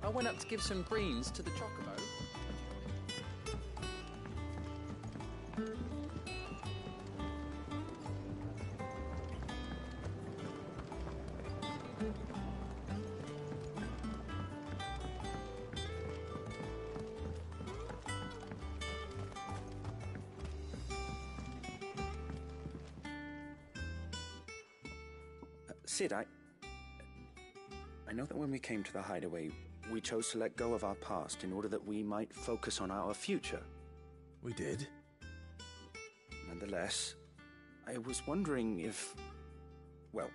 I went up to give some greens to the chocobo. Sid, I know that when we came to the hideaway, we chose to let go of our past in order that we might focus on our future. We did. Nonetheless, I was wondering if... Well,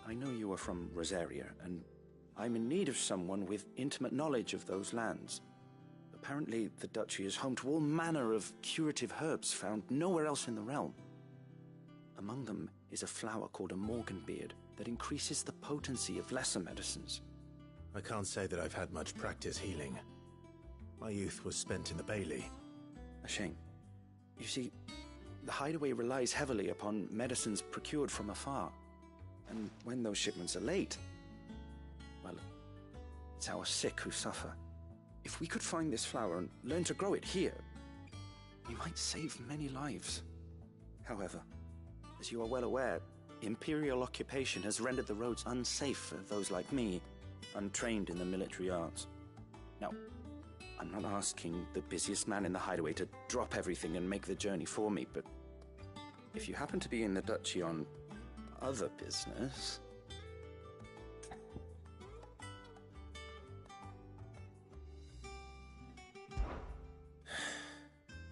I know you are from Rosaria, and I'm in need of someone with intimate knowledge of those lands. Apparently, the duchy is home to all manner of curative herbs found nowhere else in the realm. Among them is a flower called a morganbeard that increases the potency of lesser medicines. I can't say that I've had much practice healing. My youth was spent in the Bailey. A shame. You see, the hideaway relies heavily upon medicines procured from afar. And when those shipments are late, well, it's our sick who suffer. If we could find this flower and learn to grow it here, we might save many lives. However, as you are well aware, imperial occupation has rendered the roads unsafe for those like me, untrained in the military arts. Now, I'm not asking the busiest man in the hideaway to drop everything and make the journey for me, but if you happen to be in the duchy on other business...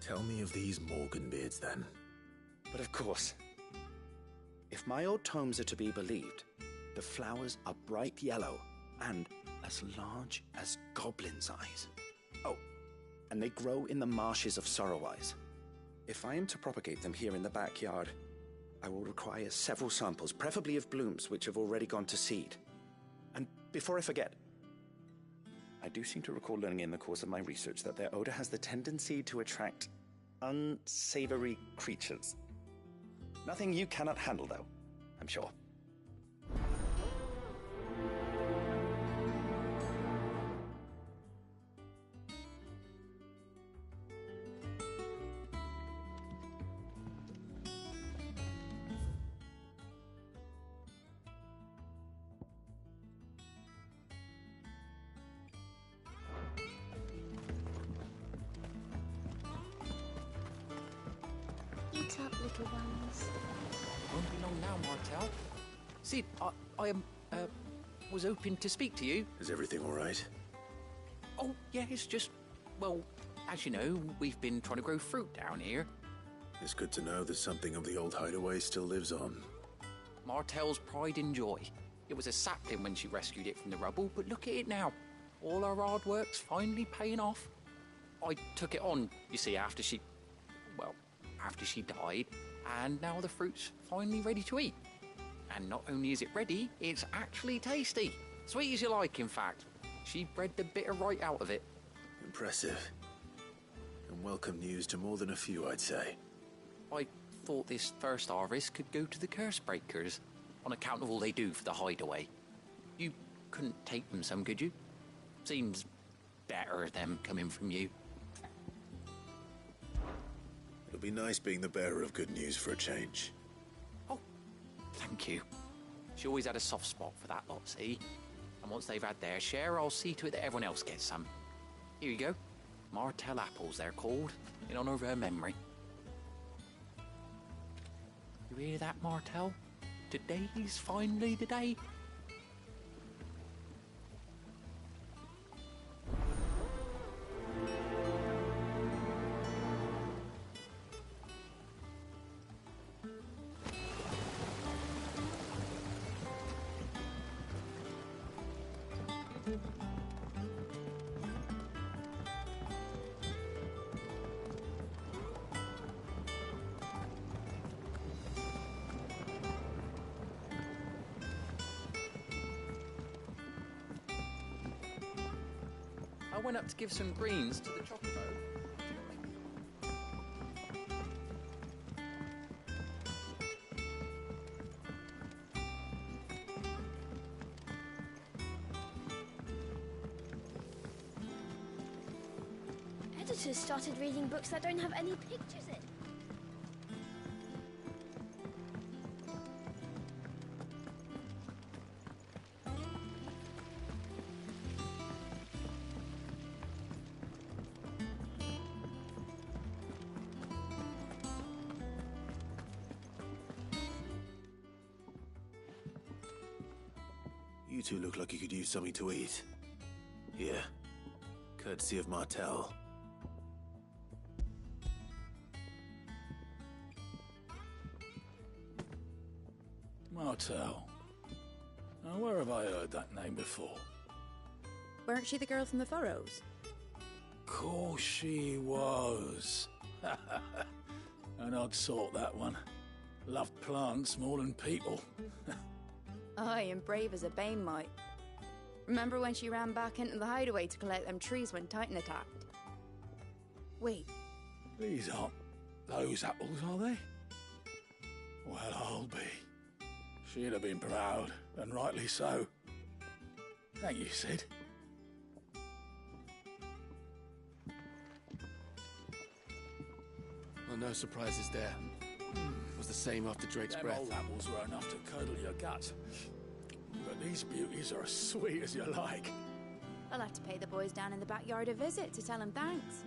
Tell me of these morganbeards, then. But of course. If my old tomes are to be believed, the flowers are bright yellow and as large as goblins' eyes. Oh, and they grow in the marshes of Sorrowise. If I am to propagate them here in the backyard, I will require several samples, preferably of blooms which have already gone to seed. And before I forget, I do seem to recall learning in the course of my research that their odor has the tendency to attract unsavory creatures. Nothing you cannot handle, though, I'm sure. Eat up, little ones. Won't be long now, Martel. Sid, I was hoping to speak to you. Is everything all right? Oh, yeah, it's just, well, as you know, we've been trying to grow fruit down here. It's good to know that something of the old hideaway still lives on. Martel's pride and joy. It was a sapling when she rescued it from the rubble, but look at it now. All our hard work's finally paying off. I took it on, you see, after she died, and now the fruit's finally ready to eat. And not only is it ready, it's actually tasty. Sweet as you like, in fact. She bred the bitter right out of it. Impressive. And welcome news to more than a few, I'd say. I thought this first harvest could go to the curse breakers, on account of all they do for the hideaway. You couldn't take them some, could you? Seems better them coming from you. It'll be nice being the bearer of good news for a change. Oh, thank you. She always had a soft spot for that lot, see? And once they've had their share, I'll see to it that everyone else gets some. Here you go. Martel apples, they're called, in honour of her memory. You hear that, Martel? Today's finally the day. I went up to give some greens to the chocobo. daughter's started reading books that don't have any pictures in. You two look like you could use something to eat. Here. Courtesy of Martel. Martel. Now, where have I heard that name before? Weren't she the girl from the Furrows? Course she was. An odd sort, that one. Loved plants more than people. Aye, and brave as a bane might. Remember when she ran back into the hideaway to collect them trees when Titan attacked? Wait, These aren't those apples, are they? Well, I'll be. She'd have been proud, and rightly so. Thank you, Sid. Well, no surprises there. It was the same after Drake's Them breath. old apples were enough to curdle your guts. But these beauties are as sweet as you like. I'll have to pay the boys down in the backyard a visit to tell them thanks.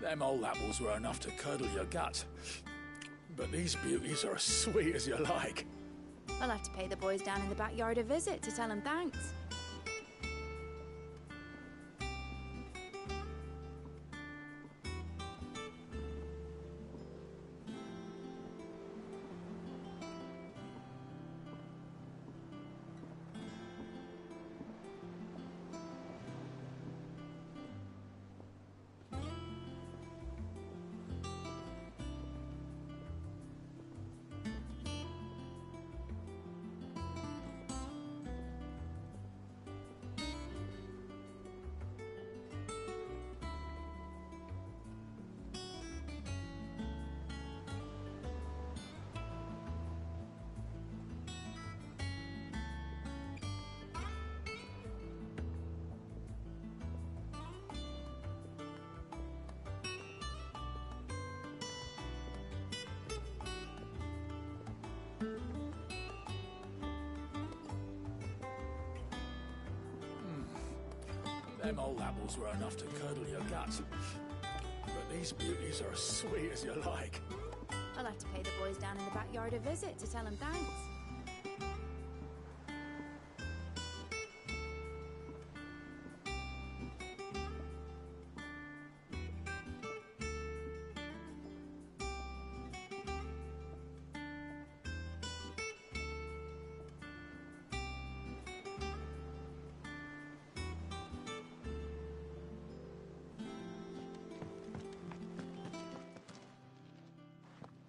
Them old apples were enough to curdle your guts. But these beauties are as sweet as you like. I'll have to pay the boys down in the backyard a visit to tell them thanks. Them old apples were enough to curdle your guts. But these beauties are as sweet as you like. I'll have to pay the boys down in the backyard a visit to tell them thanks.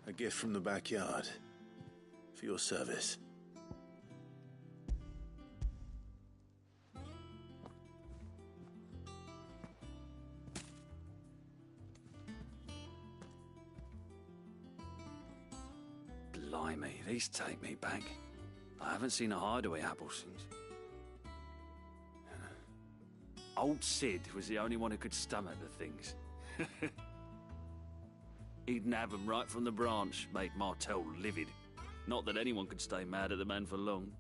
A gift from the backyard. For your service. Blimey, these take me back. I haven't seen a hideaway apple since. Old Sid was the only one who could stomach the things. He'd nab 'em right from the branch, make Martel livid. Not that anyone could stay mad at the man for long.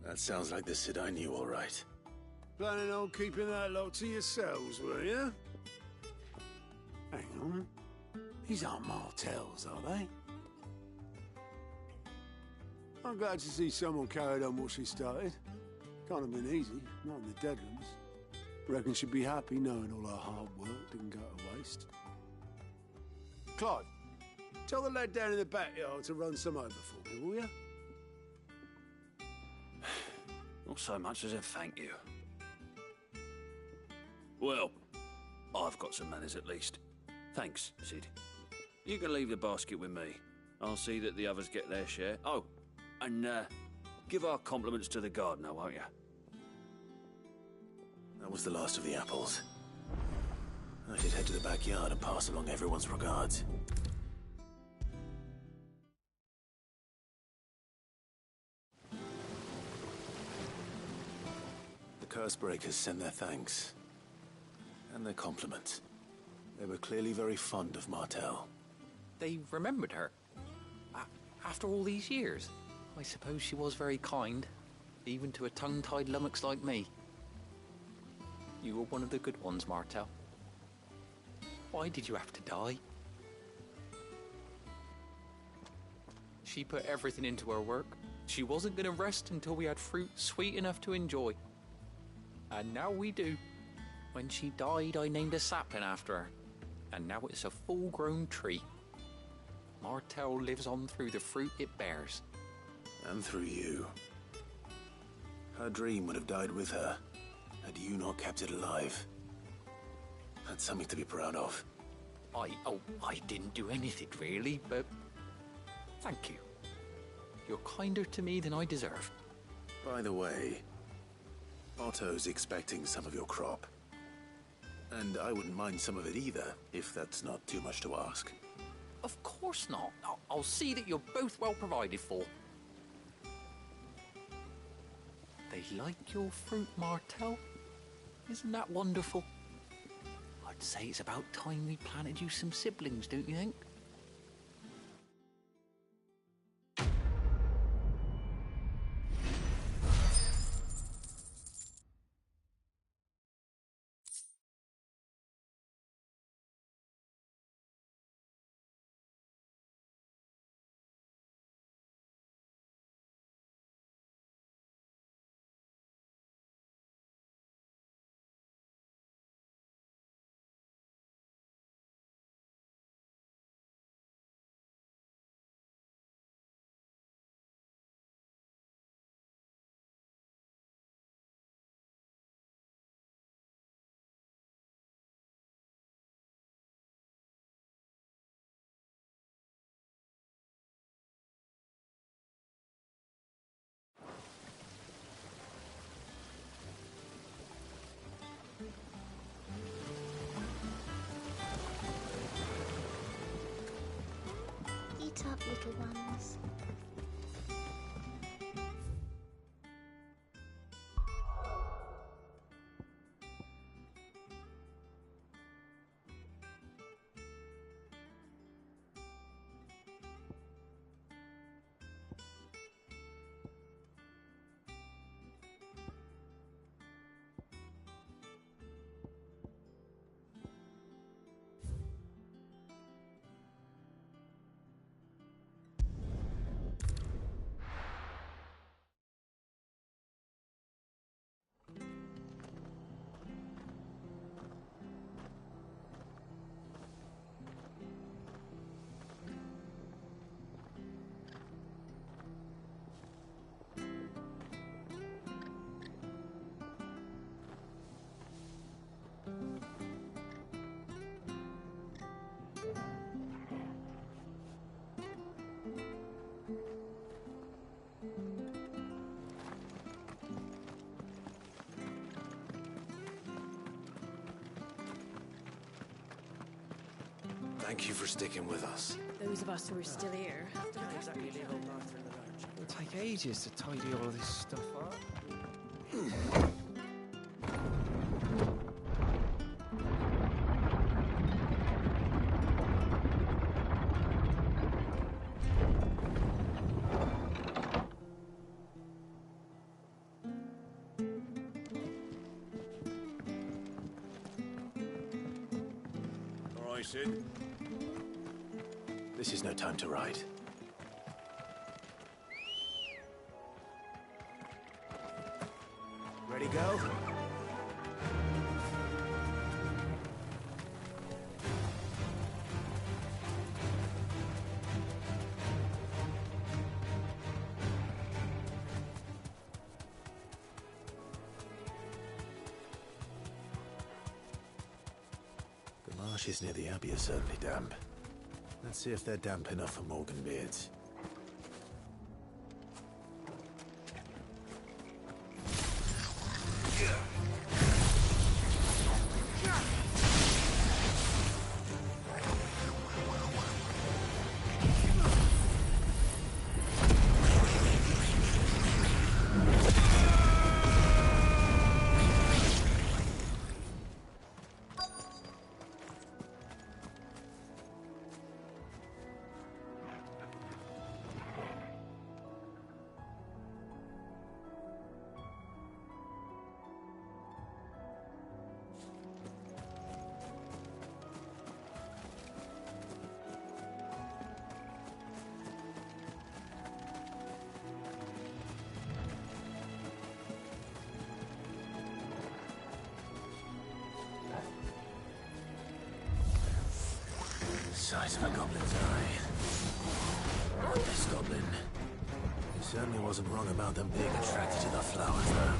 That sounds like the Sid I knew, all right. Planning on keeping that lot to yourselves, were you? Hang on. These aren't Martells, are they? I'm glad to see someone carried on what she started. Can't have been easy, not in the Deadlands. Reckon she'd be happy knowing all her hard work didn't go to waste. Clive, tell the lad down in the backyard to run some over for me, will you? Not so much as a thank you. Well, I've got some manners at least. Thanks, Sid. You can leave the basket with me. I'll see that the others get their share. Oh, and give our compliments to the gardener, won't you? That was the last of the apples. I should head to the backyard and pass along everyone's regards. The Cursebreakers send their thanks. And their compliments. They were clearly very fond of Martell. They remembered her. After all these years. I suppose she was very kind, even to a tongue-tied lummox like me. You were one of the good ones, Martell. Why did you have to die? She put everything into her work. She wasn't going to rest until we had fruit sweet enough to enjoy. And now we do. When she died, I named a sapling after her. And now it's a full-grown tree. Martell lives on through the fruit it bears. And through you. Her dream would have died with her, had you not kept it alive. That's something to be proud of. I didn't do anything really, but thank you. You're kinder to me than I deserve. By the way, Otto's expecting some of your crop. And I wouldn't mind some of it either, if that's not too much to ask. Of course not. I'll see that you're both well provided for. They like your fruit, Martell. Isn't that wonderful? I'd say it's about time we planted you some siblings, don't you think? Eat up, little ones. Thank you for sticking with us. Those of us who are still here have to look after each other. It'll take ages to tidy all this stuff up. way, Sid. This is no time to ride. Ready, go? The marshes near the Abbey are certainly damp. Let's see if they're damp enough for Morgan beards. Size of a goblin's eye. This goblin. He certainly wasn't wrong about them being attracted to the flowers, though.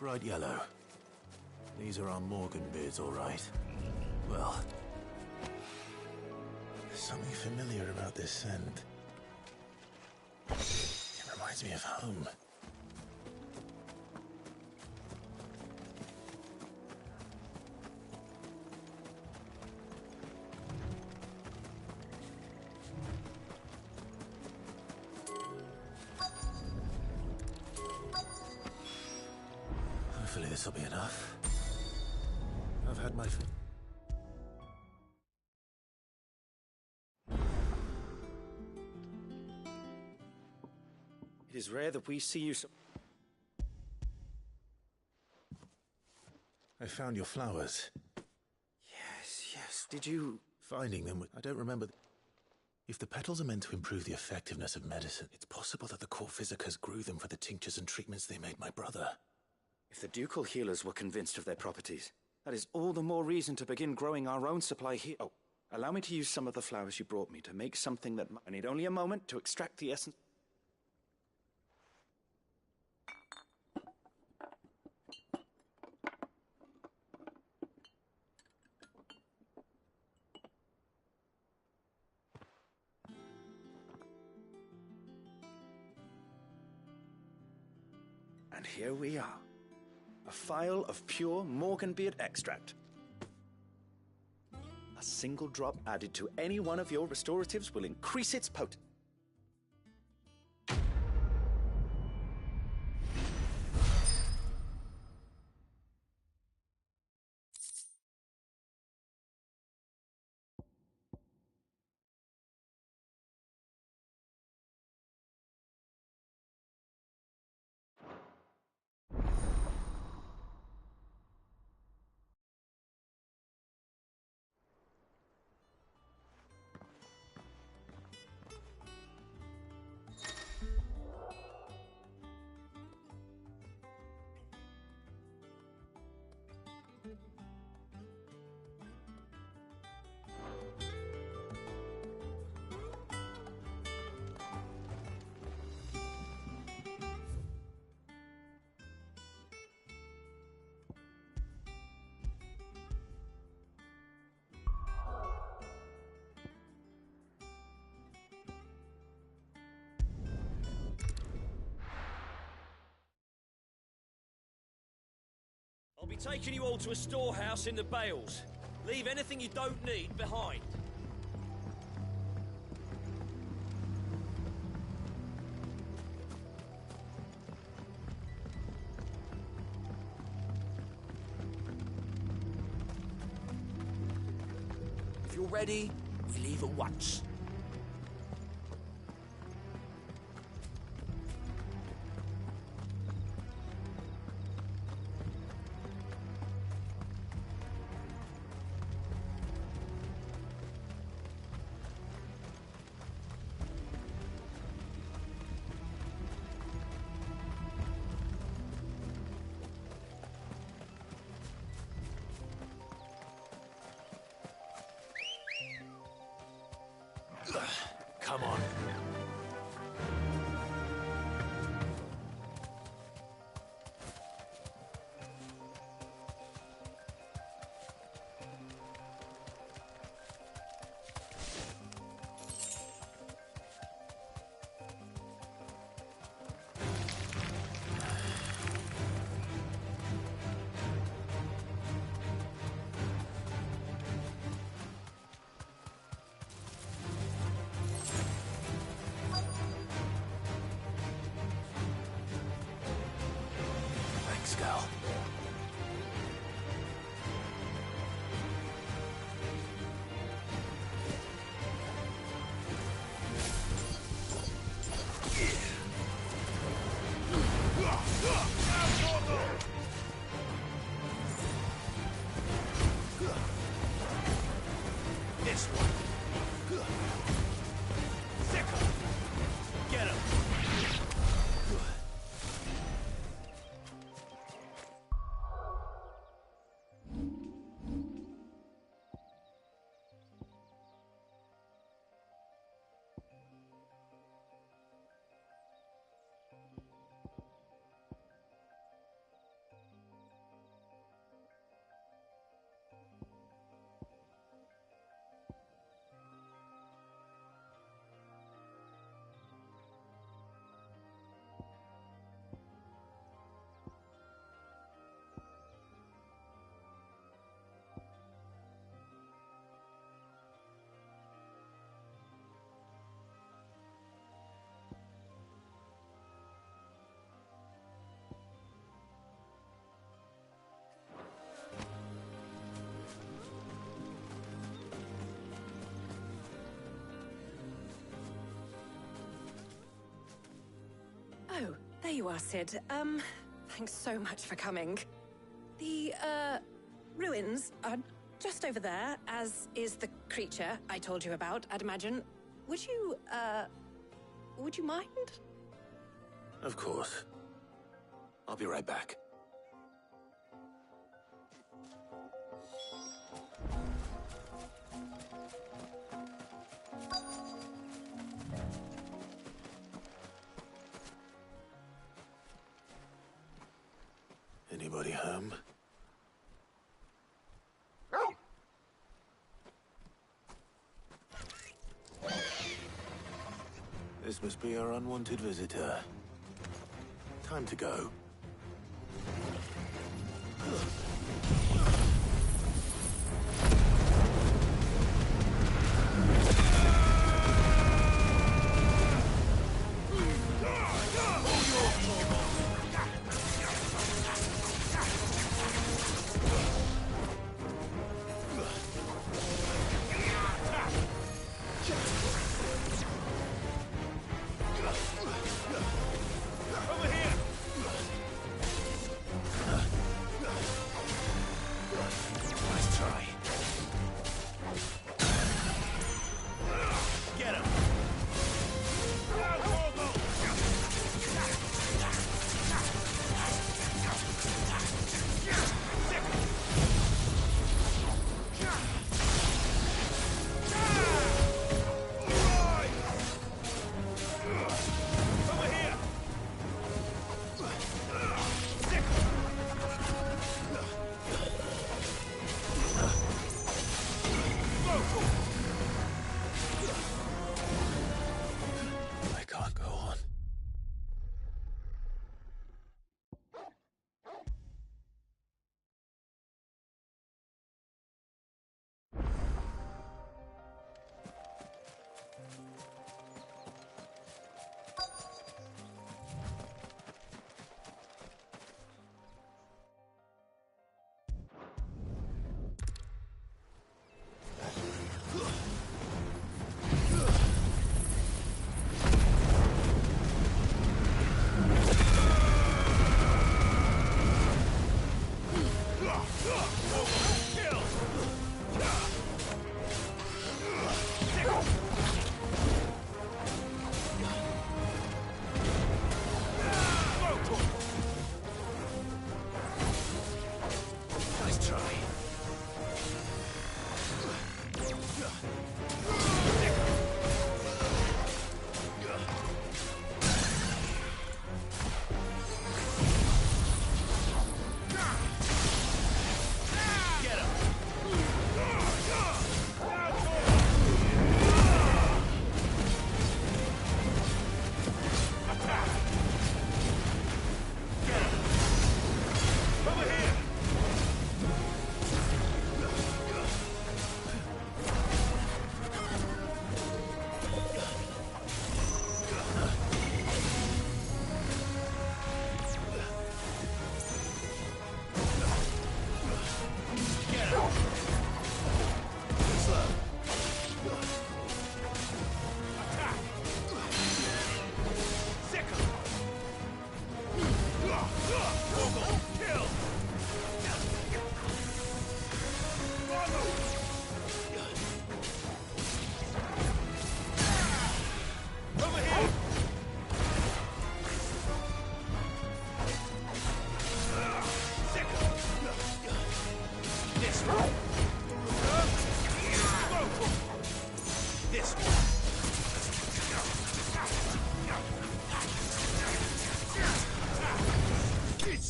Bright yellow. These are our Morgan beards, all right. Well, there's something familiar about this scent. It reminds me of home. this'll be enough. I've had my... It is rare that we see you so... I found your flowers. Yes. Did you... Finding them, I don't remember... If the petals are meant to improve the effectiveness of medicine, it's possible that the court physicers grew them for the tinctures and treatments they made my brother. If the ducal healers were convinced of their properties, that is all the more reason to begin growing our own supply here. Oh, allow me to use some of the flowers you brought me to make something that... I need only a moment to extract the essence... And here we are. A phial of pure Morganbeard extract. A single drop added to any one of your restoratives will increase its potency. I'll be taking you all to a storehouse in the Bales. Leave anything you don't need behind. If you're ready, we leave at once. Come on. Thanks, girl. This one. Sicker. Get him. There you are, Sid. Thanks so much for coming. The, ruins are just over there, as is the creature I told you about, I'd imagine. Would you mind? Of course. I'll be right back. Anybody home? This must be our unwanted visitor. Time to go.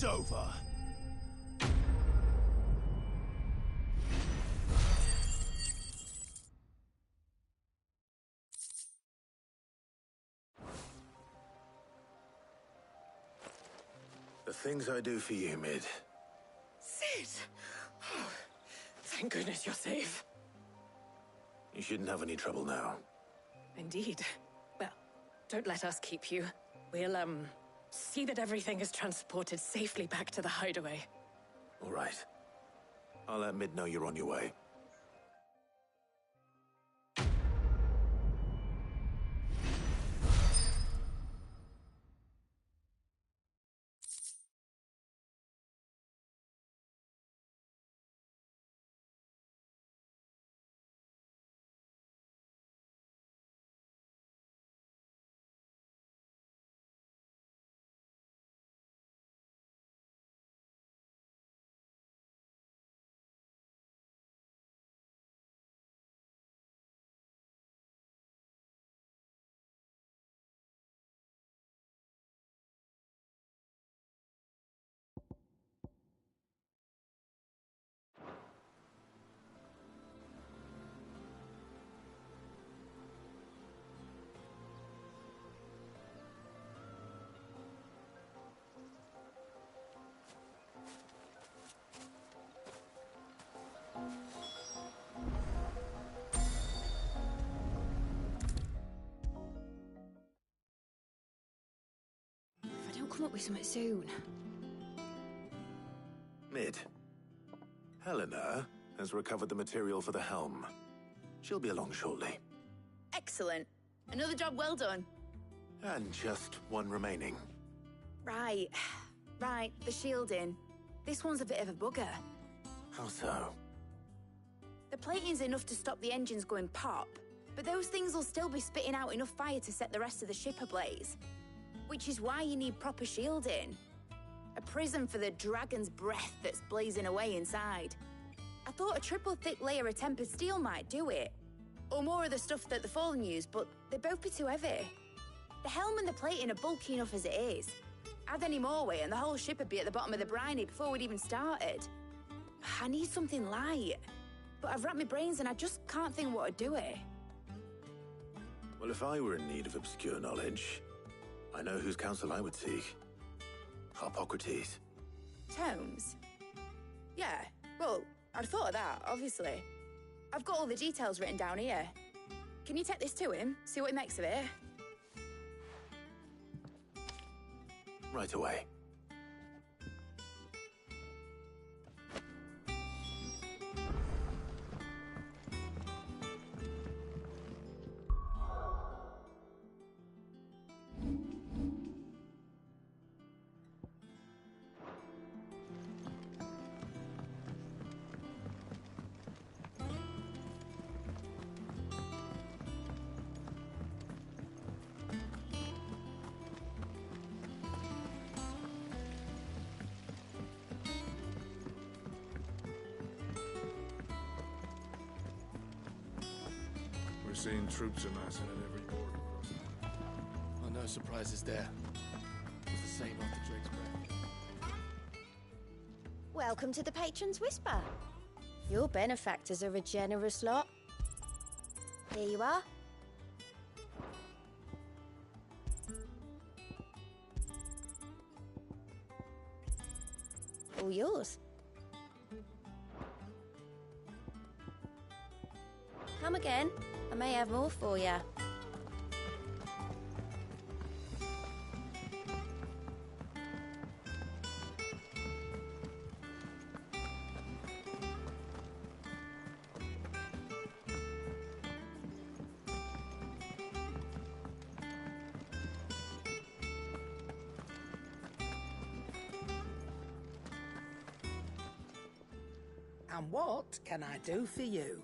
It's over. The things I do for you, Mid. Sid! Oh, thank goodness you're safe. You shouldn't have any trouble now. Indeed. Well, don't let us keep you. We'll, see that everything is transported safely back to the hideaway. All right. I'll let Mid know you're on your way. come up with something soon. Mid. Helena has recovered the material for the helm. She'll be along shortly. Excellent. Another job well done. And just one remaining. Right. Right, the shielding. This one's a bit of a bugger. How so? The plating's enough to stop the engines going pop, but those things will still be spitting out enough fire to set the rest of the ship ablaze. Which is why you need proper shielding. A prison for the dragon's breath that's blazing away inside. I thought a triple thick layer of tempered steel might do it. Or more of the stuff that the Fallen use, but they'd both be too heavy. The helm and the plating are bulky enough as it is. Add any more weight and the whole ship would be at the bottom of the briny before we'd even started. I need something light. But I've racked my brains and I just can't think what to do it. Well, if I were in need of obscure knowledge, I know whose counsel I would seek. Hippocrates. Tomes? Yeah, well, I'd thought of that, obviously. I've got all the details written down here. Can you take this to him, see what he makes of it? Right away. We're seeing troops amassing at every border crossing. Oh, no surprises there. It was the same after Drake's breath. Welcome to the Patron's Whisper. Your benefactors are a generous lot. Here you are. All yours. Come again. I may have more for you. And what can I do for you?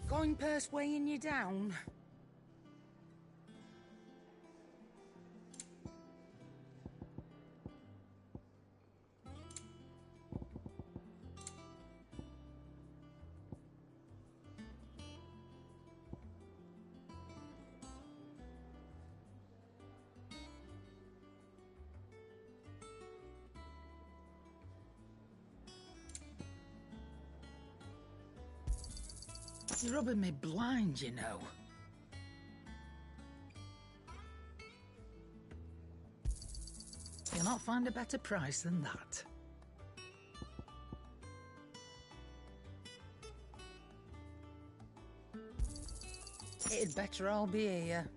Coin purse weighing you down? You're rubbing me blind, you know. You'll not find a better price than that. It'd better all be here.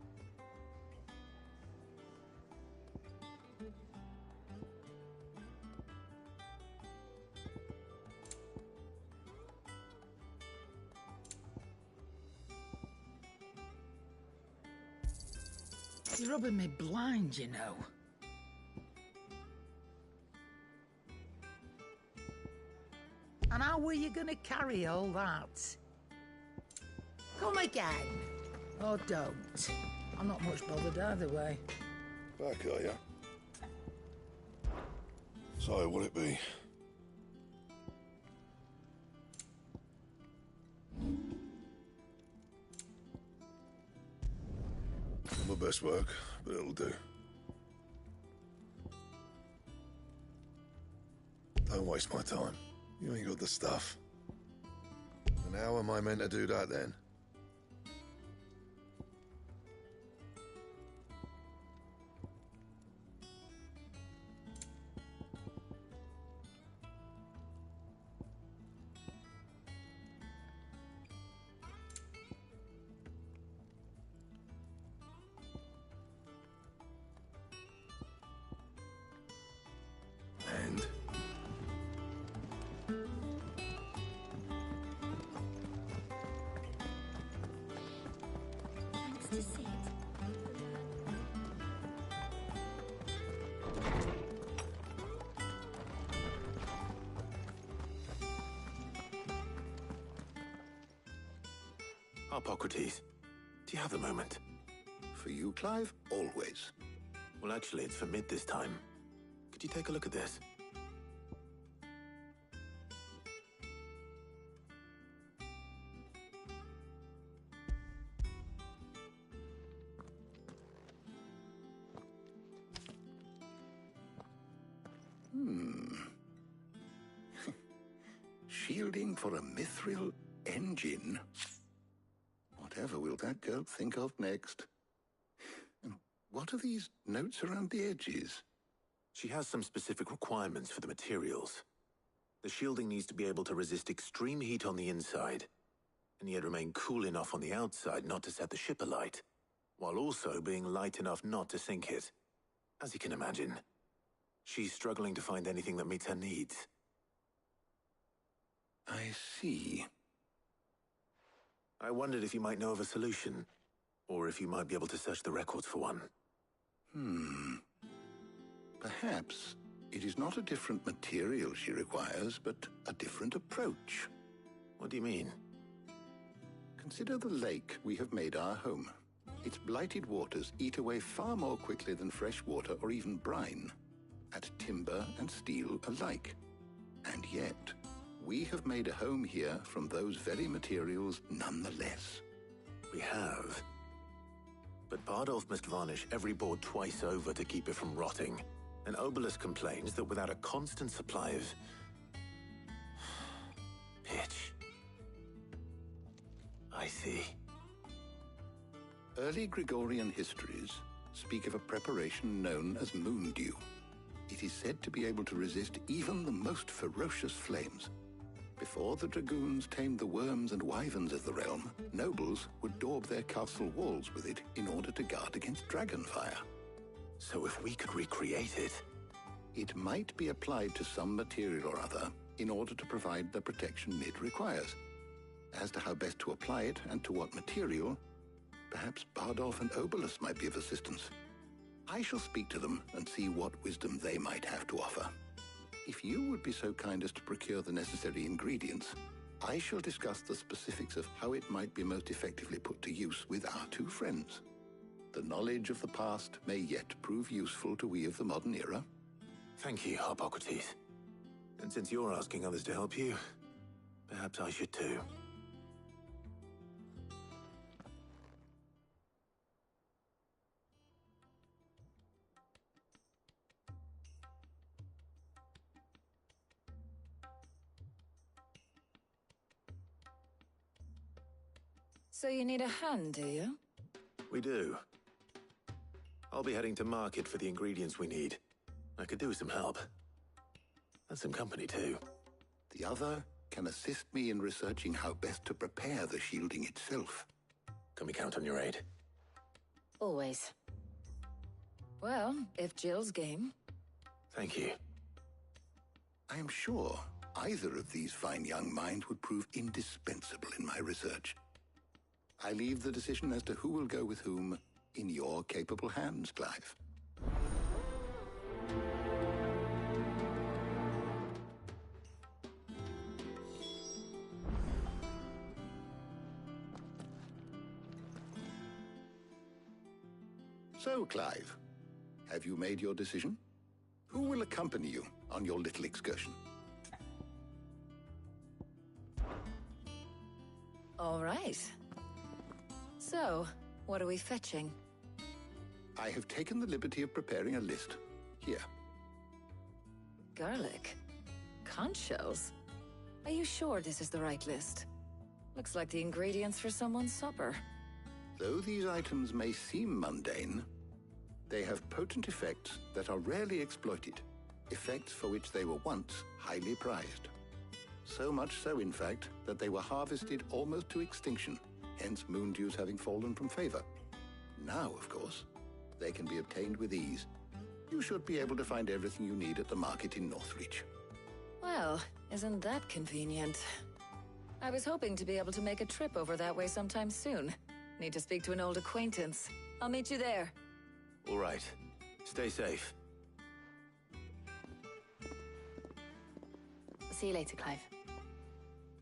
You're rubbing me blind, you know. And how were you gonna carry all that? Come again. Or don't. I'm not much bothered either way. Back, are ya? So, will it be? Not my best work, but it'll do. Don't waste my time. You ain't got the stuff. And how am I meant to do that then? to sit. Hippocrates, do you have a moment? For you, Clive, always. Well, actually, it's for mid this time. Could you take a look at this? Shielding for a mithril engine? Whatever will that girl think of next? And what are these notes around the edges? She has some specific requirements for the materials. The shielding needs to be able to resist extreme heat on the inside, and yet remain cool enough on the outside not to set the ship alight, while also being light enough not to sink it. As you can imagine, she's struggling to find anything that meets her needs. I see. I wondered if you might know of a solution, or if you might be able to search the records for one. Perhaps it is not a different material she requires, but a different approach. What do you mean? Consider the lake we have made our home. Its blighted waters eat away far more quickly than fresh water or even brine, at timber and steel alike. And yet, we have made a home here from those very materials nonetheless. We have. But Bardolph must varnish every board twice over to keep it from rotting. And Obelus complains that without a constant supply of pitch. I see. Early Gregorian histories speak of a preparation known as moon dew. It is said to be able to resist even the most ferocious flames. Before the dragoons tamed the worms and wyverns of the realm, nobles would daub their castle walls with it in order to guard against dragonfire. So if we could recreate it... It might be applied to some material or other in order to provide the protection Mid requires. As to how best to apply it and to what material, perhaps Bardolph and Obelus might be of assistance. I shall speak to them and see what wisdom they might have to offer. If you would be so kind as to procure the necessary ingredients, I shall discuss the specifics of how it might be most effectively put to use with our two friends. The knowledge of the past may yet prove useful to we of the modern era. Thank you, Hippocrates. And since you're asking others to help you, perhaps I should too. So you need a hand, do you? We do. I'll be heading to market for the ingredients we need. I could do with some help. And some company, too. The other can assist me in researching how best to prepare the shielding itself. Can we count on your aid? Always. Well, if Jill's game. Thank you. I am sure either of these fine young minds would prove indispensable in my research. I leave the decision as to who will go with whom in your capable hands, Clive. So, Clive, have you made your decision? Who will accompany you on your little excursion? All right. So, what are we fetching? I have taken the liberty of preparing a list. Here. Garlic. Conch shells. Are you sure this is the right list? Looks like the ingredients for someone's supper. Though these items may seem mundane, they have potent effects that are rarely exploited, effects for which they were once highly prized. So much so, in fact, that they were harvested almost to extinction, hence moon dews having fallen from favor. Now, of course, they can be obtained with ease. You should be able to find everything you need at the market in Northreach. Well, isn't that convenient? I was hoping to be able to make a trip over that way sometime soon. Need to speak to an old acquaintance. I'll meet you there. All right. Stay safe. See you later, Clive.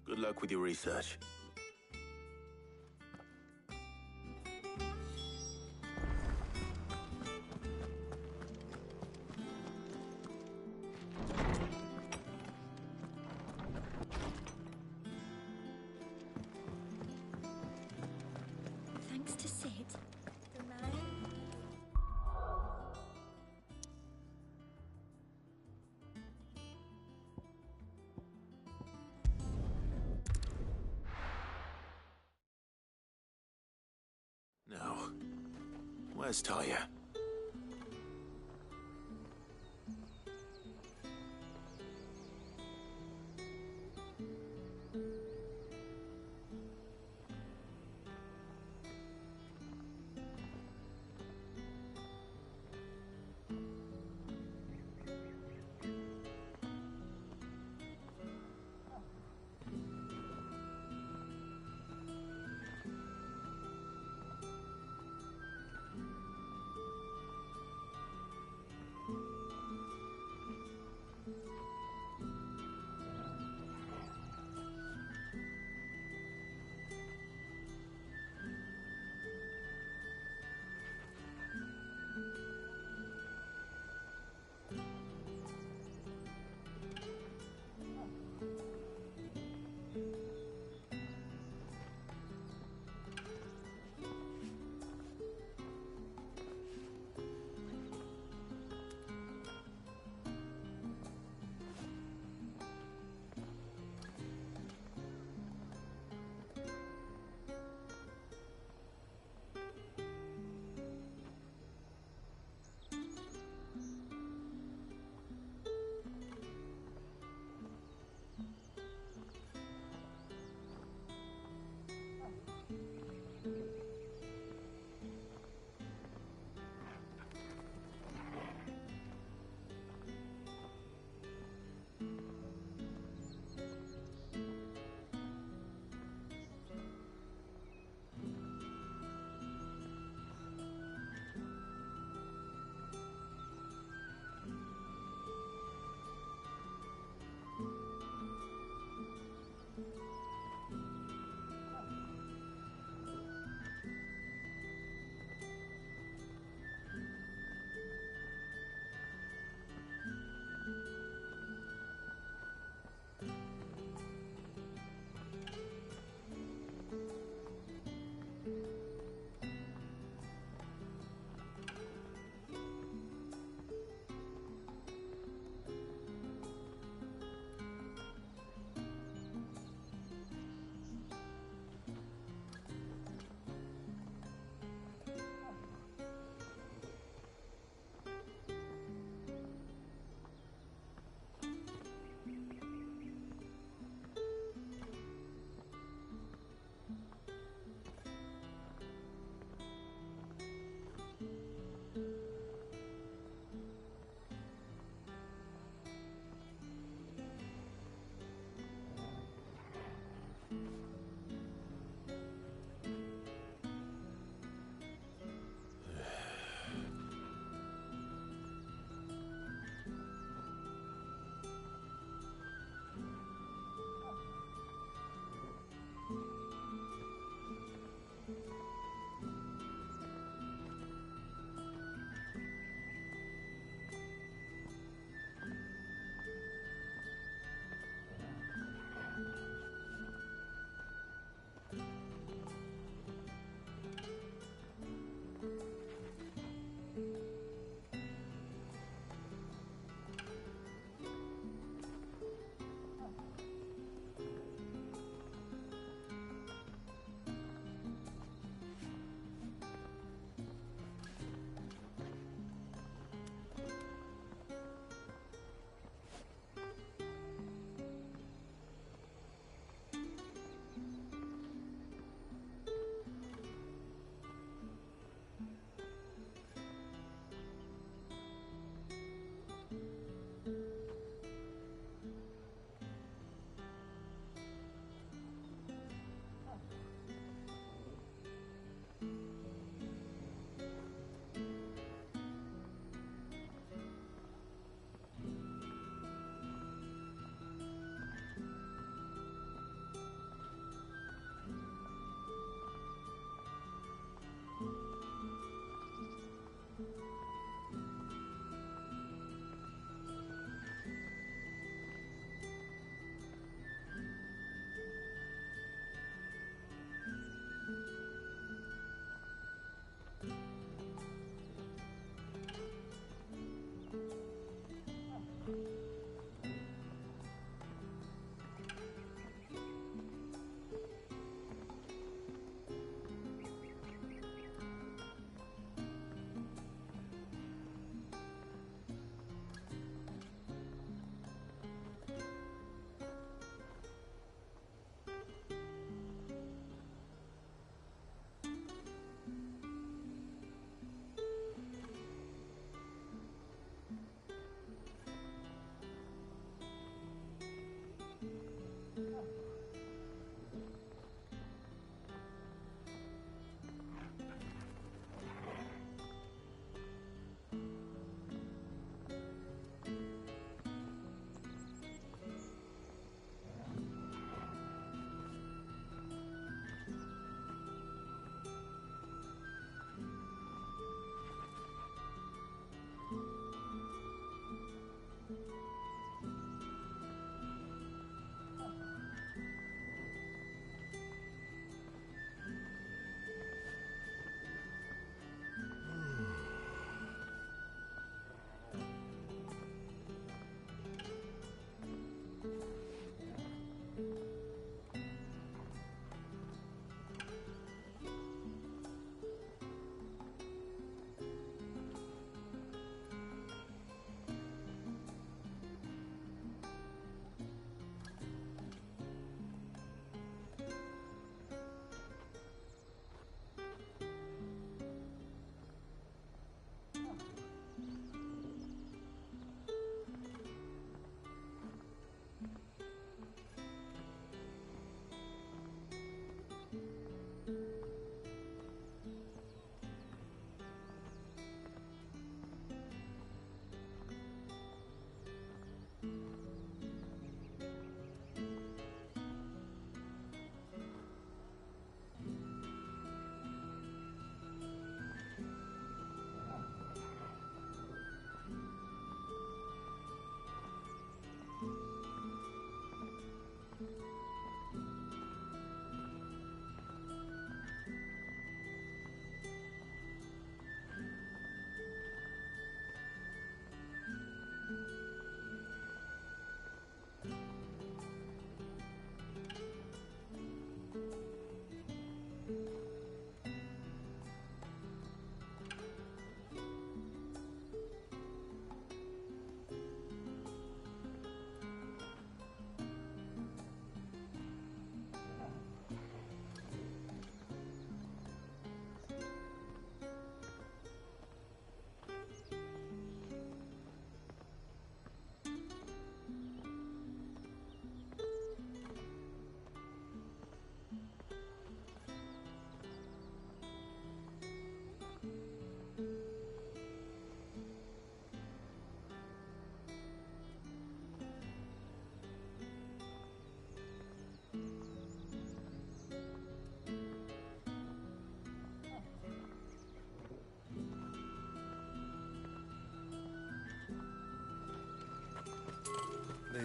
Good luck with your research. Thanks to Sid, the man. Now, where's Talia?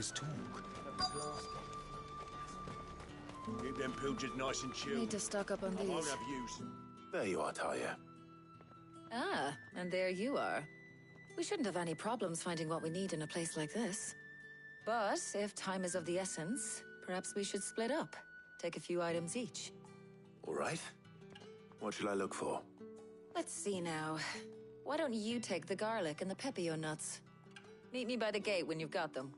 his talk. Keep them pilgers nice and chilled. Need to stock up on I won't these. have use. There you are, Talia. Ah, and there you are. We shouldn't have any problems finding what we need in a place like this. But if time is of the essence, perhaps we should split up. Take a few items each. All right. What should I look for? Let's see now. Why don't you take the garlic and the pepio nuts? Meet me by the gate when you've got them.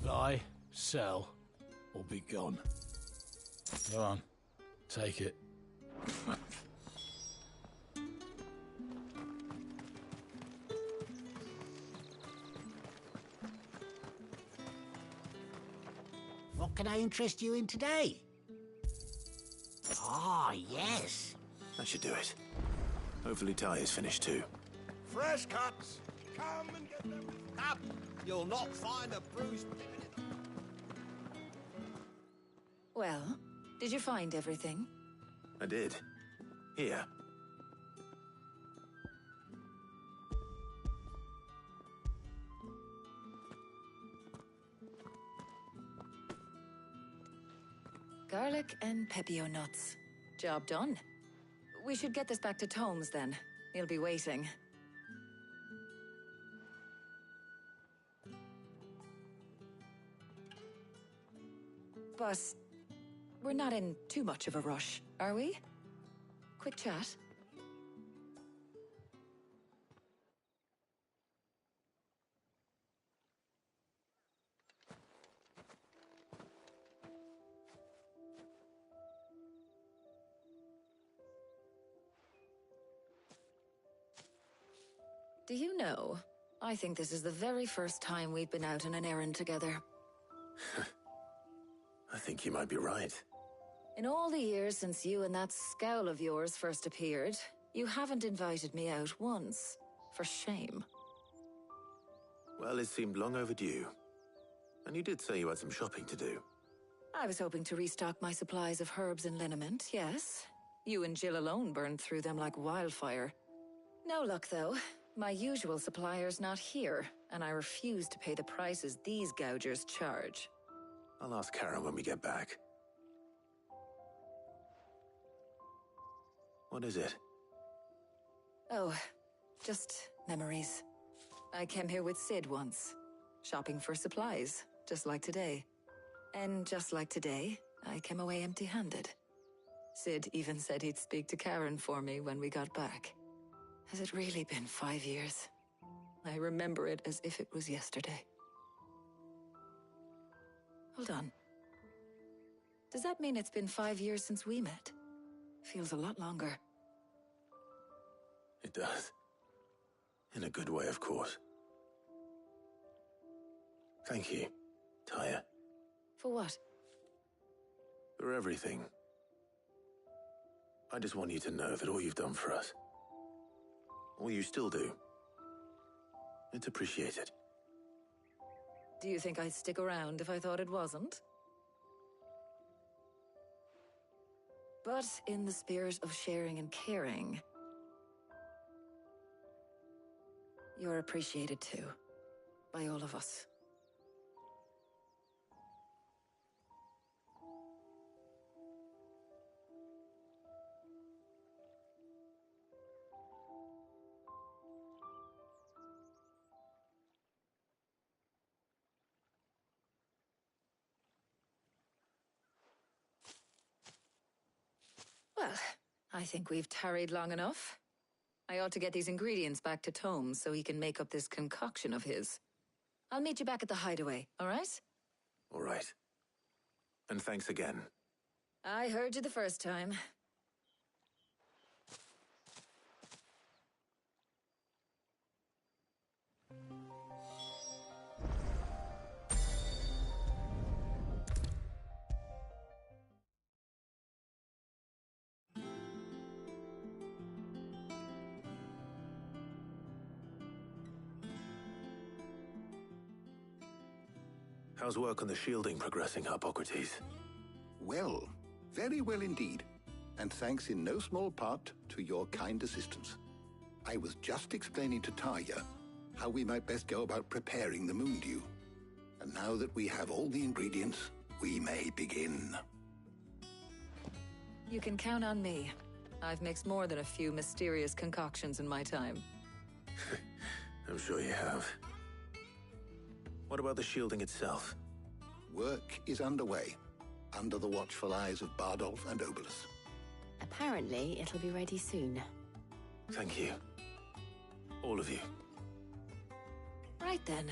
Buy, sell, or be gone. Go on, take it. What can I interest you in today? Ah, yes. That should do it. Hopefully Talia's finished too. Fresh cuts! Come and get them. Up! You'll not find a bruised pig in it. Well, did you find everything? I did. Here. Garlic and pepio nuts. Job done. We should get this back to Tomes then. He'll be waiting. But we're not in too much of a rush, are we? Quick chat. Do you know, I think this is the very first time we've been out on an errand together. I think you might be right. In all the years since you and that scowl of yours first appeared, you haven't invited me out once. For shame. Well, it seemed long overdue. And you did say you had some shopping to do. I was hoping to restock my supplies of herbs and liniment, yes. You and Jill alone burned through them like wildfire. No luck, though. My usual supplier's not here, and I refuse to pay the prices these gougers charge. I'll ask Karen when we get back. What is it? Oh, just memories. I came here with Sid once, shopping for supplies, just like today. And just like today, I came away empty-handed. Sid even said he'd speak to Karen for me when we got back. Has it really been 5 years? I remember it as if it was yesterday. Hold on. Does that mean it's been 5 years since we met? Feels a lot longer. It does. In a good way, of course. Thank you, Taya. For what? For everything. I just want you to know that all you've done for us, all you still do, it's appreciated. Do you think I'd stick around if I thought it wasn't? But in the spirit of sharing and caring, you're appreciated too, by all of us. Well, I think we've tarried long enough. I ought to get these ingredients back to Tomes so he can make up this concoction of his. I'll meet you back at the hideaway, all right? All right. And thanks again. I heard you the first time. How's work on the shielding progressing, Hippocrates? Well, very well indeed. and thanks in no small part to your kind assistance. I was just explaining to Tarja how we might best go about preparing the moon dew. And now that we have all the ingredients, we may begin. You can count on me. I've mixed more than a few mysterious concoctions in my time. I'm sure you have. What about the shielding itself? Work is underway, under the watchful eyes of Bardolph and Obolus. Apparently, it'll be ready soon. Thank you. All of you. Right then.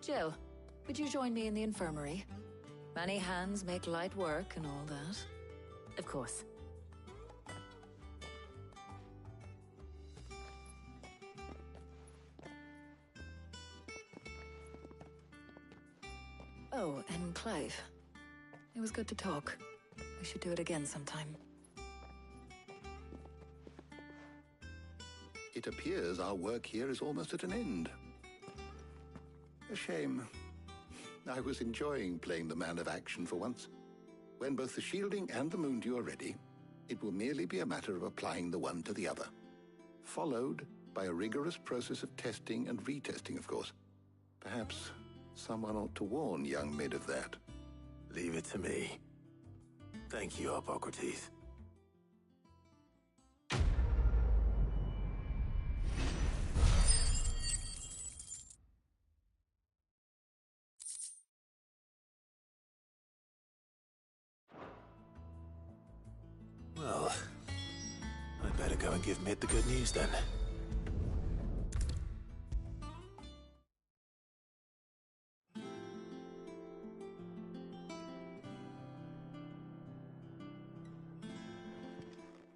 Jill, would you join me in the infirmary? Many hands make light work and all that. Of course. Oh, and Clive. It was good to talk. We should do it again sometime. It appears our work here is almost at an end. A shame. I was enjoying playing the man of action for once. When both the shielding and the moon dew are ready, it will merely be a matter of applying the one to the other. Followed by a rigorous process of testing and retesting, of course. Perhaps someone ought to warn young Mid of that. Leave it to me. Thank you, Hippocrates. Well, I'd better go and give Mid the good news then.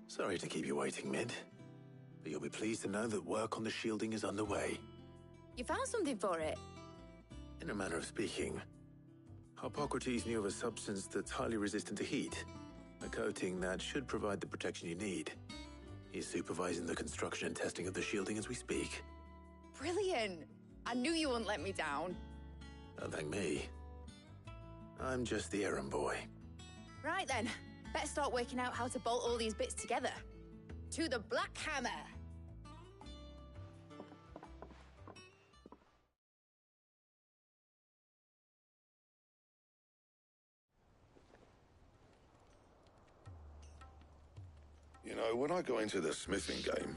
Sorry to keep you waiting, Mid, but you'll be pleased to know that work on the shielding is underway. You found something for it? In a manner of speaking, Hippocrates knew of a substance that's highly resistant to heat, a coating that should provide the protection you need. He's supervising the construction and testing of the shielding as we speak. Brilliant! I knew you wouldn't let me down. Don't thank me. I'm just the errand boy. Right then, let's start working out how to bolt all these bits together. To the Black Hammer! You know, when I got into the smithing game,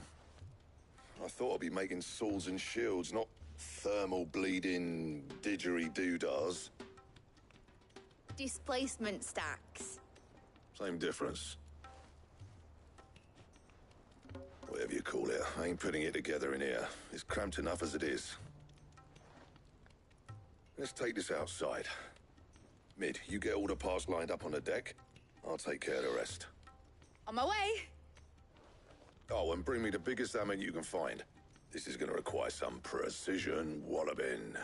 I thought I'd be making swords and shields, not thermal bleeding didgeridoo-dahs. Displacement stacks. Same difference. Whatever you call it, I ain't putting it together in here. It's cramped enough as it is. Let's take this outside. Mid, you get all the parts lined up on the deck. I'll take care of the rest. On my way! Oh, and bring me the biggest hammer you can find. This is gonna require some precision walloping.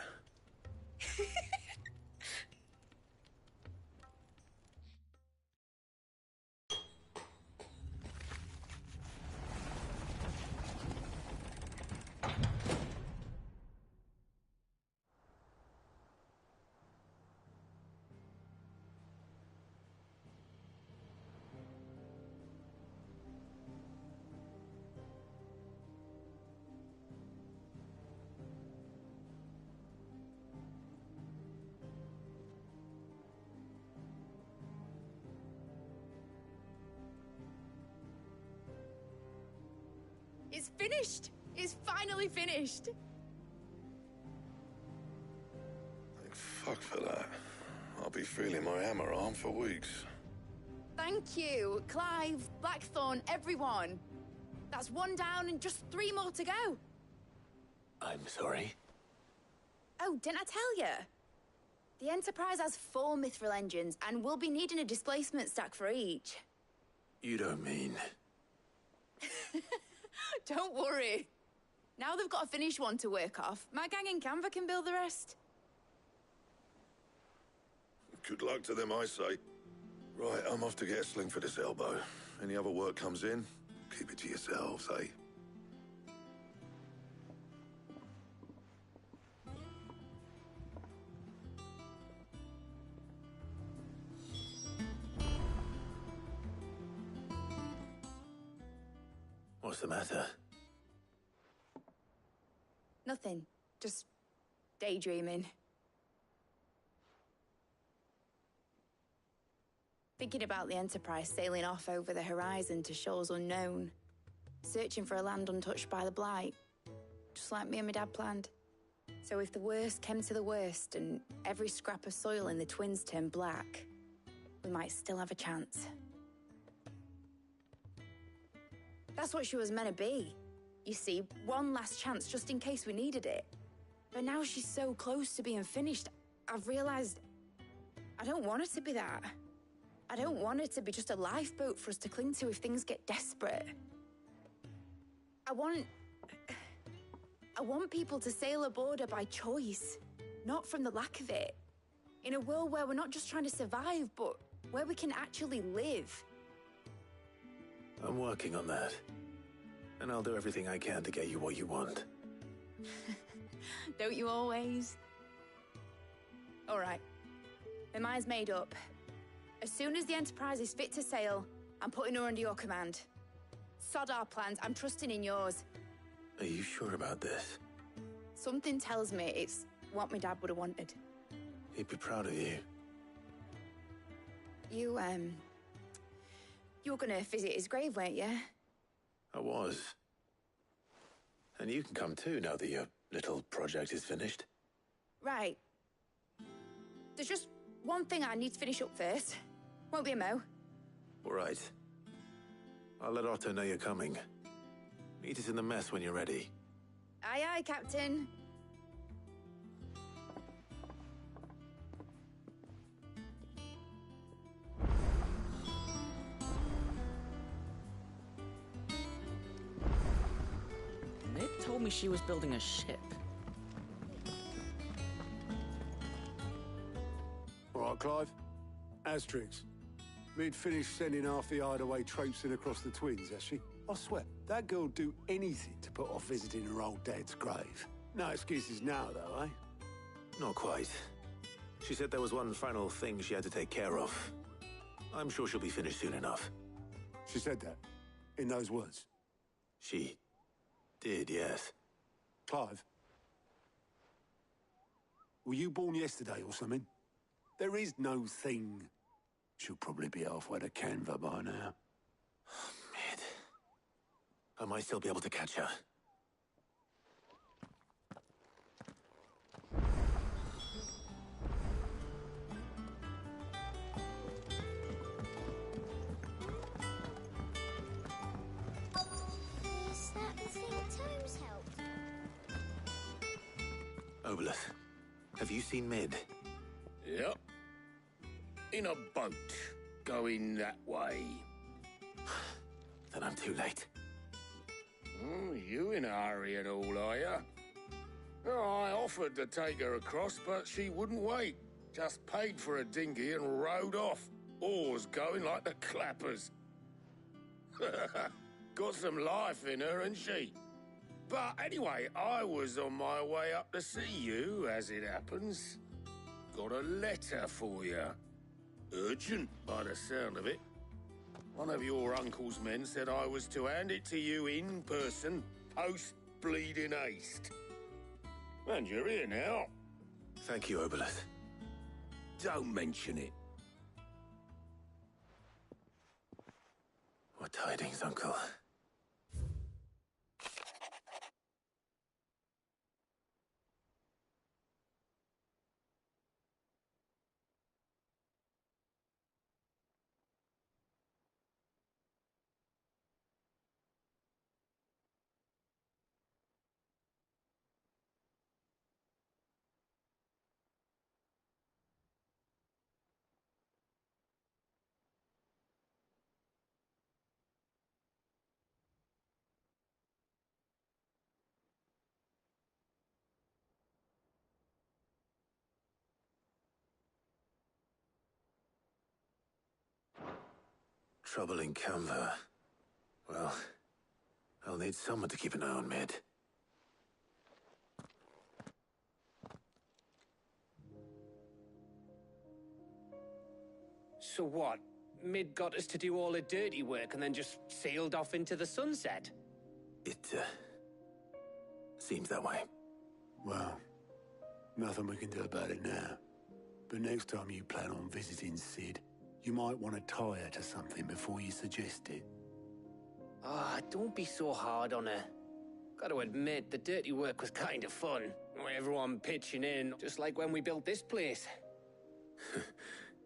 It's finished! It's finally finished! Thank fuck for that. I'll be feeling my hammer arm for weeks. Thank you, Clive, Blackthorn, everyone. That's one down and just 3 more to go. I'm sorry. Oh, didn't I tell you? The Enterprise has 4 mithril engines, and we'll be needing a displacement stack for each. You don't mean... Don't worry. Now they've got a finished one to work off, my gang in Canva can build the rest. Good luck to them, I say. Right, I'm off to get a sling for this elbow. Any other work comes in, keep it to yourselves, eh? What's the matter? Nothing. Just daydreaming. Thinking about the Enterprise sailing off over the horizon to shores unknown. Searching for a land untouched by the Blight. Just like me and my dad planned. So if the worst came to the worst and every scrap of soil in the Twins turned black, we might still have a chance. That's what she was meant to be. You see, one last chance just in case we needed it. But now she's so close to being finished, I've realized I don't want her to be that. I don't want her to be just a lifeboat for us to cling to if things get desperate. I want people to sail aboard her by choice, not from the lack of it. In a world where we're not just trying to survive, but where we can actually live. I'm working on that. And I'll do everything I can to get you what you want. Don't you always? All right. My mind's made up. As soon as the Enterprise is fit to sail, I'm putting her under your command. Sod our plans, I'm trusting in yours. Are you sure about this? Something tells me it's what my dad would have wanted. He'd be proud of you. You were gonna visit his grave, weren't you? I was. And you can come too now that your little project is finished. Right. There's just one thing I need to finish up first. Won't be a mo. All right. I'll let Otto know you're coming. Meet us in the mess when you're ready. Aye, aye, Captain. Mid told me she was building a ship. All right, Clive. Asterix. Mid finished sending half the hideaway traipsing across the Twins, has she? I swear, that girl'd do anything to put off visiting her old dad's grave. No excuses now, though, eh? Not quite. She said there was one final thing she had to take care of. I'm sure she'll be finished soon enough. She said that? In those words? She did, yes. Clive? Were you born yesterday or something? There is no thing. She'll probably be halfway to Canva by now. Mid. I might still be able to catch her. Is that the thing Tomes helped? Obelus, have you seen Mid? Yep. In a boat, going that way. Then I'm too late. Oh, you in a hurry and all, are ya? Oh, I offered to take her across, but she wouldn't wait. Just paid for a dinghy and rowed off. Oars going like the clappers. Got some life in her, ain't she? But anyway, I was on my way up to see you, as it happens. Got a letter for you. Urgent, by the sound of it. One of your uncle's men said I was to hand it to you in person, post-bleeding haste. And you're here now. Thank you, Obelus. Don't mention it. What tidings, Uncle? Trouble in Canva. Well, I'll need someone to keep an eye on Mid. So what? Mid got us to do all the dirty work and then just sailed off into the sunset? It, seems that way. Well, nothing we can do about it now. But next time you plan on visiting Sid, you might want to tie her to something before you suggest it. Ah, don't be so hard on her. Gotta admit, the dirty work was kind of fun. Everyone pitching in, just like when we built this place.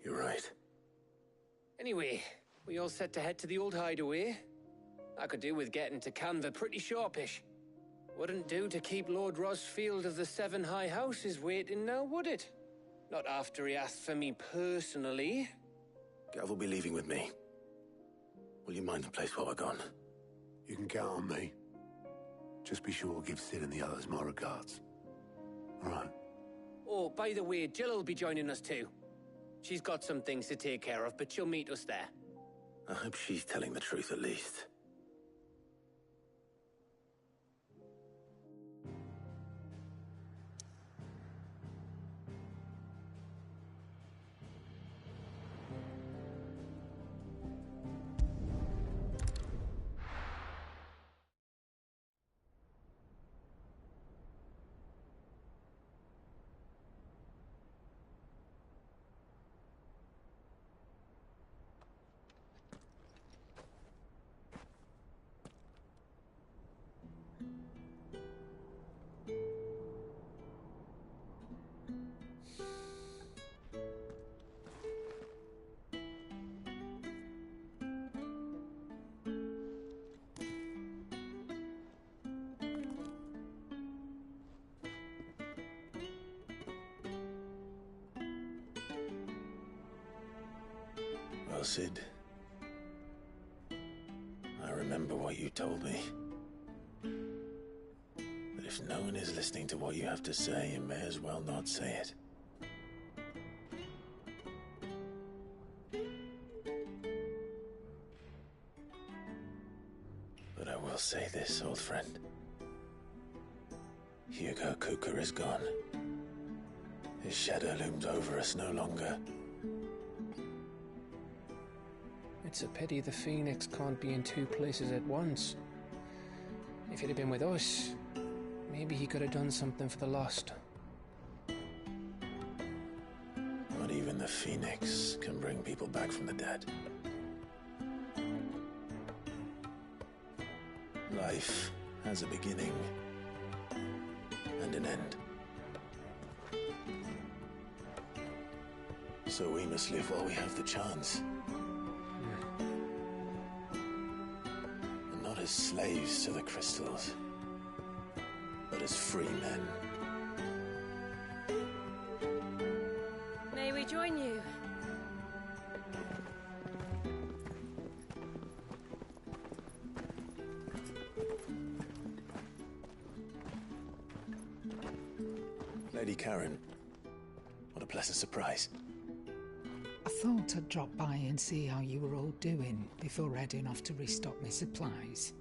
You're right. Anyway, we all set to head to the old hideaway? I could do with getting to Canva pretty sharpish. Wouldn't do to keep Lord Rosfield of the Seven High Houses waiting now, would it? Not after he asked for me personally. Gav will be leaving with me. Will you mind the place while we're gone? You can count on me. Just be sure to give Sid and the others my regards. All right. Oh, by the way, Jill will be joining us too. She's got some things to take care of, but she'll meet us there. I hope she's telling the truth at least. Well, Sid, I remember what you told me. But if no one is listening to what you have to say, you may as well not say it. But I will say this, old friend. Hugo Cooker is gone. His shadow looms over us no longer. It's a pity the Phoenix can't be in two places at once. If he'd have been with us, maybe he could have done something for the lost. Not even the Phoenix can bring people back from the dead. Life has a beginning and an end. So we must live while we have the chance. And not as slaves to the crystals, but as free men. May we join you? Lady Karen, what a pleasant surprise. I thought I'd drop by and see how you were all doing before heading off to restock my supplies.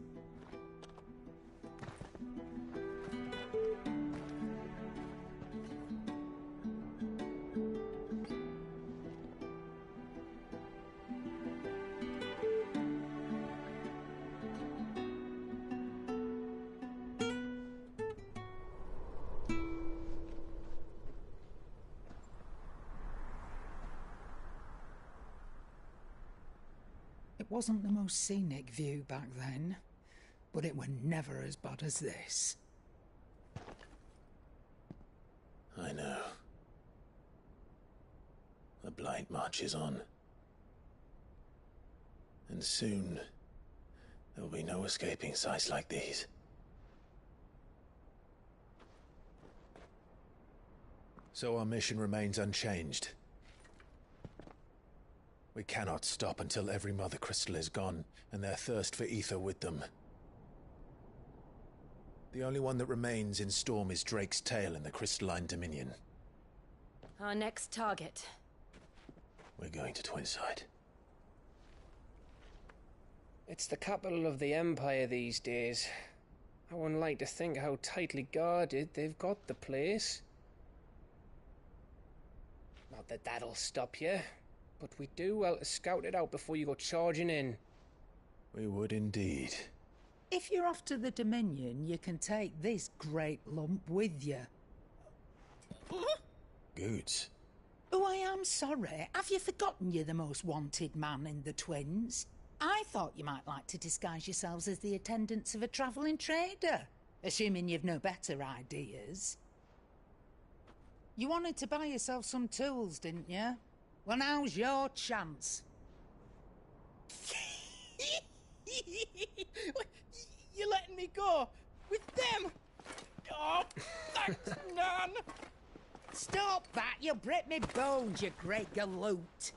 It wasn't the most scenic view back then, but it were never as bad as this. I know. The Blight marches on. And soon, there will be no escaping sights like these. So our mission remains unchanged. We cannot stop until every Mother Crystal is gone, and their thirst for ether with them. The only one that remains in Storm is Drake's tail in the Crystalline Dominion. Our next target. We're going to Twinside. It's the capital of the Empire these days. I wouldn't like to think how tightly guarded they've got the place. Not that that'll stop you, but we do well to scout it out before you go charging in. We would indeed. If you're off to the Dominion, you can take this great lump with you. Goods. Oh, I am sorry. Have you forgotten you're the most wanted man in the Twins? I thought you might like to disguise yourselves as the attendants of a travelling trader, assuming you've no better ideas. You wanted to buy yourself some tools, didn't you? Well, now's your chance. You're letting me go with them? Oh, thanks, Nan. Stop that! You'll break me bones, you great galoot.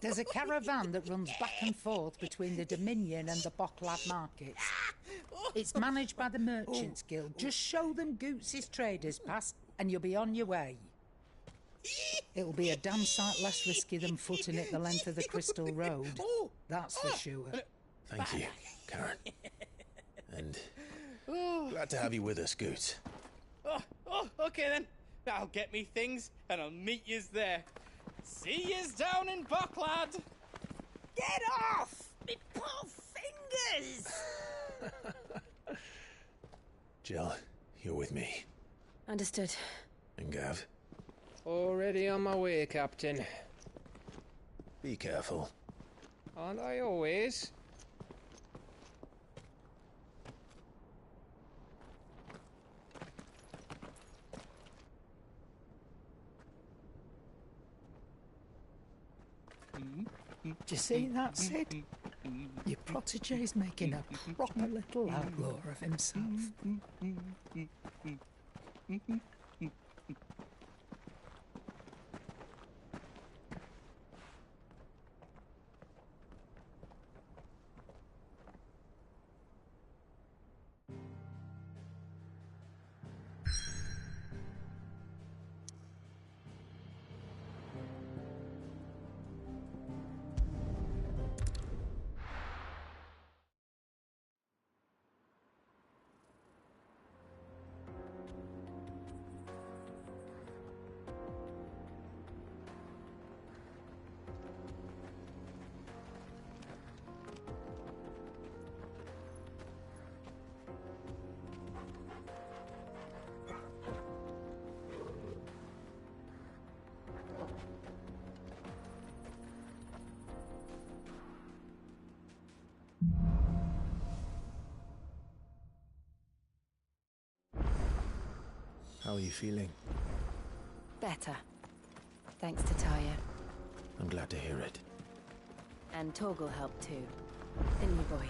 There's a caravan that runs back and forth between the Dominion and the Bocklad markets. It's managed by the Merchants Guild. Just show them Goots' traders pass and you'll be on your way. It'll be a damn sight less risky than footing it the length of the Crystal Road. That's for sure. Thank you, Karen. And glad to have you with us, Goots. Okay then. I'll get me things and I'll meet yous there. See yous down in Bocklad. Get off! Me poor fingers! Jill, you're with me. Understood. And Gav, Already on my way, Captain. be careful. Aren't I always? Do you see that, Sid? Your protege's making a proper little outlaw of himself. How are you feeling? Better. Thanks to Taya. I'm glad to hear it. And Torgal helped too. Didn't you, boy?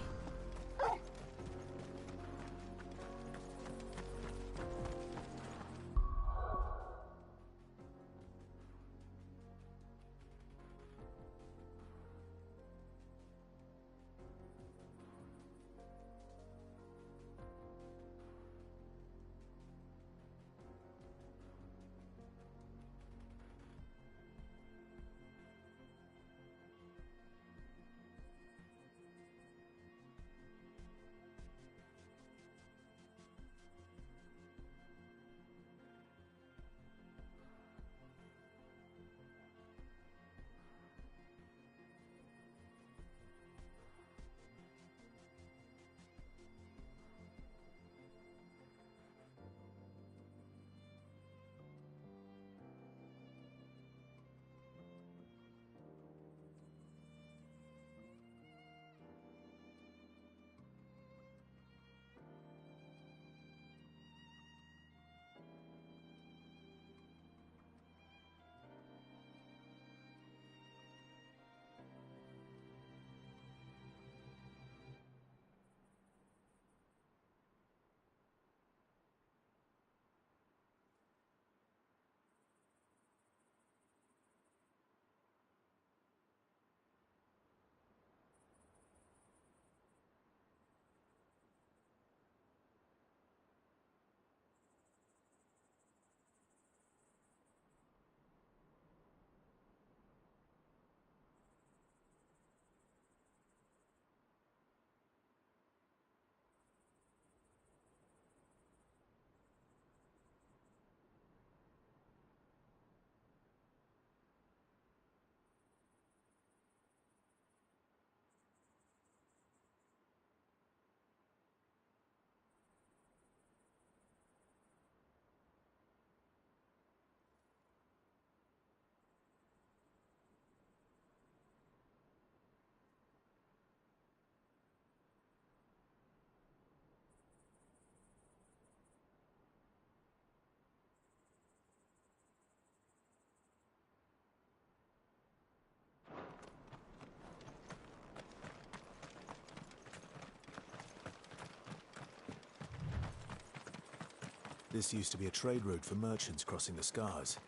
This used to be a trade route for merchants crossing the Scars,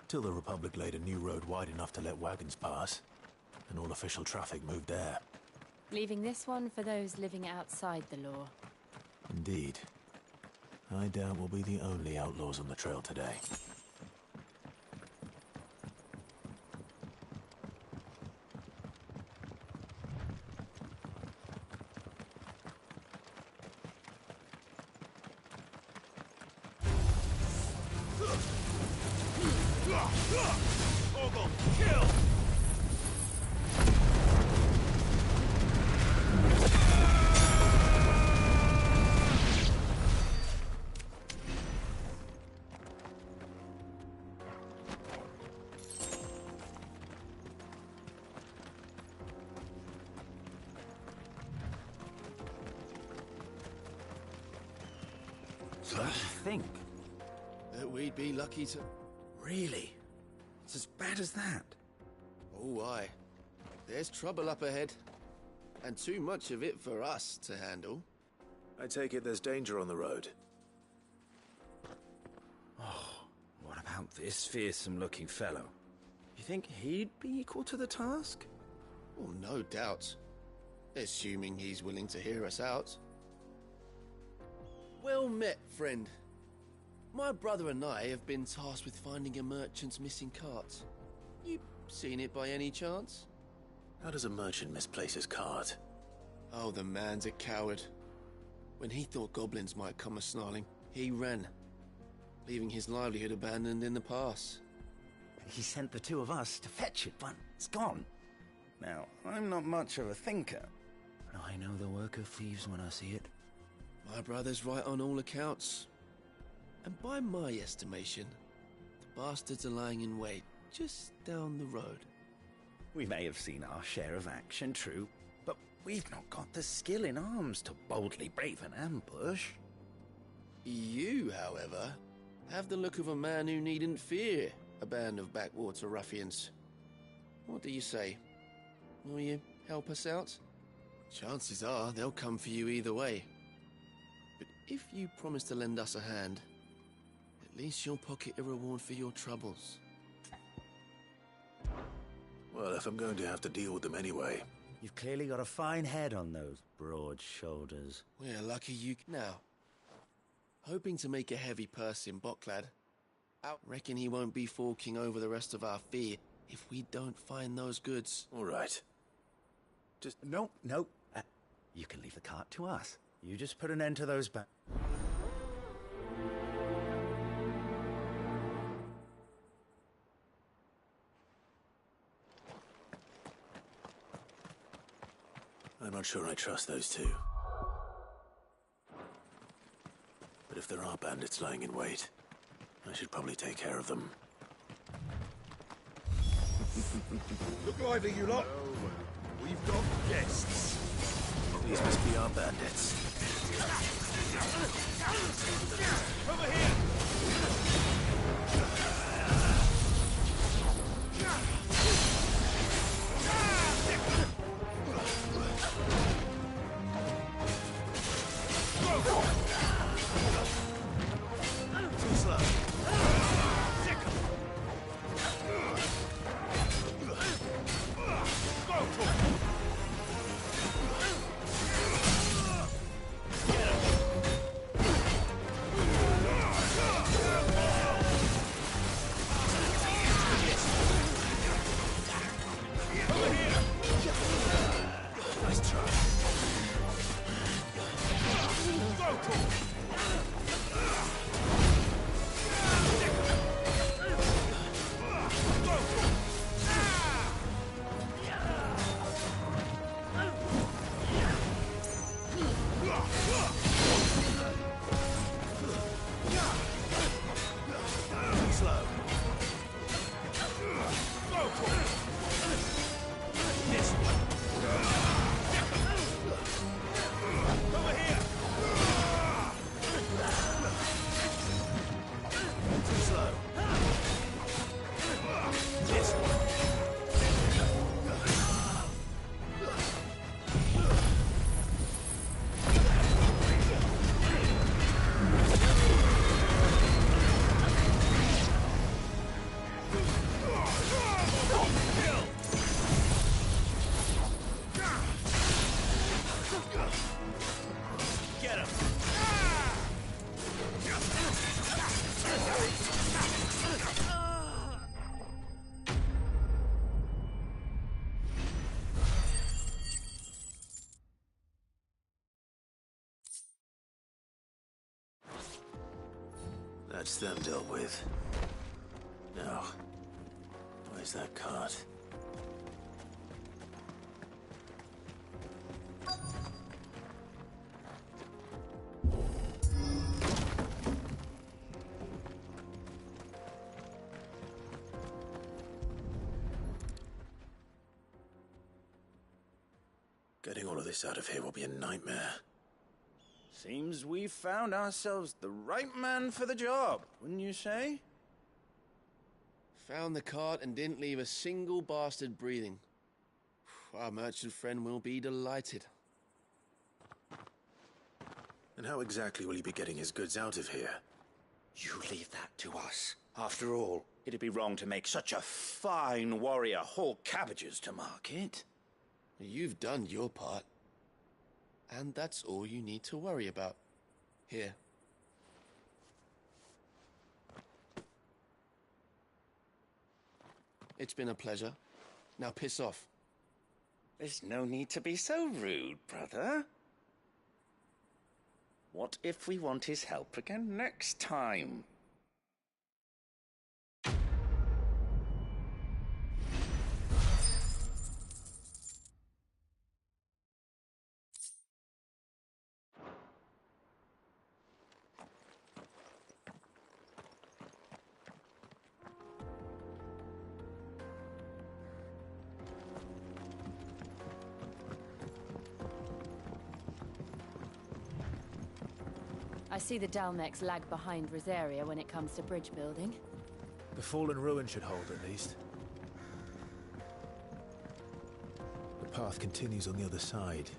till the Republic laid a new road wide enough to let wagons pass, and all official traffic moved there. Leaving this one for those living outside the law. Indeed. I doubt we'll be the only outlaws on the trail today. Ogle, kill! So what do you think? That we'd be lucky to... Really? It's as bad as that? Oh, aye. There's trouble up ahead. And too much of it for us to handle. I take it there's danger on the road. Oh, what about this fearsome-looking fellow? You think he'd be equal to the task? Well, no doubt. Assuming he's willing to hear us out. Well met, friend. My brother and I have been tasked with finding a merchant's missing cart. You seen it by any chance? How does a merchant misplace his cart? Oh, the man's a coward. When he thought goblins might come a-snarling, he ran, leaving his livelihood abandoned in the pass. He sent the two of us to fetch it, but it's gone. Now, I'm not much of a thinker, but I know the work of thieves when I see it. My brother's right on all accounts. And by my estimation, the bastards are lying in wait just down the road. We may have seen our share of action, true, but we've not got the skill in arms to boldly brave an ambush. You, however, have the look of a man who needn't fear a band of backwater ruffians. What do you say? Will you help us out? Chances are they'll come for you either way. But if you promise to lend us a hand, at least you'll pocket a reward for your troubles. Well, if I'm going to have to deal with them anyway. You've clearly got a fine head on those broad shoulders. We're lucky you... Now, hoping to make a heavy purse in Bocklad, I reckon he won't be forking over the rest of our fee if we don't find those goods. All right. Just... No. You can leave the cart to us. You just put an end to those I'm not sure I trust those two. But if there are bandits lying in wait, I should probably take care of them. Look lively, you lot. We've got guests. These must be our bandits. Over here! Too slow. That's them dealt with. Now, where's that cart? Getting all of this out of here will be a nightmare. Seems we've found ourselves the right man for the job, wouldn't you say? Found the cart and didn't leave a single bastard breathing. Our merchant friend will be delighted. And how exactly will he be getting his goods out of here? You leave that to us. After all, it'd be wrong to make such a fine warrior haul cabbages to market. You've done your part. And that's all you need to worry about. Here. It's been a pleasure. Now piss off. There's no need to be so rude, brother. What if we want his help again next time? I see the Dalmex lag behind Rosaria when it comes to bridge building. The fallen ruin should hold, at least. The path continues on the other side.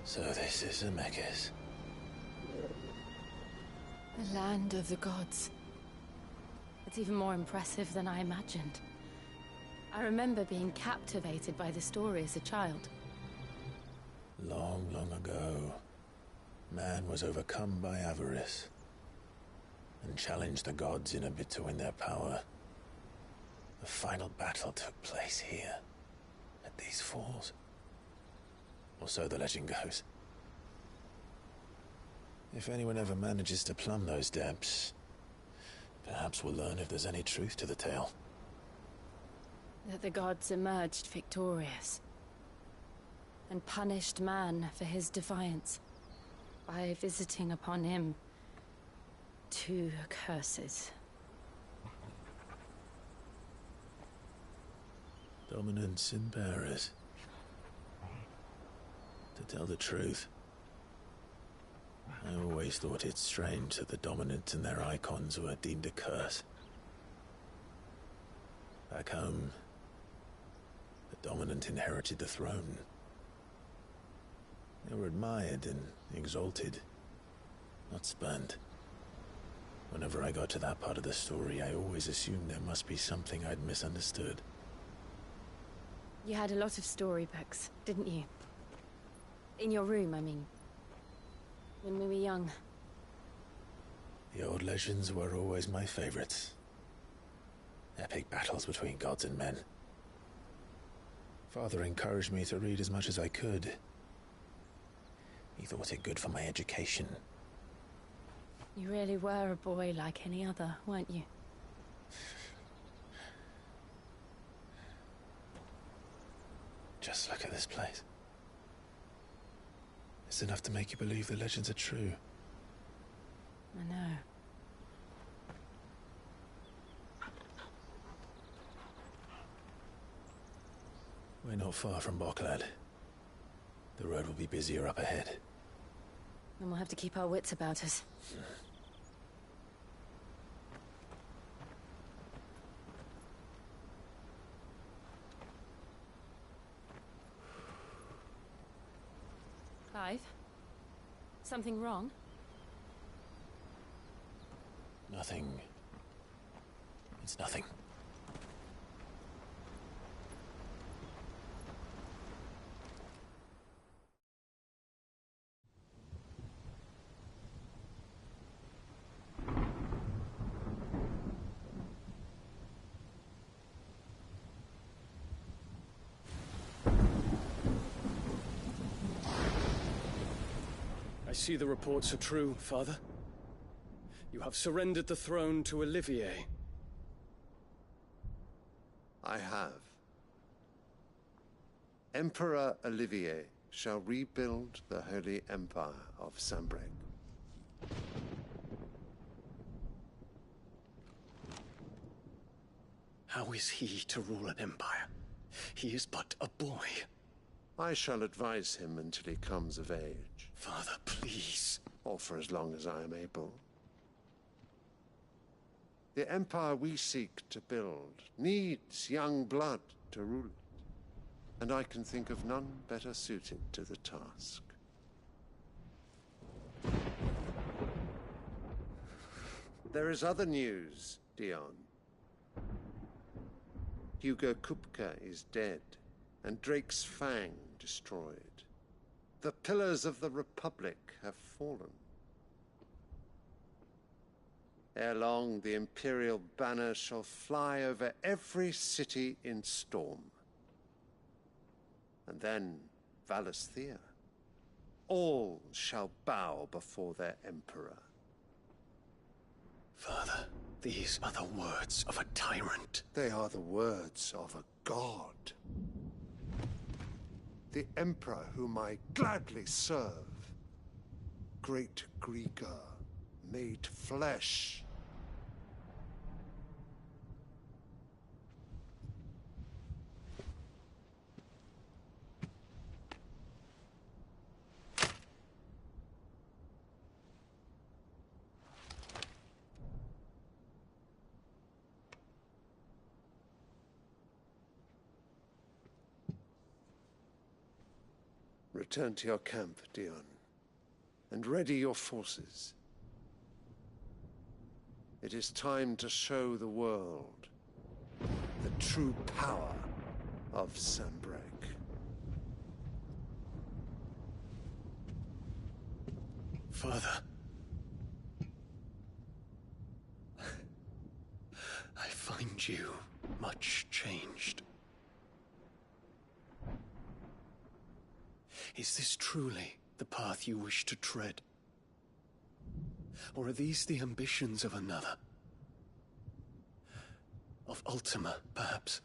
So this is Zemeckis. The land of the gods. It's even more impressive than I imagined. I remember being captivated by the story as a child. Long, long ago, man was overcome by avarice and challenged the gods in a bid to win their power. The final battle took place here, at these falls. Or so the legend goes. If anyone ever manages to plumb those depths, perhaps we'll learn if there's any truth to the tale. That the gods emerged victorious and punished man for his defiance by visiting upon him 2 curses. Dominants and bearers. To tell the truth, I always thought it strange that the dominant and their icons were deemed a curse. Back home, the dominant inherited the throne. They were admired and exalted, not spurned. Whenever I got to that part of the story, I always assumed there must be something I'd misunderstood. You had a lot of storybooks, didn't you? In your room, I mean. When we were young. The old legends were always my favorites. Epic battles between gods and men. Father encouraged me to read as much as I could. He thought it good for my education. You really were a boy like any other, weren't you? Just look at this place. It's enough to make you believe the legends are true. I know. We're not far from Boklad. The road will be busier up ahead. Then we'll have to keep our wits about us. Clive? Something wrong? Nothing. It's nothing. I see the reports are true, Father. You have surrendered the throne to Olivier. I have. Emperor Olivier shall rebuild the Holy Empire of Sanbreque. How is he to rule an empire? He is but a boy. I shall advise him until he comes of age. Father, please. Or for as long as I am able. The empire we seek to build needs young blood to rule it, and I can think of none better suited to the task. There is other news, Dion. Hugo Kupka is dead, and Drake's Fang destroyed. The pillars of the Republic have fallen. Ere long, the Imperial banner shall fly over every city in Storm. And then, Valisthea. All shall bow before their Emperor. Father, these are the words of a tyrant. They are the words of a god. The Emperor whom I gladly serve. Great Grieger, made flesh. Return to your camp, Dion, and ready your forces. It is time to show the world the true power of Sanbreque. Father. I find you much changed. Is this truly the path you wish to tread? Or are these the ambitions of another? Of Ultima, perhaps?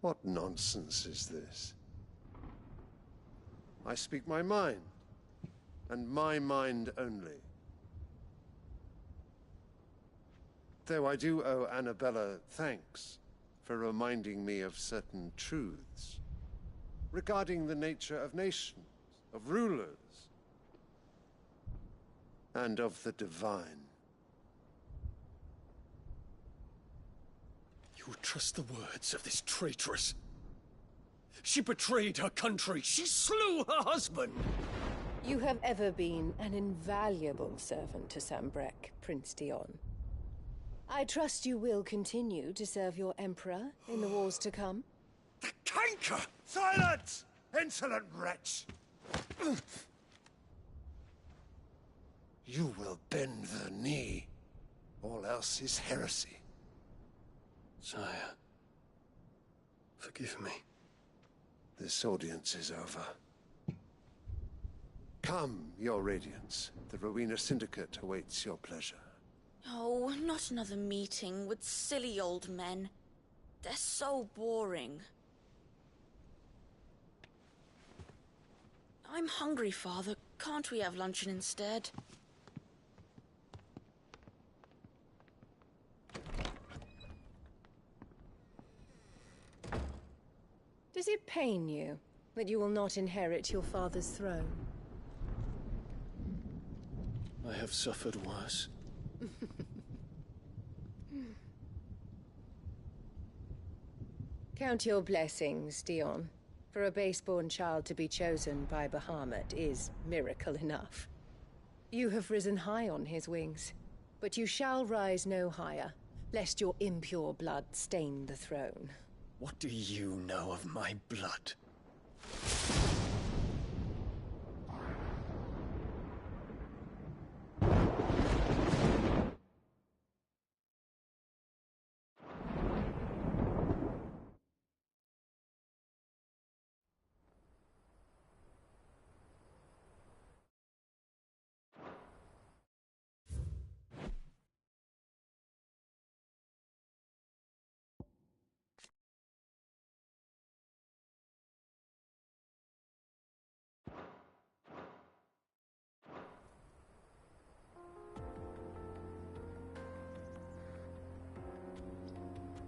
What nonsense is this? I speak my mind, and my mind only. Though I do owe Annabella thanks for reminding me of certain truths regarding the nature of nations, of rulers, and of the divine. You would trust the words of this traitress? She betrayed her country. She slew her husband. You have ever been an invaluable servant to Sambrek, Prince Dion. I trust you will continue to serve your Emperor in the wars to come. The canker! Silence! Insolent wretch! You will bend the knee. All else is heresy. Sire, forgive me. This audience is over. Come, Your Radiance. The Rowena Syndicate awaits your pleasure. Oh, not another meeting with silly old men. They're so boring. I'm hungry, Father. Can't we have luncheon instead? Does it pain you that you will not inherit your father's throne? I have suffered worse. Count your blessings, Dion. For a base-born child to be chosen by Bahamut is miracle enough. You have risen high on his wings, but you shall rise no higher, lest your impure blood stain the throne. What do you know of my blood?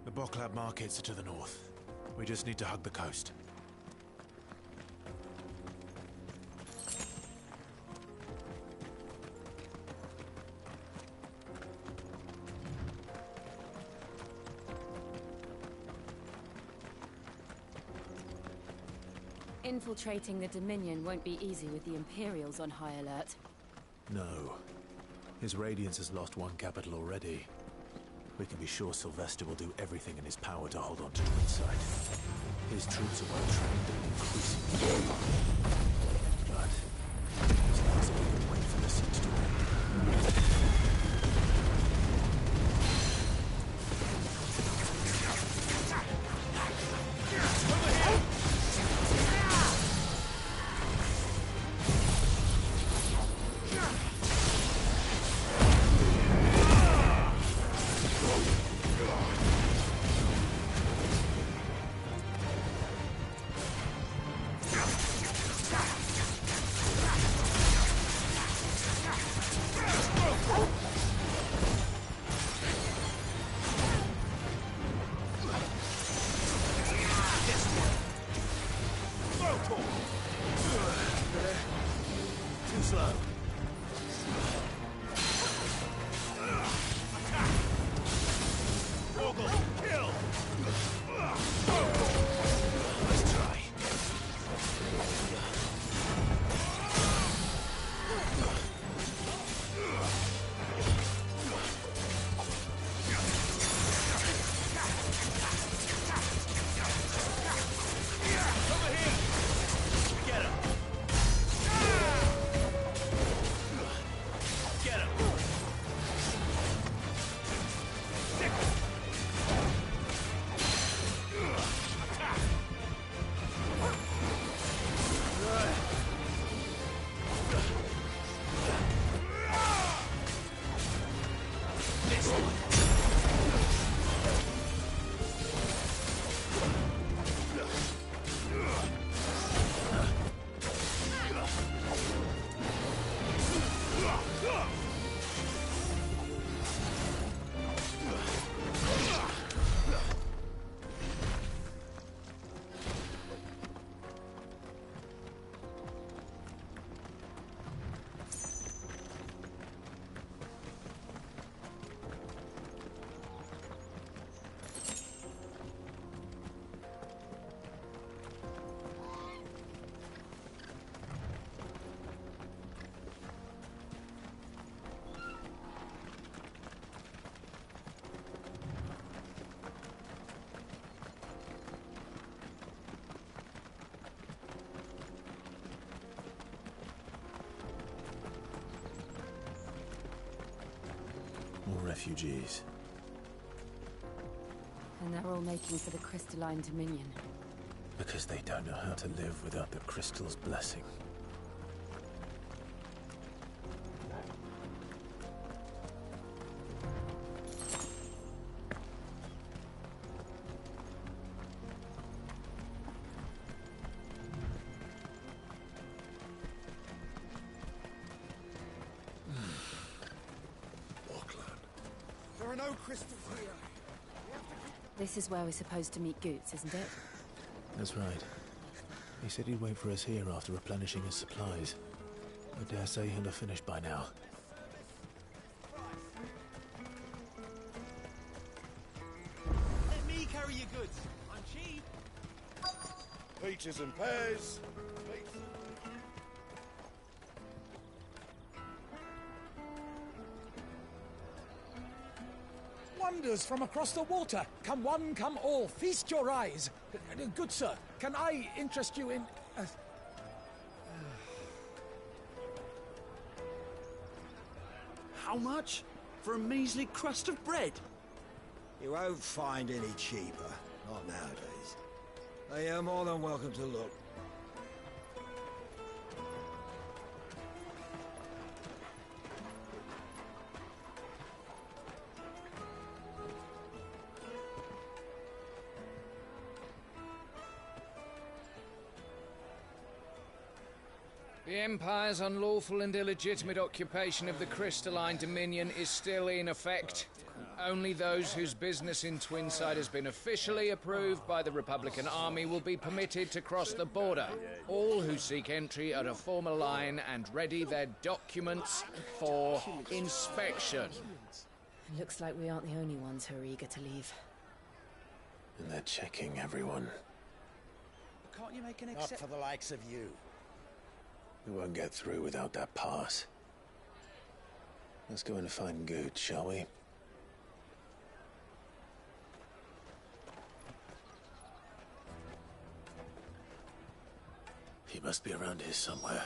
The Boklab markets are to the north. We just need to hug the coast. Infiltrating the Dominion won't be easy with the Imperials on high alert. No. His Radiance has lost one capital already. We can be sure Sylvester will do everything in his power to hold on to Twinside. His troops are well trained and increasingly armed. But as long as we can wait for the siege to end. More refugees. And they're all making for the crystalline dominion. Because they don't know how to live without the crystal's blessing. There are no crystals here. This is where we're supposed to meet Goots, isn't it? That's right. He said he'd wait for us here after replenishing his supplies. I dare say he'll have finished by now. Let me carry your goods. I'm cheap. Peaches and pears. Wonders from across the water. Come one, come all. Feast your eyes. Good sir, can I interest you in... How much? For a measly crust of bread? You won't find any cheaper. Not nowadays. You're more than welcome to look. The Empire's unlawful and illegitimate occupation of the crystalline dominion is still in effect. Only those whose business in Twinside has been officially approved by the Republican Army will be permitted to cross the border. All who seek entry are to form a line and ready their documents for inspection. Looks like we aren't the only ones who are eager to leave. And they're checking everyone. Can't you make an Not for the likes of you. We won't get through without that pass. Let's go and find Good, shall we? He must be around here somewhere.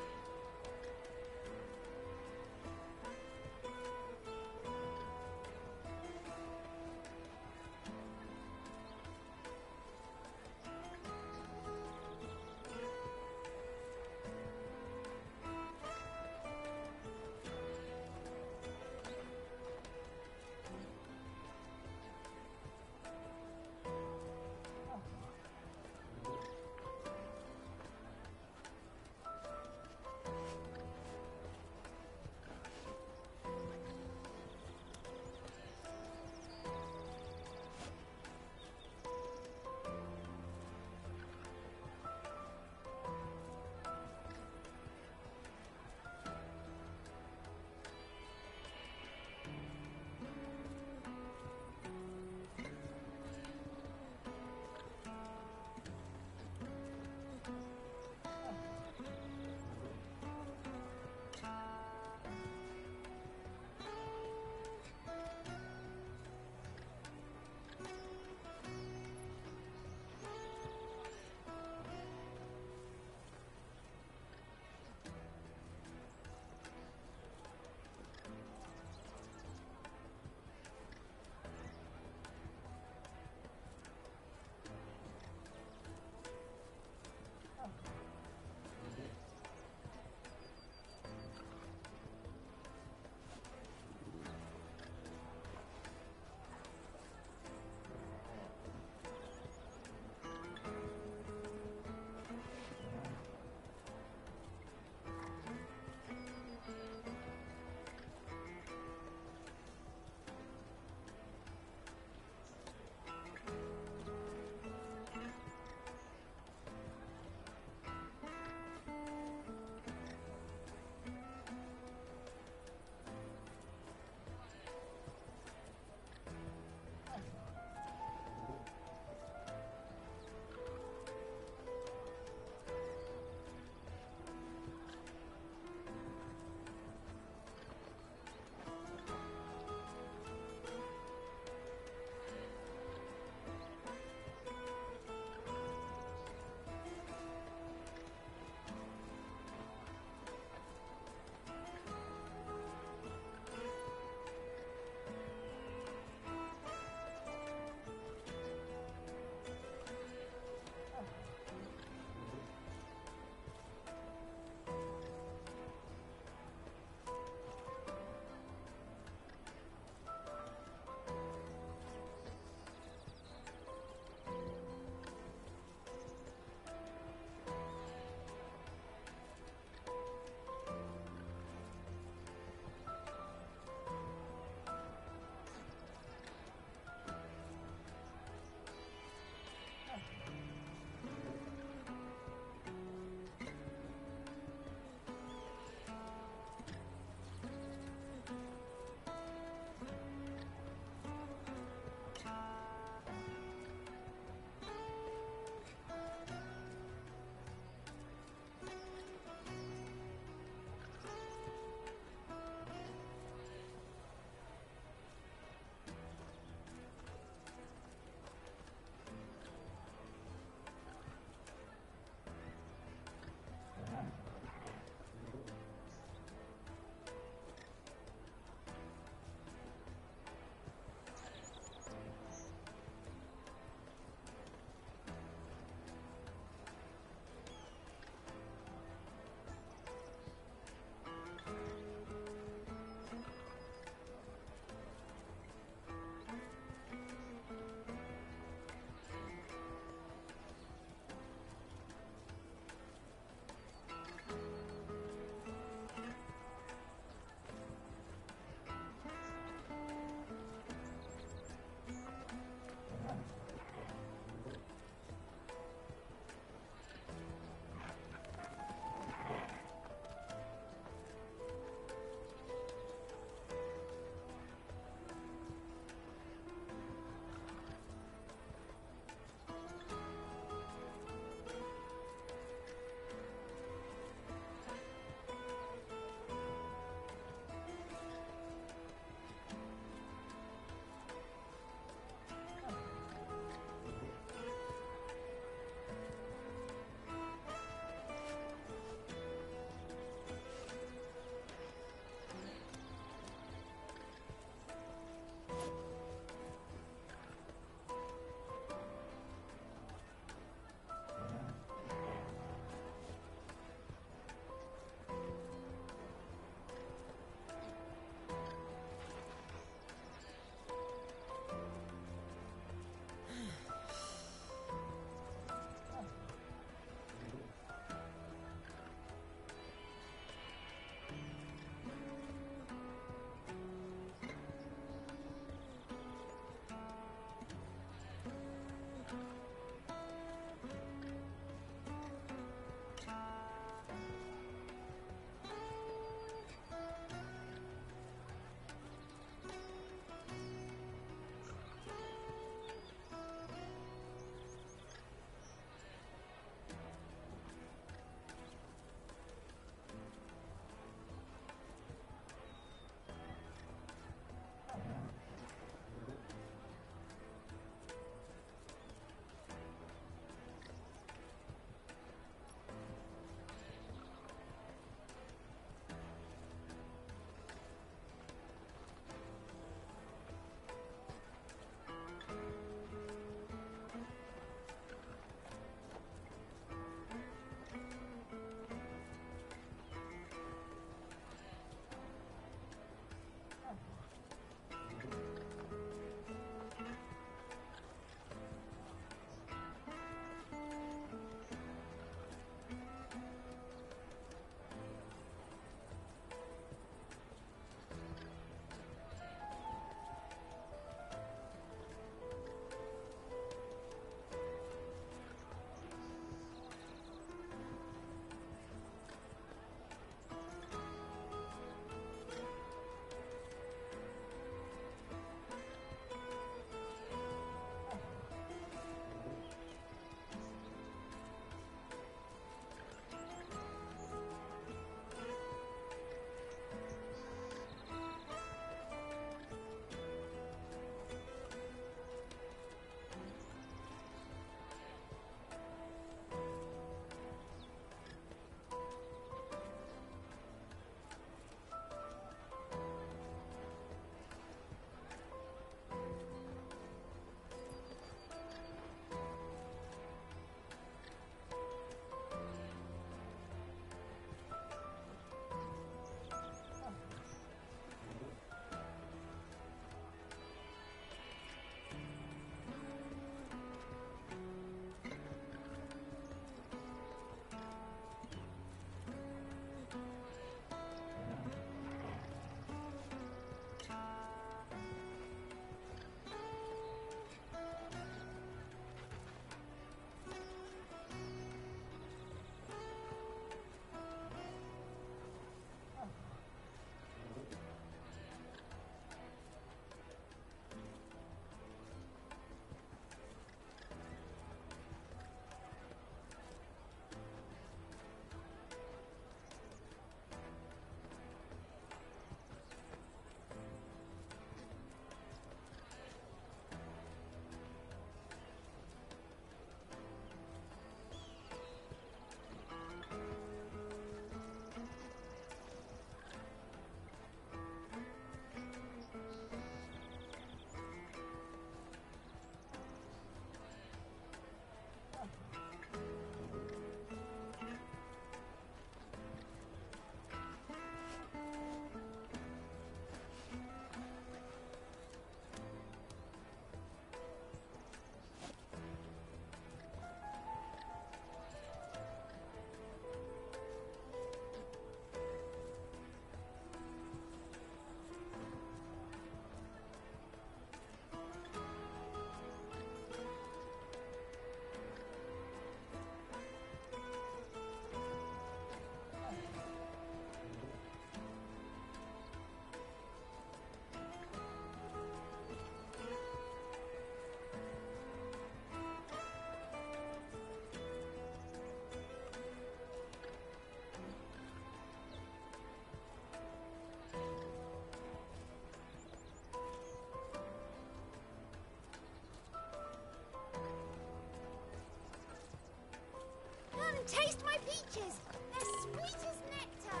taste my peaches! They're sweet as nectar!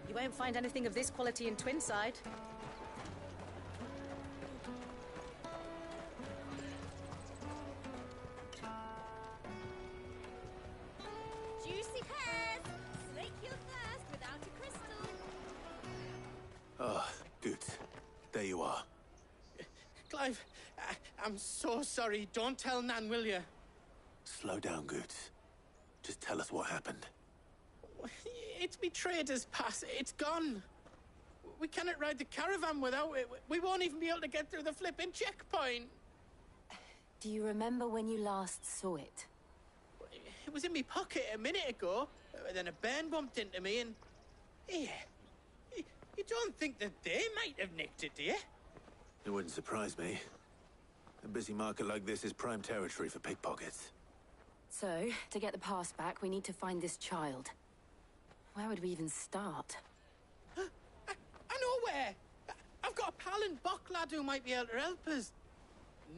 You won't find anything of this quality in Twinside. Juicy pears! Slake your thirst without a crystal. Ah, Goots. There you are. Clive, I'm so sorry. Don't tell Nan, will you? Slow down, Goots. Just tell us what happened. It's me trader's pass. It's gone. We cannot ride the caravan without it. We won't even be able to get through the flipping checkpoint. Do you remember when you last saw it? It was in my pocket a minute ago. Then a bairn bumped into me and... Yeah. You don't think that they might have nicked it, do you? It wouldn't surprise me. A busy market like this is prime territory for pickpockets. So, to get the pass back, we need to find this child. Where would we even start? I know where! I've got a pal in Bock lad who might be able to help us.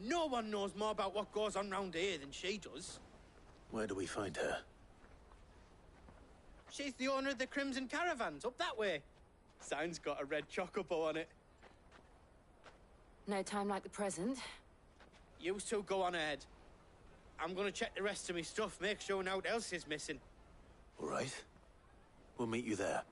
No one knows more about what goes on round here than she does. Where do we find her? She's the owner of the Crimson Caravans, up that way. Sign's got a red chocobo on it. No time like the present. You two go on ahead. I'm gonna check the rest of my stuff, make sure naught else is missing. All right. We'll meet you there.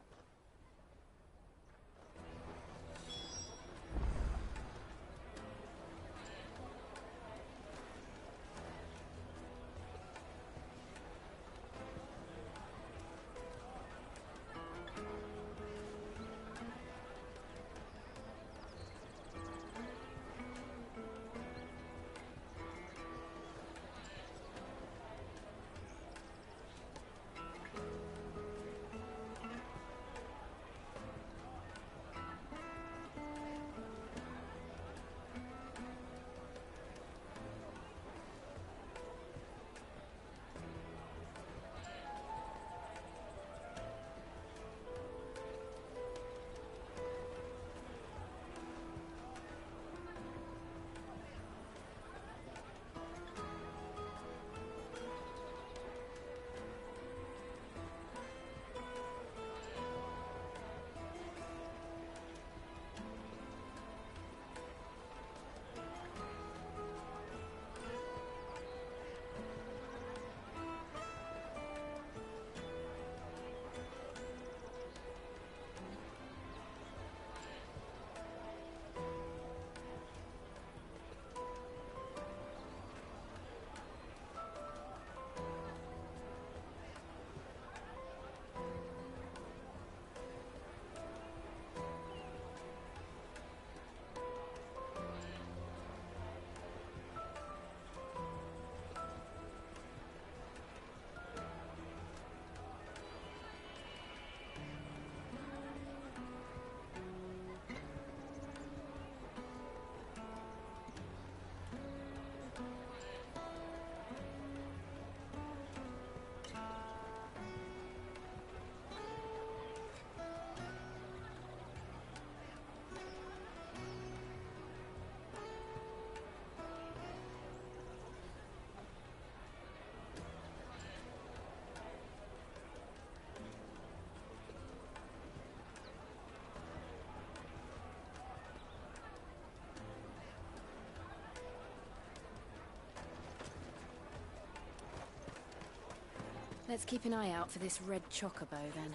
Let's keep an eye out for this red chocobo, then.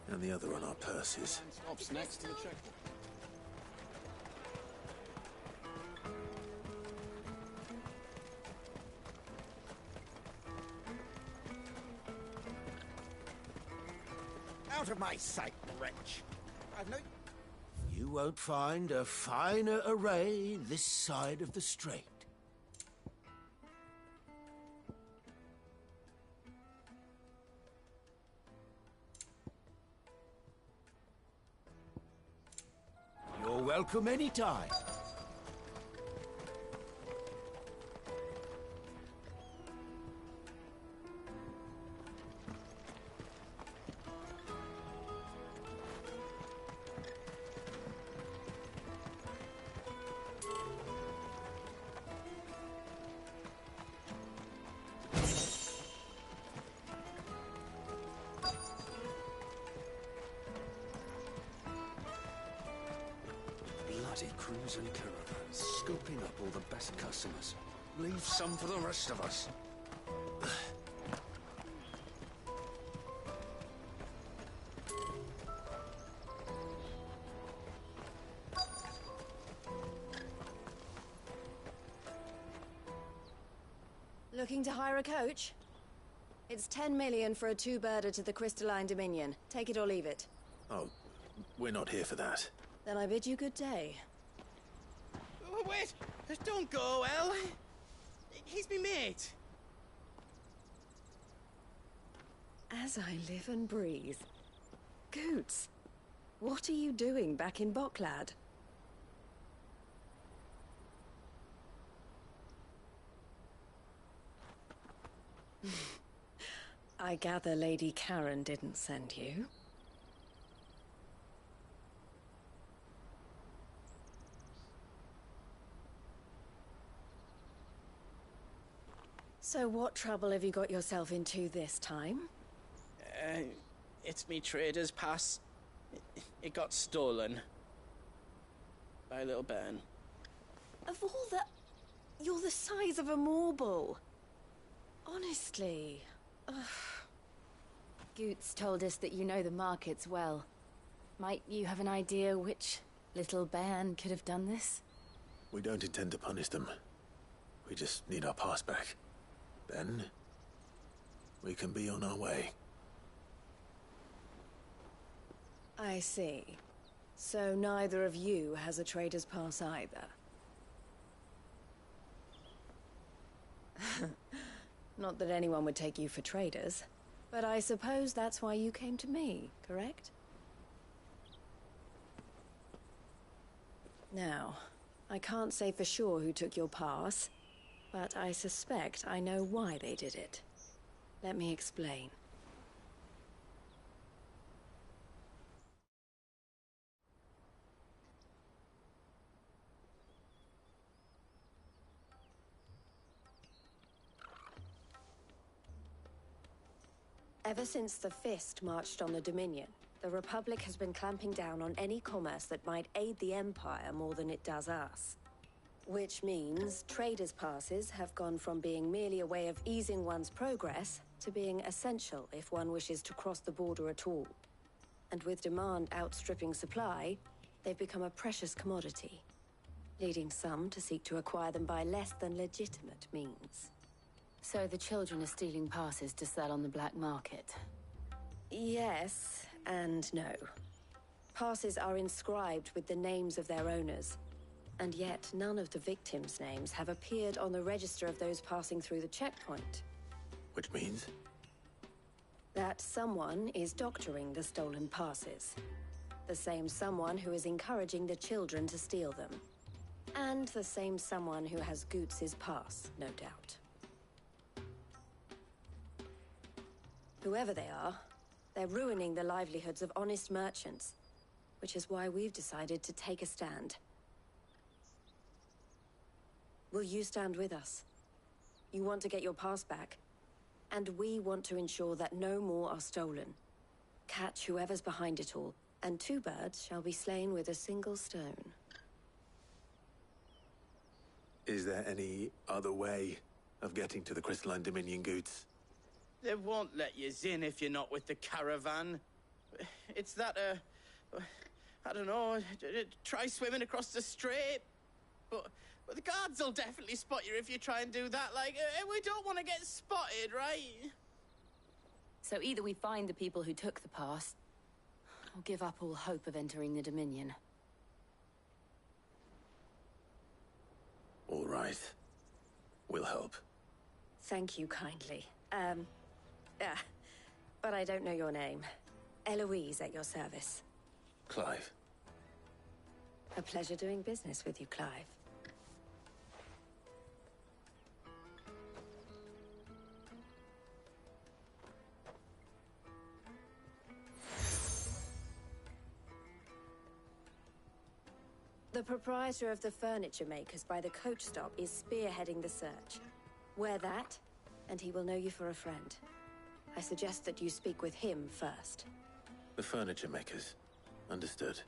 And the other on our purses. Stops next to the checkpoint. Out of my sight, wretch. I've no... You won't find a finer array this side of the strait. You're welcome anytime. bloody crews and caravans, scooping up all the best customers. Leave some for the rest of us. Looking to hire a coach? It's 10 million for a two-birder to the Crystalline Dominion. Take it or leave it. Oh, we're not here for that. Then I bid you good day. Wait! Don't go, El! He's me mate. As I live and breathe. Goots, what are you doing back in Boklad? I gather Lady Karen didn't send you. So what trouble have you got yourself into this time? It's me trader's pass. It got stolen. By a little bairn. Of all the... You're the size of a marble. Honestly. Ugh. Goots told us that you know the markets well. Might you have an idea which little bairn could have done this? We don't intend to punish them. We just need our pass back. Then, we can be on our way. I see. So neither of you has a trader's pass either. Not that anyone would take you for traders, but I suppose that's why you came to me, correct? Now, I can't say for sure who took your pass, but I suspect I know why they did it. Let me explain. Ever since the Fist marched on the Dominion, the Republic has been clamping down on any commerce that might aid the Empire more than it does us. Which means traders' passes have gone from being merely a way of easing one's progress to being essential if one wishes to cross the border at all. And with demand outstripping supply, they've become a precious commodity, leading some to seek to acquire them by less than legitimate means. So the children are stealing passes to sell on the black market? Yes and no. Passes are inscribed with the names of their owners, and yet none of the victims' names have appeared on the register of those passing through the checkpoint. Which means? That someone is doctoring the stolen passes. The same someone who is encouraging the children to steal them. And the same someone who has Goots' pass, no doubt. Whoever they are, they're ruining the livelihoods of honest merchants, which is why we've decided to take a stand. Will you stand with us? You want to get your pass back, and we want to ensure that no more are stolen. Catch whoever's behind it all, and two birds shall be slain with a single stone. Is there any other way of getting to the Crystalline Dominion, Goots? They won't let you in if you're not with the caravan. It's that, I don't know, try swimming across the strait. But the guards will definitely spot you if you try and do that. Like, we don't want to get spotted, right? So either we find the people who took the pass, or give up all hope of entering the Dominion. All right. We'll help. Thank you kindly. But I don't know your name. Eloise at your service. Clive. A pleasure doing business with you, Clive. The proprietor of the furniture makers by the coach stop is spearheading the search. Wear that, and he will know you for a friend. I suggest that you speak with him first. The furniture makers. Understood.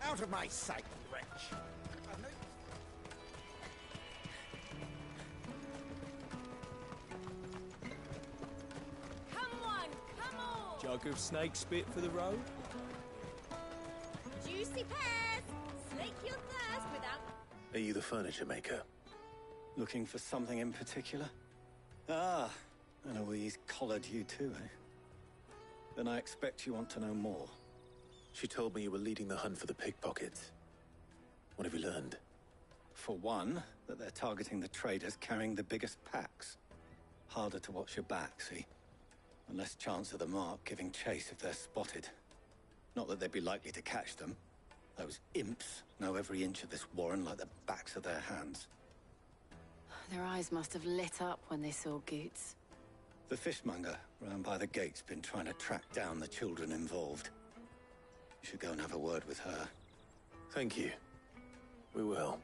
Out of my sight, wretch! Come on, come on! Jug of snake spit for the road? Juicy pears! Slake your thirst without... Are you the furniture maker? Looking for something in particular? Ah, Eloise collared you too, eh? Then I expect you want to know more. She told me you were leading the hunt for the pickpockets. What have you learned? For one, that they're targeting the traders carrying the biggest packs. Harder to watch your back, see? And less chance of the mark giving chase if they're spotted. Not that they'd be likely to catch them. Those imps know every inch of this warren like the backs of their hands. Their eyes must have lit up when they saw Goots. The fishmonger round by the gate's been trying to track down the children involved. You should go and have a word with her. Thank you. We will.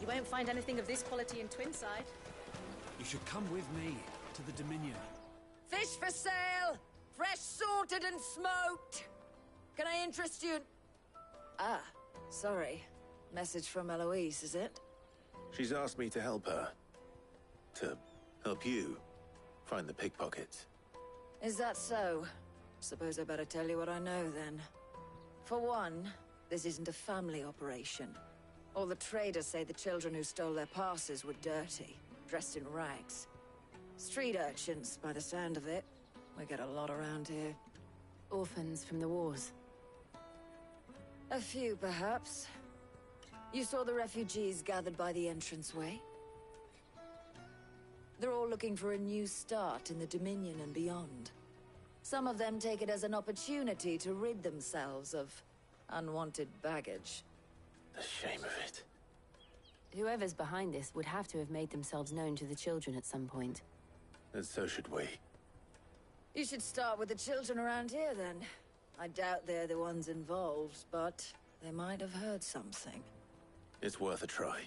You won't find anything of this quality in Twinside. You should come with me to the Dominion. Fish for sale! Fresh sorted and smoked! Can I interest you in... Ah, sorry. Message from Eloise, is it? She's asked me to help her. To help you find the pickpockets. Is that so? Suppose I better tell you what I know, then. For one, this isn't a family operation. All the traders say the children who stole their passes were dirty, dressed in rags. Street urchins, by the sound of it. We get a lot around here. Orphans from the wars. A few, perhaps. You saw the refugees gathered by the entranceway? They're all looking for a new start in the Dominion and beyond. Some of them take it as an opportunity to rid themselves of unwanted baggage. The shame of it. Whoever's behind this would have to have made themselves known to the children at some point. And so should we. You should start with the children around here, then. I doubt they're the ones involved, but they might have heard something. It's worth a try.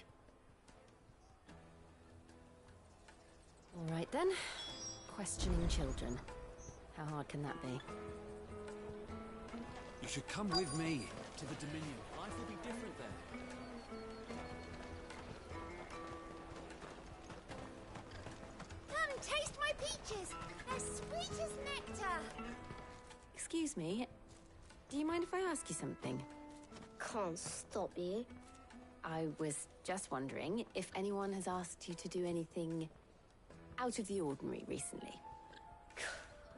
All right, then. Questioning children. How hard can that be? You should come with me to the Dominion. Life will be different there. Come, taste my peaches! They're sweet as nectar! Excuse me, do you mind if I ask you something? Can't stop you. I was just wondering if anyone has asked you to do anything out of the ordinary recently.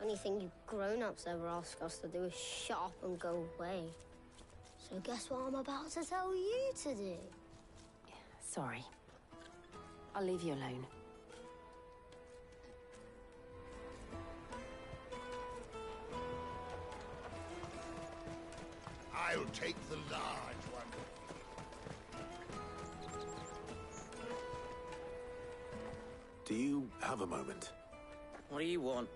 Anything you grown-ups ever ask us to do is shut up and go away. So guess what I'm about to tell you to do? Sorry. I'll leave you alone. I'll take the large one. Do you have a moment? What do you want?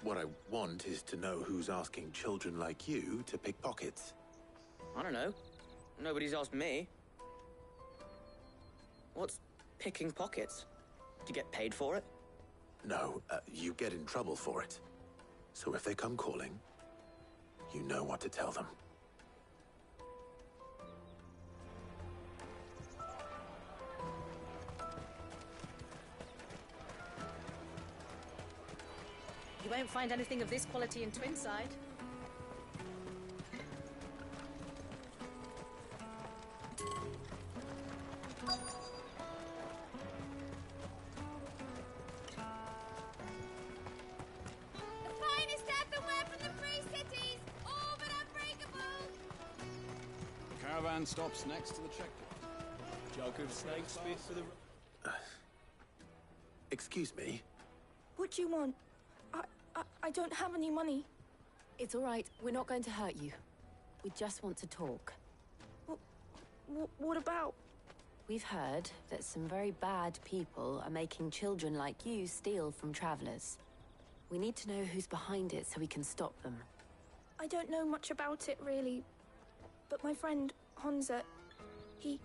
What I want is to know who's asking children like you to pick pockets. I don't know. Nobody's asked me. What's picking pockets? Do you get paid for it? No, you get in trouble for it. So if they come calling, you know what to tell them. You won't find anything of this quality in Twinside. caravan stops next to the checkpoint. Jug of snake spit for the... Excuse me? What do you want? I don't have any money. It's all right. We're not going to hurt you. We just want to talk. What about? We've heard that some very bad people are making children like you steal from travelers. We need to know who's behind it so we can stop them. I don't know much about it, really. But my friend, Honza, he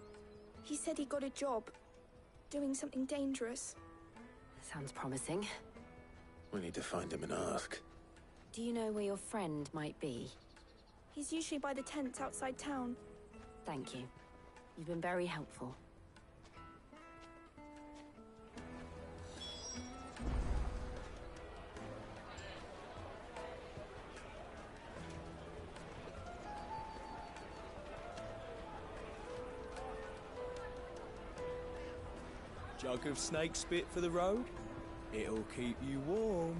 said he got a job doing something dangerous. Sounds promising. We need to find him and ask. Do you know where your friend might be? He's usually by the tents outside town. Thank you. You've been very helpful. Jug of snake spit for the road? It'll keep you warm.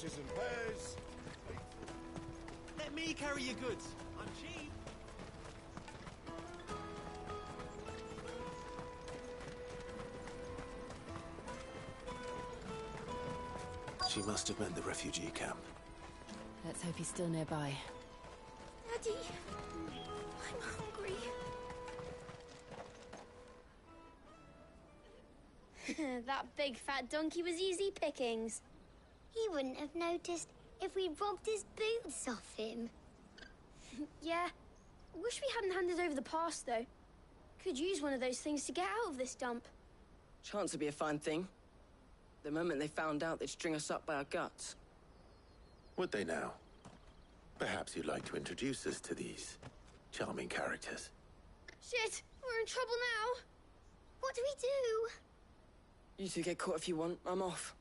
Peaches and pears. Let me carry your goods. I'm cheap. She must have meant the refugee camp. Let's hope he's still nearby. Daddy, I'm hungry. That big fat donkey was easy pickings. He wouldn't have noticed if we robbed his boots off him. Yeah. Wish we hadn't handed over the pass, though. Could use one of those things to get out of this dump. Chance would be a fine thing. The moment they found out, they'd string us up by our guts. Would they now? Perhaps you'd like to introduce us to these charming characters. Shit! We're in trouble now! What do we do? You two get caught if you want. I'm off.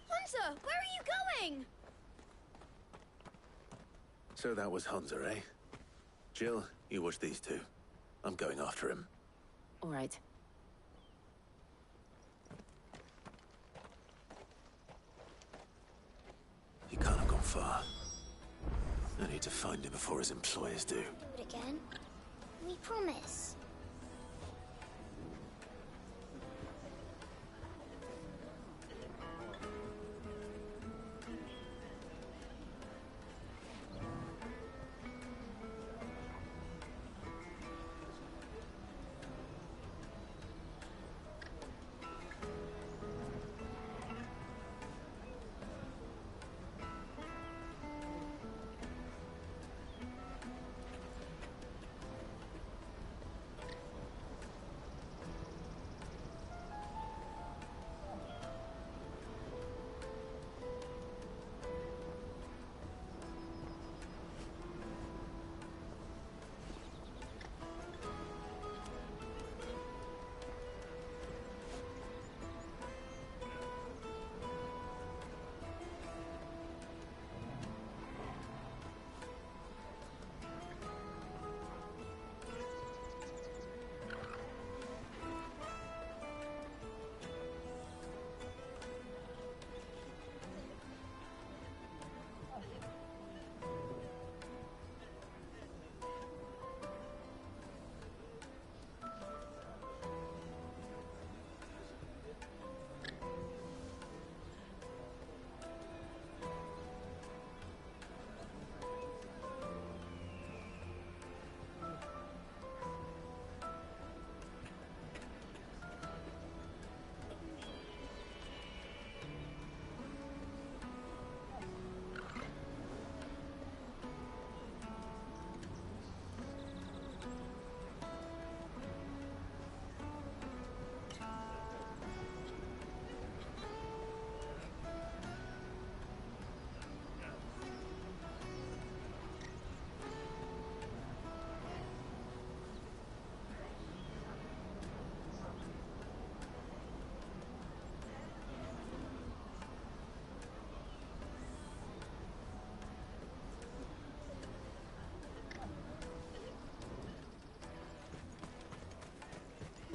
Hunter, where are you going? So that was Hunter, eh? Jill, you watch these two. I'm going after him. All right. He can't have gone far. I need to find him before his employers do. Do it again. We promise.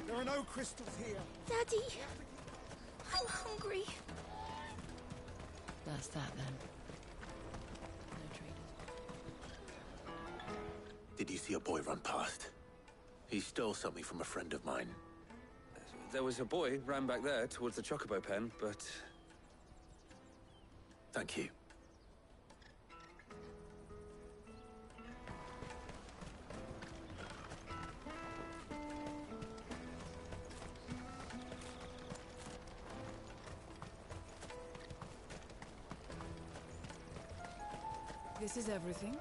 There are no crystals here. Daddy, I'm hungry. That's that then. Did you see a boy run past? He stole something from a friend of mine. There was a boy ran back there towards the chocobo pen, but... Thank you. This is everything.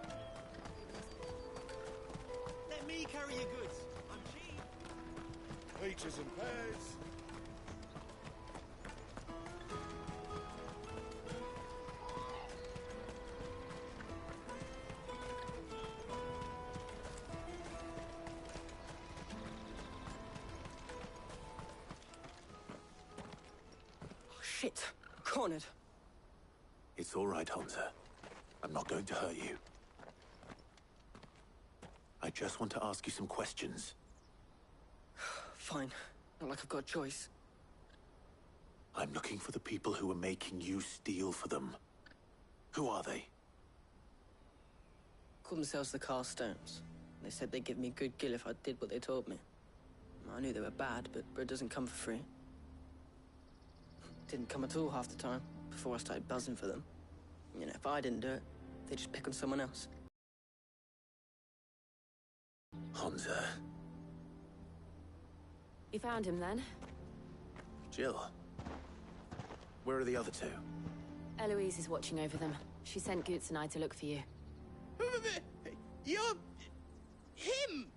Let me carry your goods. I'm cheap. Peaches and pears. Oh, shit. Cornered. It's all right, Hunter. I'm not going to hurt you. I just want to ask you some questions. Fine. Not like I've got a choice. I'm looking for the people who are making you steal for them. Who are they? Called themselves the Carstones. They said they'd give me good gill if I did what they told me. I knew they were bad, but bread doesn't come for free. Didn't come at all half the time, before I started buzzing for them. You know, if I didn't do it, they'd just pick on someone else. Honza. You found him then? Jill. Where are the other two? Eloise is watching over them. She sent Goots and I to look for you. You're... him!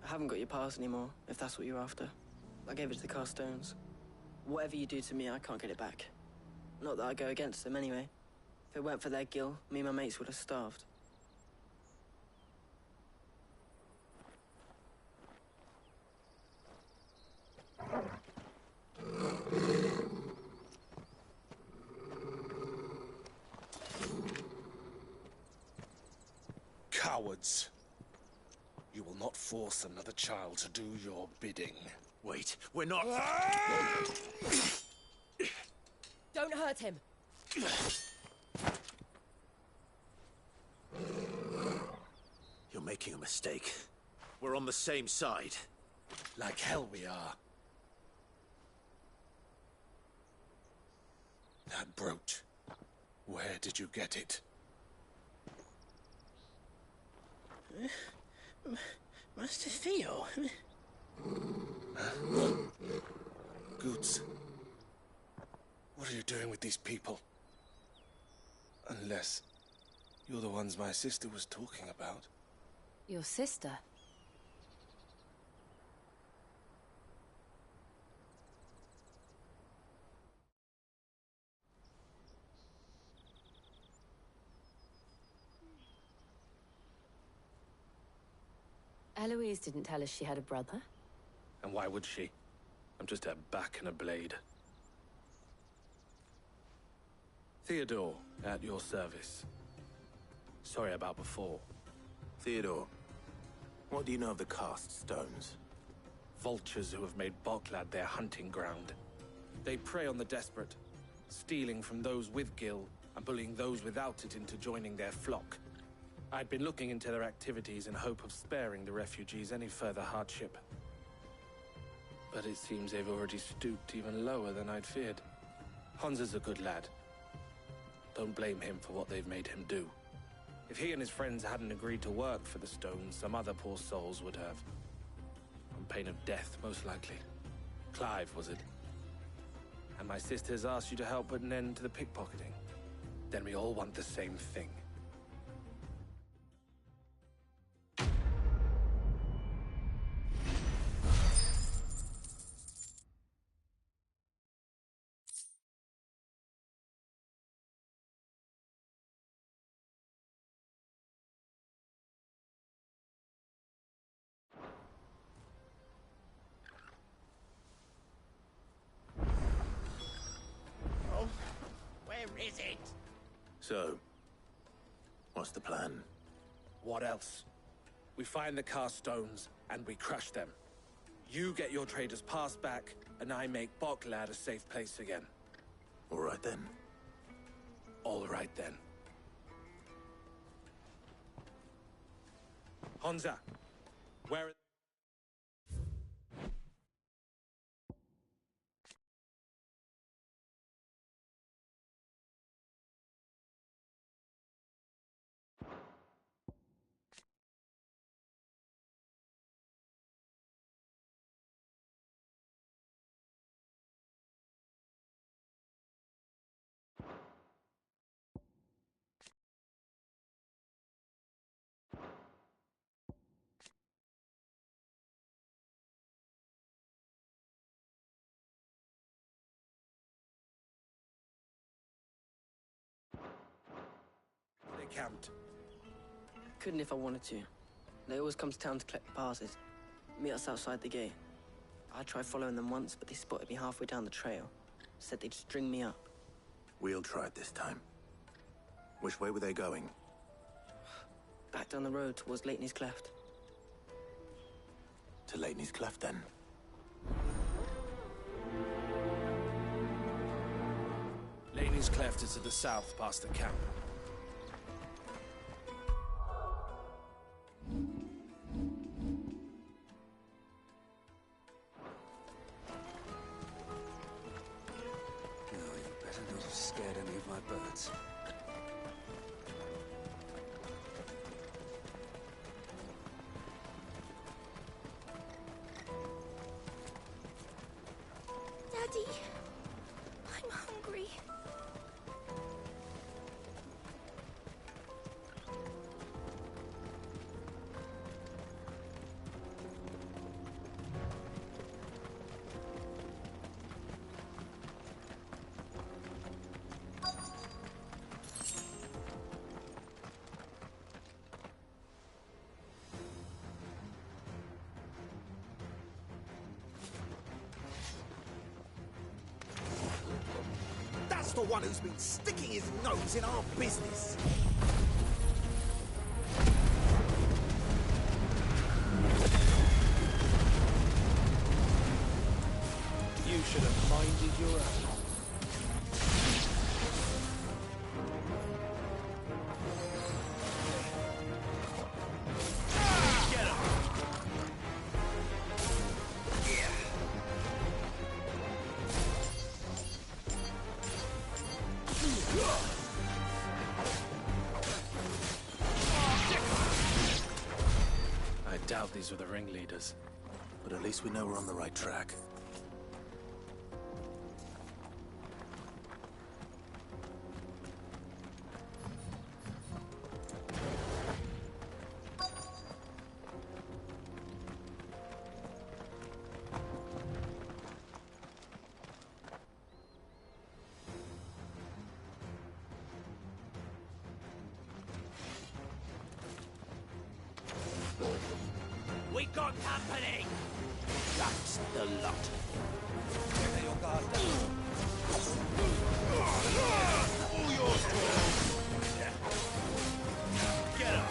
I haven't got your pass anymore, if that's what you're after. I gave it to the Carstones. Whatever you do to me, I can't get it back. Not that I go against them anyway. If it weren't for their gill, me and my mates would have starved. Cowards. You will not force another child to do your bidding. Wait, we're not... Don't hurt him. You're making a mistake. We're on the same side. Like hell we are. That brooch. Where did you get it? Master Theo? Goots. What are you doing with these people? Unless you're the ones my sister was talking about. Your sister? Eloise didn't tell us she had a brother. And why would she? I'm just her back and a blade. Theodore, at your service. Sorry about before. Theodore, what do you know of the Cast Stones? Vultures who have made Boklad their hunting ground. They prey on the desperate, stealing from those with gill and bullying those without it into joining their flock. I'd been looking into their activities in hope of sparing the refugees any further hardship. But it seems they've already stooped even lower than I'd feared. Hans is a good lad. Don't blame him for what they've made him do. If he and his friends hadn't agreed to work for the Stones, some other poor souls would have. On pain of death, most likely. Clive, was it? And my sisters asked you to help put an end to the pickpocketing. Then we all want the same thing. Is it? So, what's the plan? What else? We find the Carstones, and we crush them. You get your trader's pass back, and I make Boklad a safe place again. All right then. All right then. Honza, where... They camped. Couldn't if I wanted to. They always come to town to collect the passes. Meet us outside the gate. I tried following them once, but they spotted me halfway down the trail. Said they'd string me up. We'll try it this time. Which way were they going? Back down the road towards Leighton's Cleft. To Leighton's Cleft, then. Chimney's cleft is to the south, past the camp. No, you better not have scared any of my birds. Daddy, I'm hungry. That's the one who's been sticking his nose in our business. You should have minded your own. I doubt these were the ringleaders. But at least we know we're on the right track. We got company! That's the lot. Get your guard down. All yours, get up!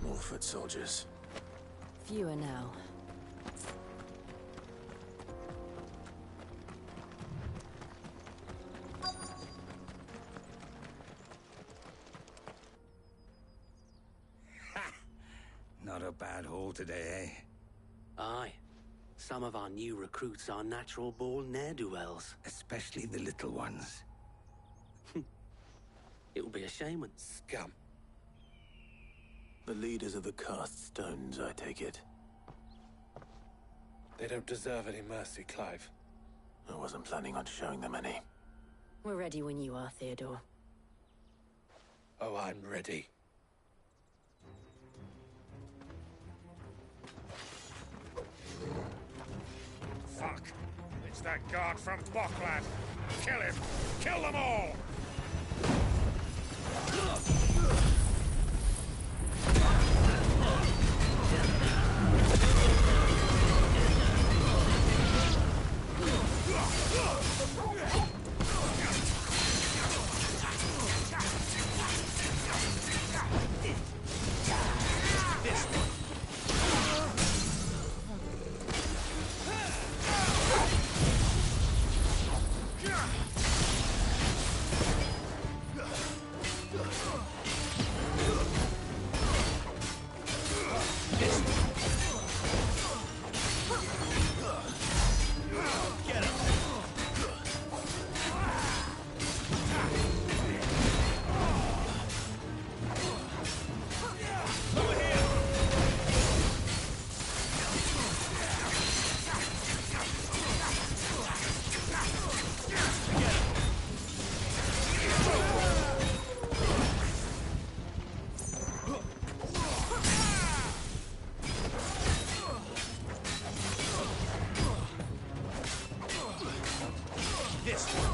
More foot soldiers. Fewer now. Not a bad haul today, eh? Aye. Some of our new recruits are natural-born ne'er-do-wells. Especially the little ones. It will be a shame when... Scum. The leaders of the cast stones, I take it. They don't deserve any mercy, Clive. I wasn't planning on showing them any. We're ready when you are, Theodore. Oh, I'm ready. Fuck! It's that guard from Bocklad! Kill him! Kill them all! This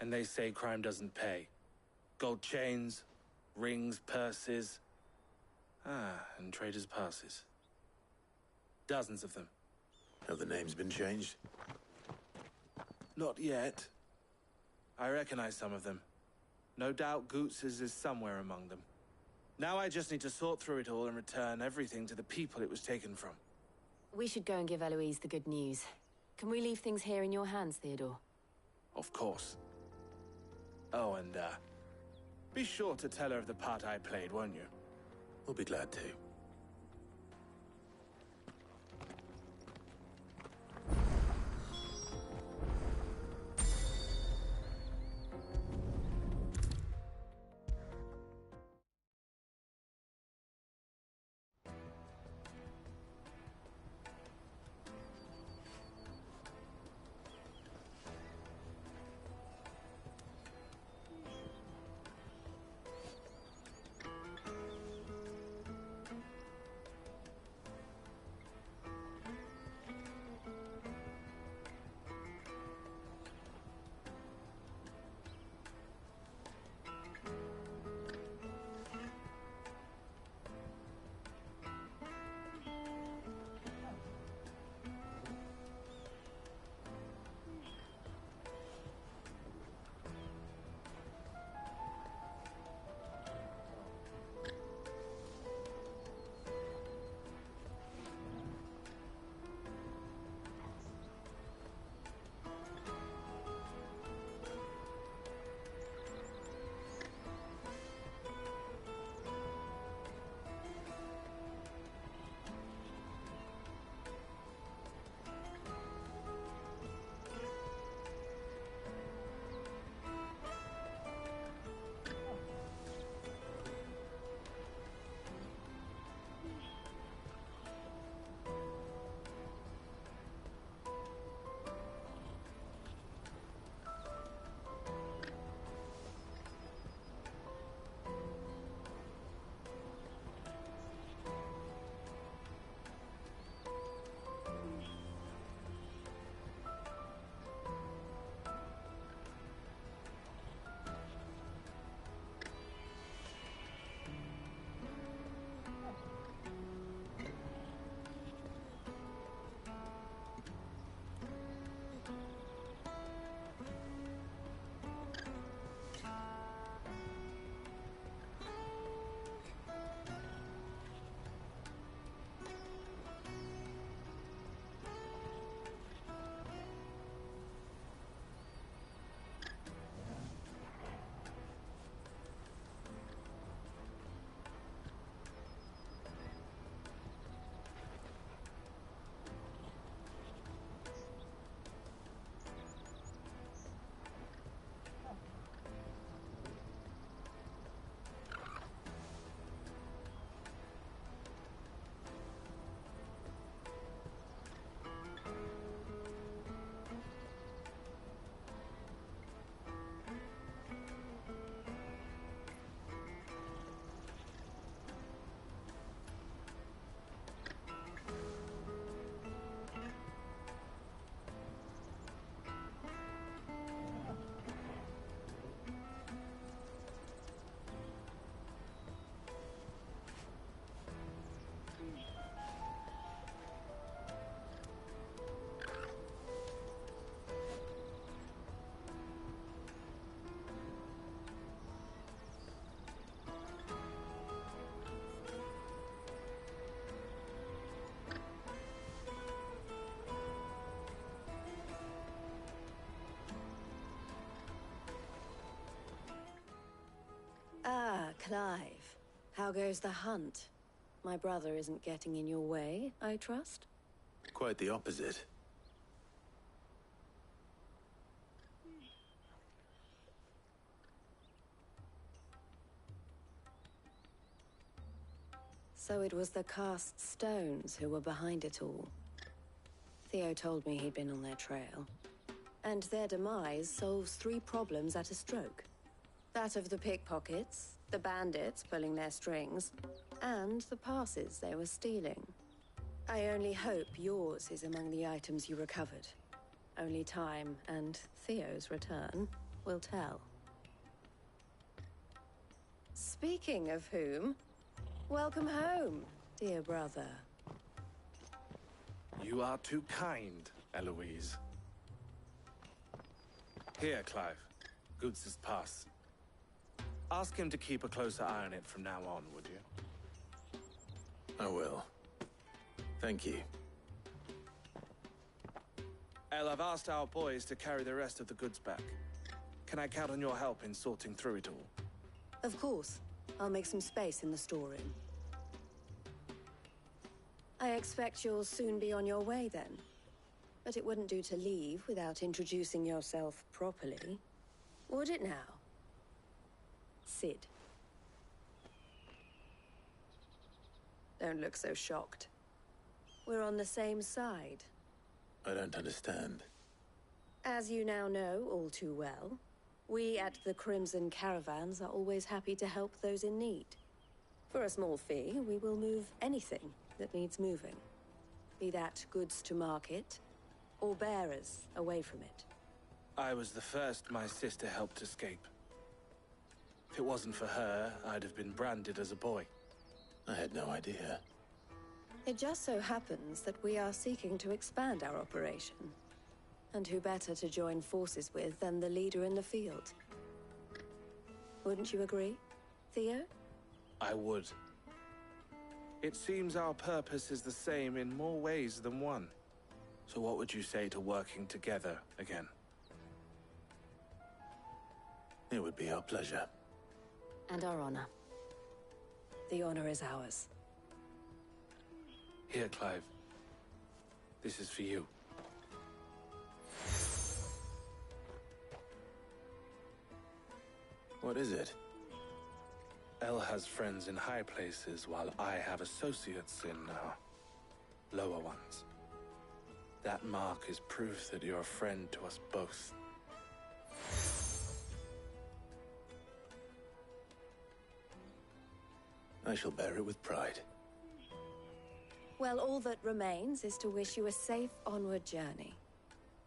And they say crime doesn't pay. Gold chains, rings, purses. And traders' passes. Dozens of them. Have the names been changed? Not yet. I recognize some of them. No doubt Goots's is somewhere among them. Now I just need to sort through it all and return everything to the people it was taken from. We should go and give Eloise the good news. Can we leave things here in your hands, Theodore? Of course. Oh, and, be sure to tell her of the part I played, won't you? We'll be glad to. Clive, how goes the hunt? My brother isn't getting in your way, I trust? Quite the opposite. So it was the cast stones who were behind it all. Theo told me he'd been on their trail. And their demise solves 3 problems at a stroke. That of the pickpockets, the bandits pulling their strings, and the passes they were stealing. I only hope yours is among the items you recovered. Only time and Theo's return will tell. Speaking of whom, welcome home, dear brother. You are too kind, Eloise. Here, Clive. Goods' pass. Ask him to keep a closer eye on it from now on, would you? I will. Thank you. El, I've asked our boys to carry the rest of the goods back. Can I count on your help in sorting through it all? Of course. I'll make some space in the storeroom. I expect you'll soon be on your way then. But it wouldn't do to leave without introducing yourself properly. Would it now? Sid. Don't look so shocked. We're on the same side. I don't understand. As you now know all too well, we at the Crimson Caravans are always happy to help those in need. For a small fee, we will move anything that needs moving. Be that goods to market, or bearers away from it. I was the first my sister helped escape. If it wasn't for her, I'd have been branded as a boy. I had no idea. It just so happens that we are seeking to expand our operation. And who better to join forces with than the leader in the field? Wouldn't you agree, Theo? I would. It seems our purpose is the same in more ways than one. So what would you say to working together again? It would be our pleasure. And our honor. The honor is ours. Here, Clive. This is for you. What is it? El has friends in high places, while I have associates in, lower ones. That mark is proof that you're a friend to us both. I shall bear it with pride. Well, all that remains is to wish you a safe onward journey.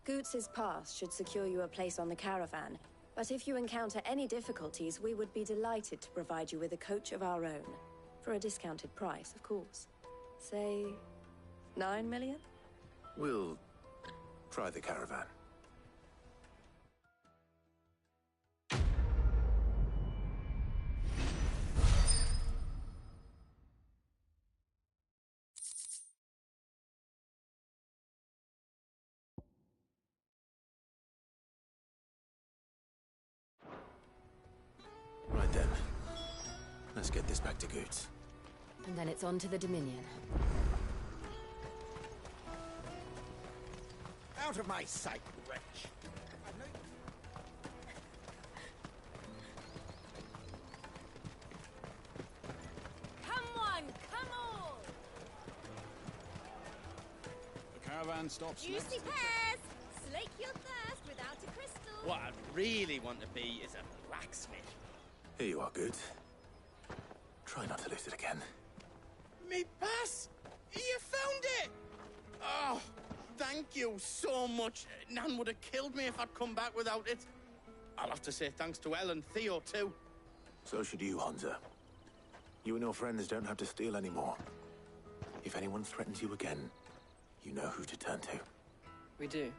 Goots' pass should secure you a place on the caravan, but if you encounter any difficulties, we would be delighted to provide you with a coach of our own. For a discounted price, of course. Say, 9 million? We'll try the caravan. Right then. Let's get this back to Goots. And then it's on to the Dominion. Out of my sight, wretch! Come on, come on! The caravan stops Juicy next. pears! Slake your thirst without a crystal. What I really want to be is a blacksmith. Here you are, Goots. Try not to lose it again. Me pass! You found it! Oh, thank you so much. Nan would have killed me if I'd come back without it. I'll have to say thanks to Elle and Theo, too. So should you, Honza. You and your friends don't have to steal anymore. If anyone threatens you again, you know who to turn to. We do.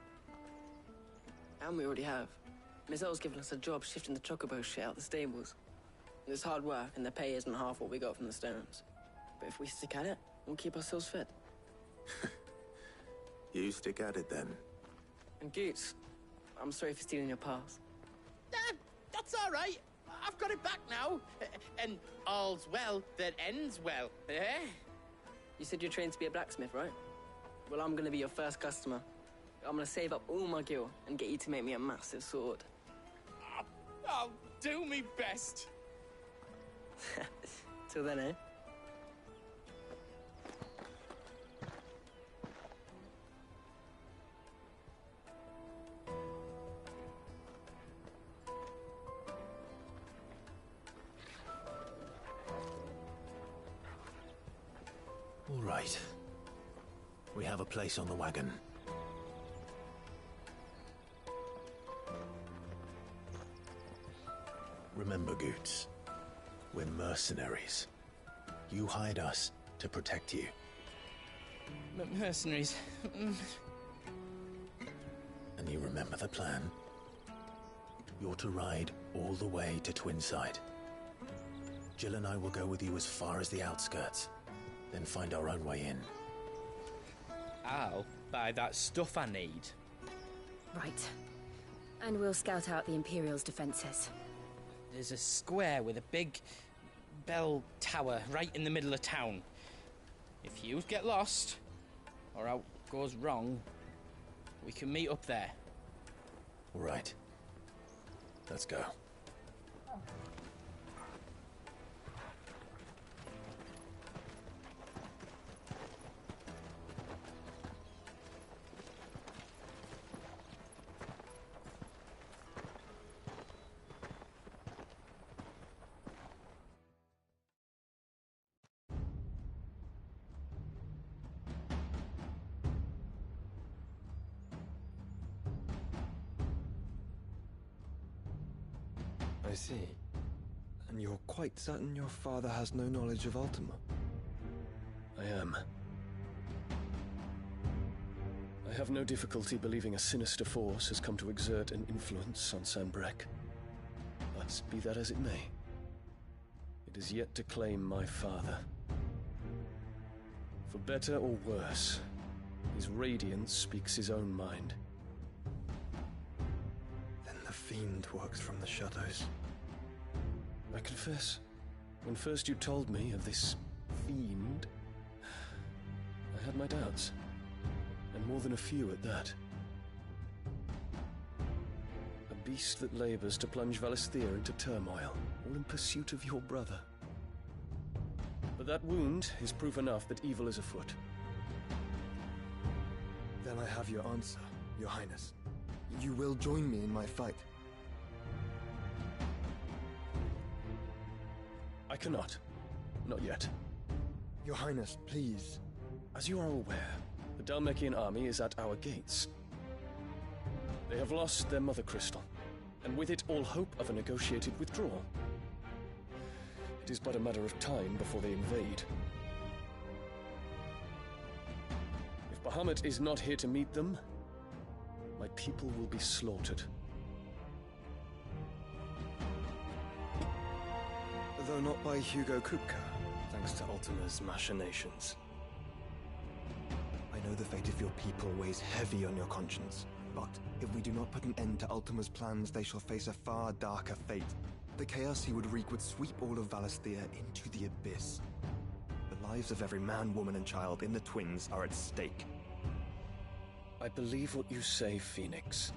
And we already have. Miss Elle's given us a job shifting the chocobo shit out the stables. It's hard work, and the pay isn't half what we got from the stones. But if we stick at it, we'll keep ourselves fit. You stick at it, then. And Goots, I'm sorry for stealing your pass. That's all right. I've got it back now. And all's well that ends well, eh? You said you're trained to be a blacksmith, right? Well, I'm gonna be your first customer. I'm gonna save up all my gil and get you to make me a massive sword. I'll do me best. Till then, eh? All right. We have a place on the wagon. Remember, Goots, we're mercenaries. You hired us to protect you. Mercenaries. And you remember the plan? You're to ride all the way to Twinside. Jill and I will go with you as far as the outskirts, then find our own way in. I'll buy that stuff I need. Right. And we'll scout out the Imperial's defenses. There's a square with a big bell tower right in the middle of town. If you get lost, or out goes wrong, we can meet up there. All right. Let's go. I see. And you're quite certain your father has no knowledge of Ultima? I am. I have no difficulty believing a sinister force has come to exert an influence on Sanbreque. But be that as it may, it is yet to claim my father. For better or worse, his radiance speaks his own mind. Then the fiend works from the shadows. I confess, when first you told me of this fiend, I had my doubts, and more than a few at that. A beast that labors to plunge Valisthea into turmoil, all in pursuit of your brother. But that wound is proof enough that evil is afoot. Then I have your answer, Your Highness. You will join me in my fight. I cannot. Not yet. Your Highness, please. As you are aware, the Dhalmekian army is at our gates. They have lost their mother crystal, and with it all hope of a negotiated withdrawal. It is but a matter of time before they invade. If Bahamut is not here to meet them, my people will be slaughtered. Though not by Hugo Kupka, thanks to Ultima's machinations. I know the fate of your people weighs heavy on your conscience, but if we do not put an end to Ultima's plans, they shall face a far darker fate. The chaos he would wreak would sweep all of Valisthea into the abyss. The lives of every man, woman, and child in the Twins are at stake. I believe what you say, Phoenix.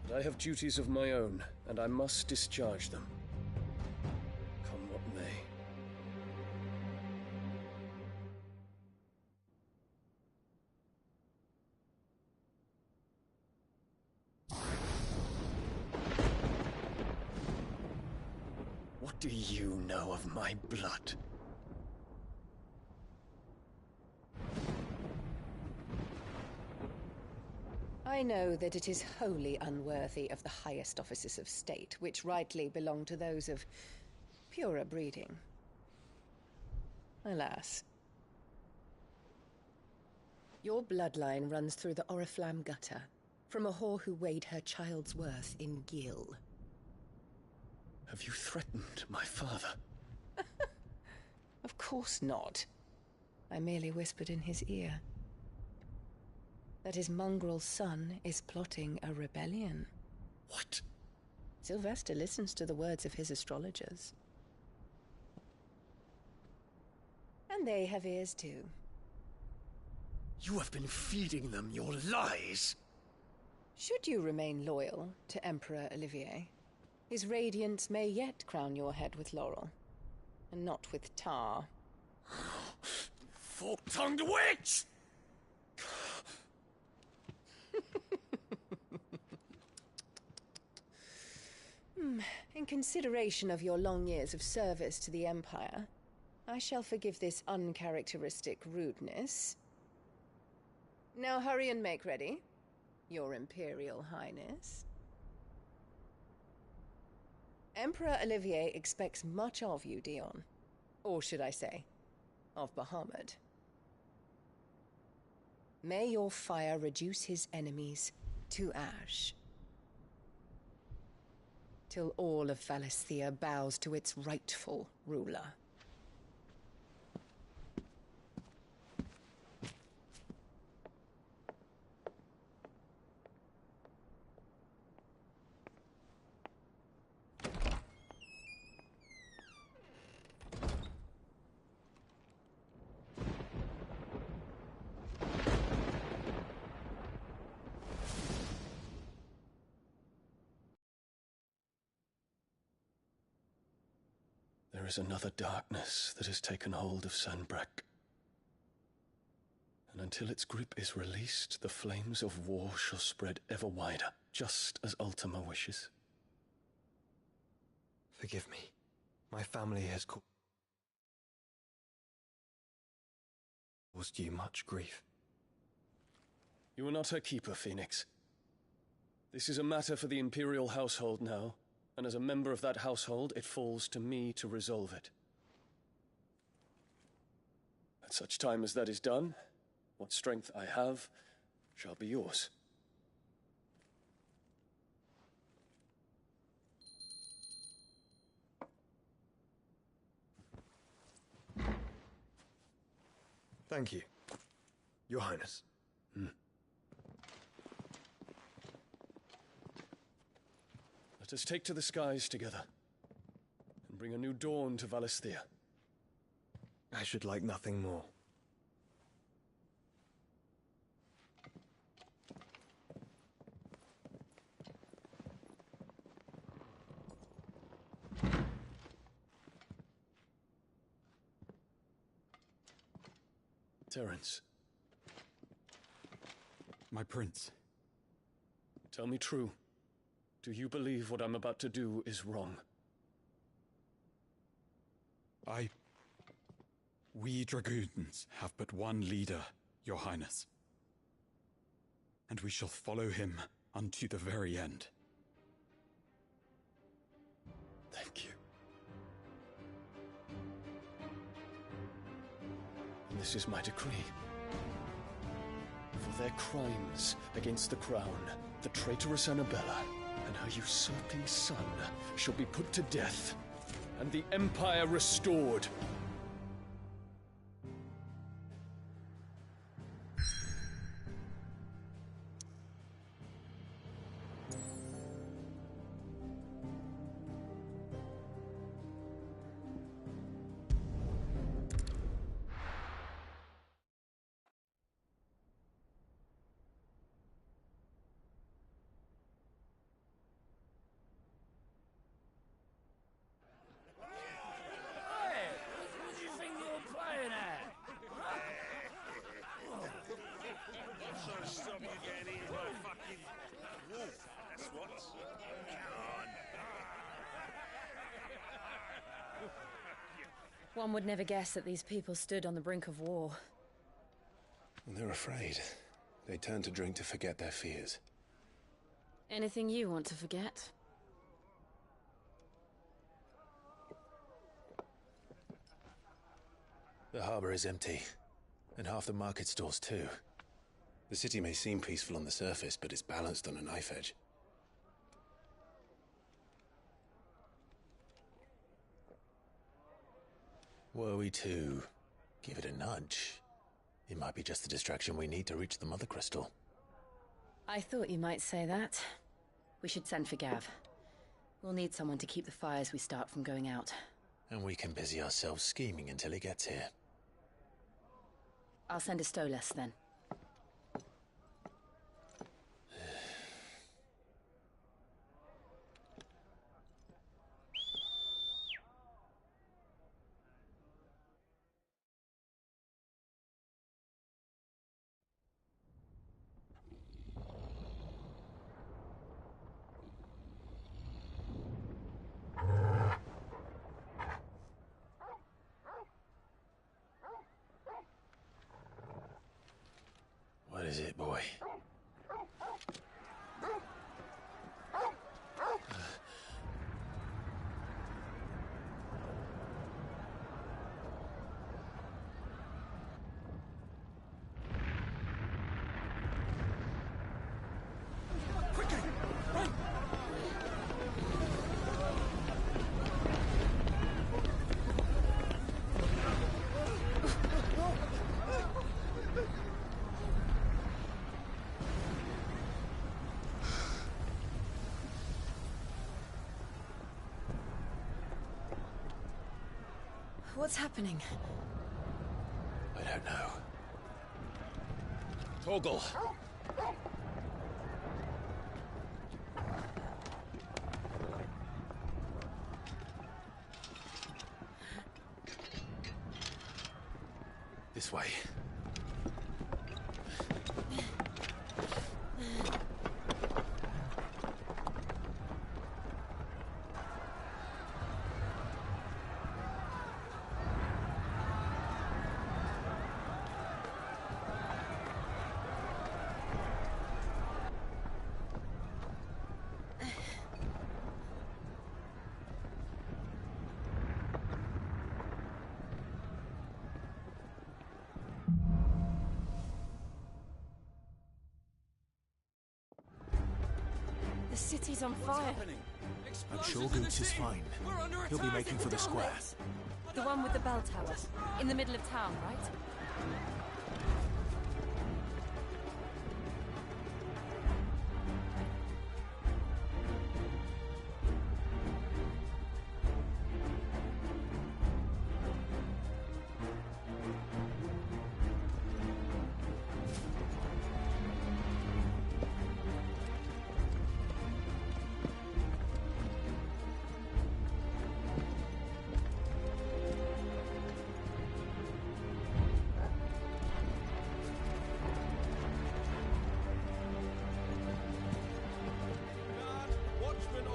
But I have duties of my own, and I must discharge them. Come what may. What do you know of my blood? I know that it is wholly unworthy of the highest offices of state, which rightly belong to those of purer breeding. Alas. Your bloodline runs through the Oriflamme gutter, from a whore who weighed her child's worth in gil. Have you threatened my father? Of course not. I merely whispered in his ear that his mongrel son is plotting a rebellion. What? Sylvester listens to the words of his astrologers. And they have ears too. You have been feeding them your lies! Should you remain loyal to Emperor Olivier, his radiance may yet crown your head with laurel, and not with tar. Fork-tongued witch! In consideration of your long years of service to the Empire, I shall forgive this uncharacteristic rudeness. Now hurry and make ready, Your Imperial Highness. Emperor Olivier expects much of you, Dion. Or should I say, of Bahamut. May your fire reduce his enemies to ash, till all of Valisthea bows to its rightful ruler. There is another darkness that has taken hold of Sanbreque. And until its grip is released, the flames of war shall spread ever wider, just as Ultima wishes. Forgive me. My family has caused you much grief. You are not her keeper, Phoenix. This is a matter for the Imperial household now, and as a member of that household, it falls to me to resolve it. At such time as that is done, what strength I have shall be yours. Thank you, Your Highness. Let us take to the skies together, and bring a new dawn to Valisthea. I should like nothing more. Terence. My prince. Tell me true. Do you believe what I'm about to do is wrong? We dragoons have but one leader, Your Highness. And we shall follow him unto the very end. Thank you. And this is my decree. For their crimes against the crown, the traitorous Annabella and her usurping son shall be put to death, and the Empire restored. One would never guess that these people stood on the brink of war. They're afraid. They turn to drink to forget their fears. Anything you want to forget? The harbor is empty, and half the market stalls too. The city may seem peaceful on the surface, but it's balanced on a knife edge. Were we to give it a nudge, it might be just the distraction we need to reach the Mother Crystal. I thought you might say that. We should send for Gav. We'll need someone to keep the fires we start from going out. And we can busy ourselves scheming until he gets here. I'll send a Stolas then. What is it, boy? What's happening? I don't know. Torgal! This way. The city's on fire. I'm sure Goots is fine. He'll be making for the square. The one with the bell tower. In the middle of town, right?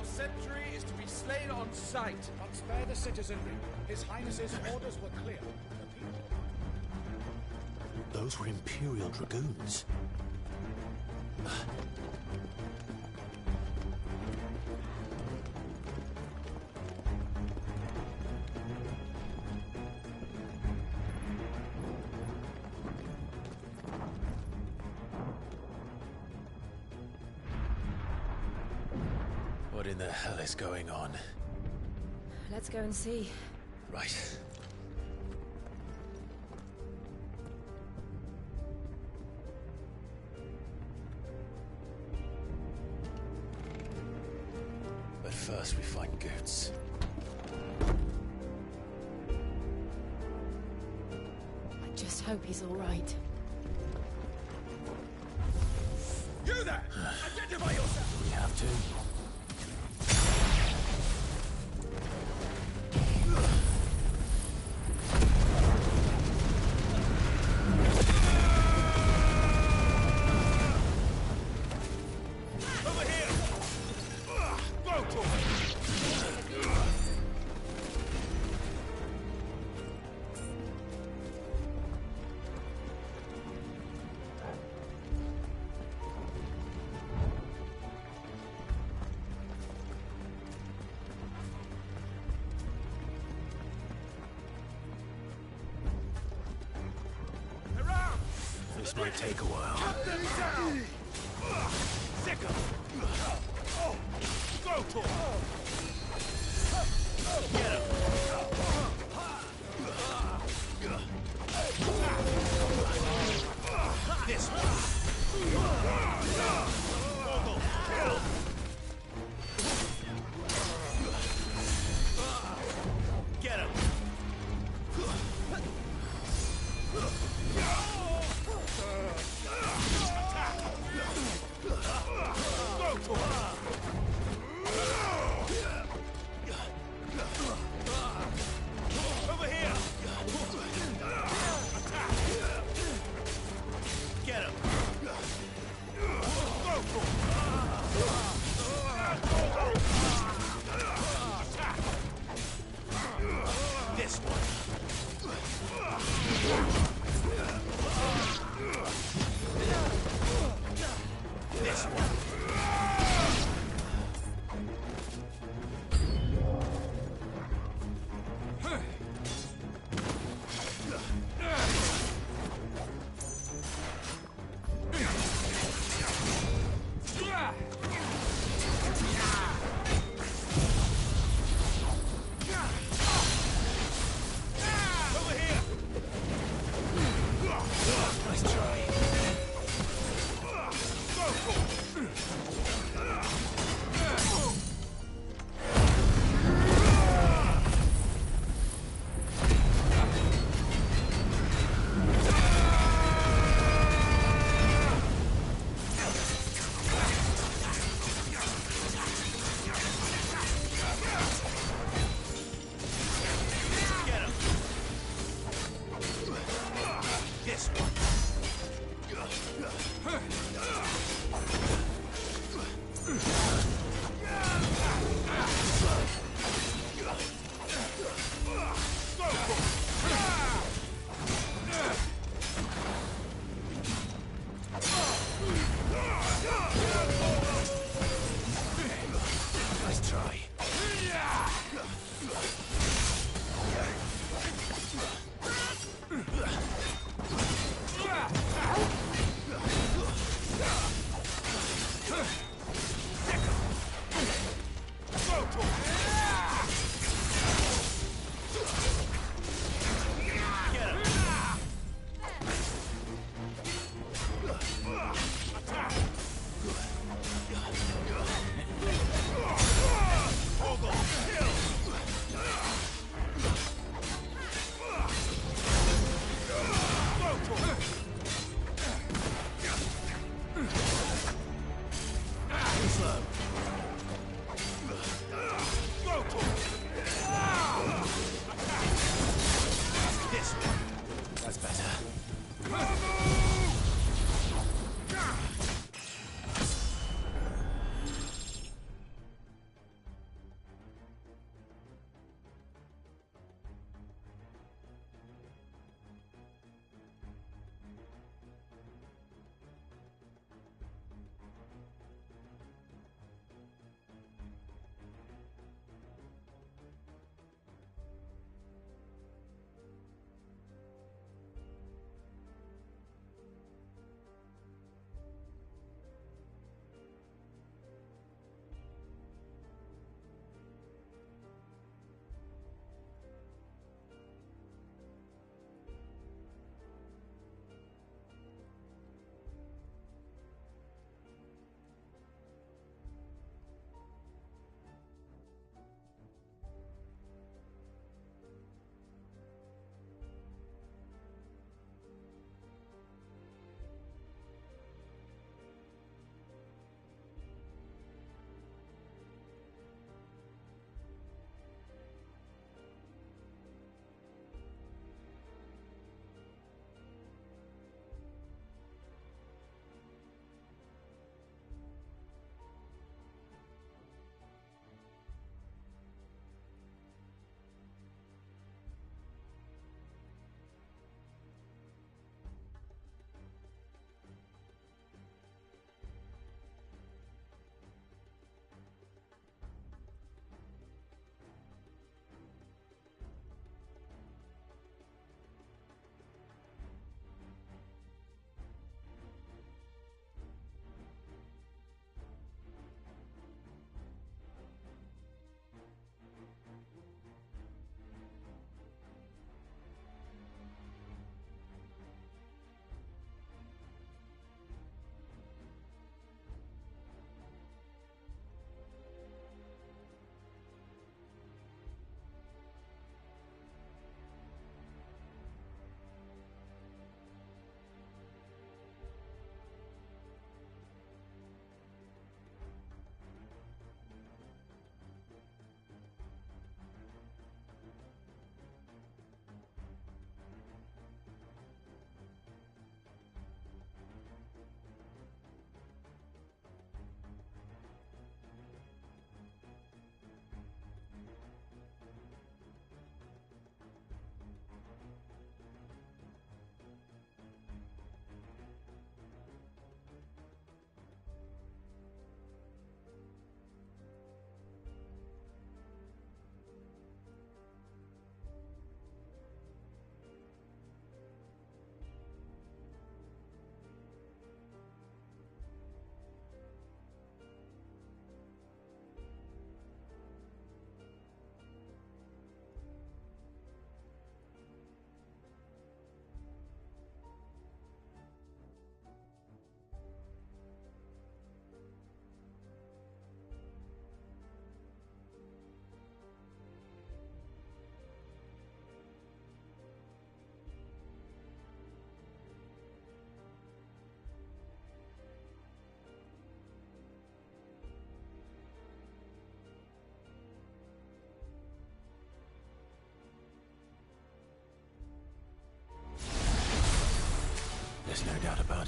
Sentry is to be slain on sight. But spare the citizenry. His Highness's orders were clear. Those were Imperial Dragoons. What in the hell is going on? Let's go and see. Right. But first we find Goots. I just hope he's all right. You there! Identify yourself! We have to. This might take a while. Cut them down! Sicker! Go to him! Get him! This way! This one.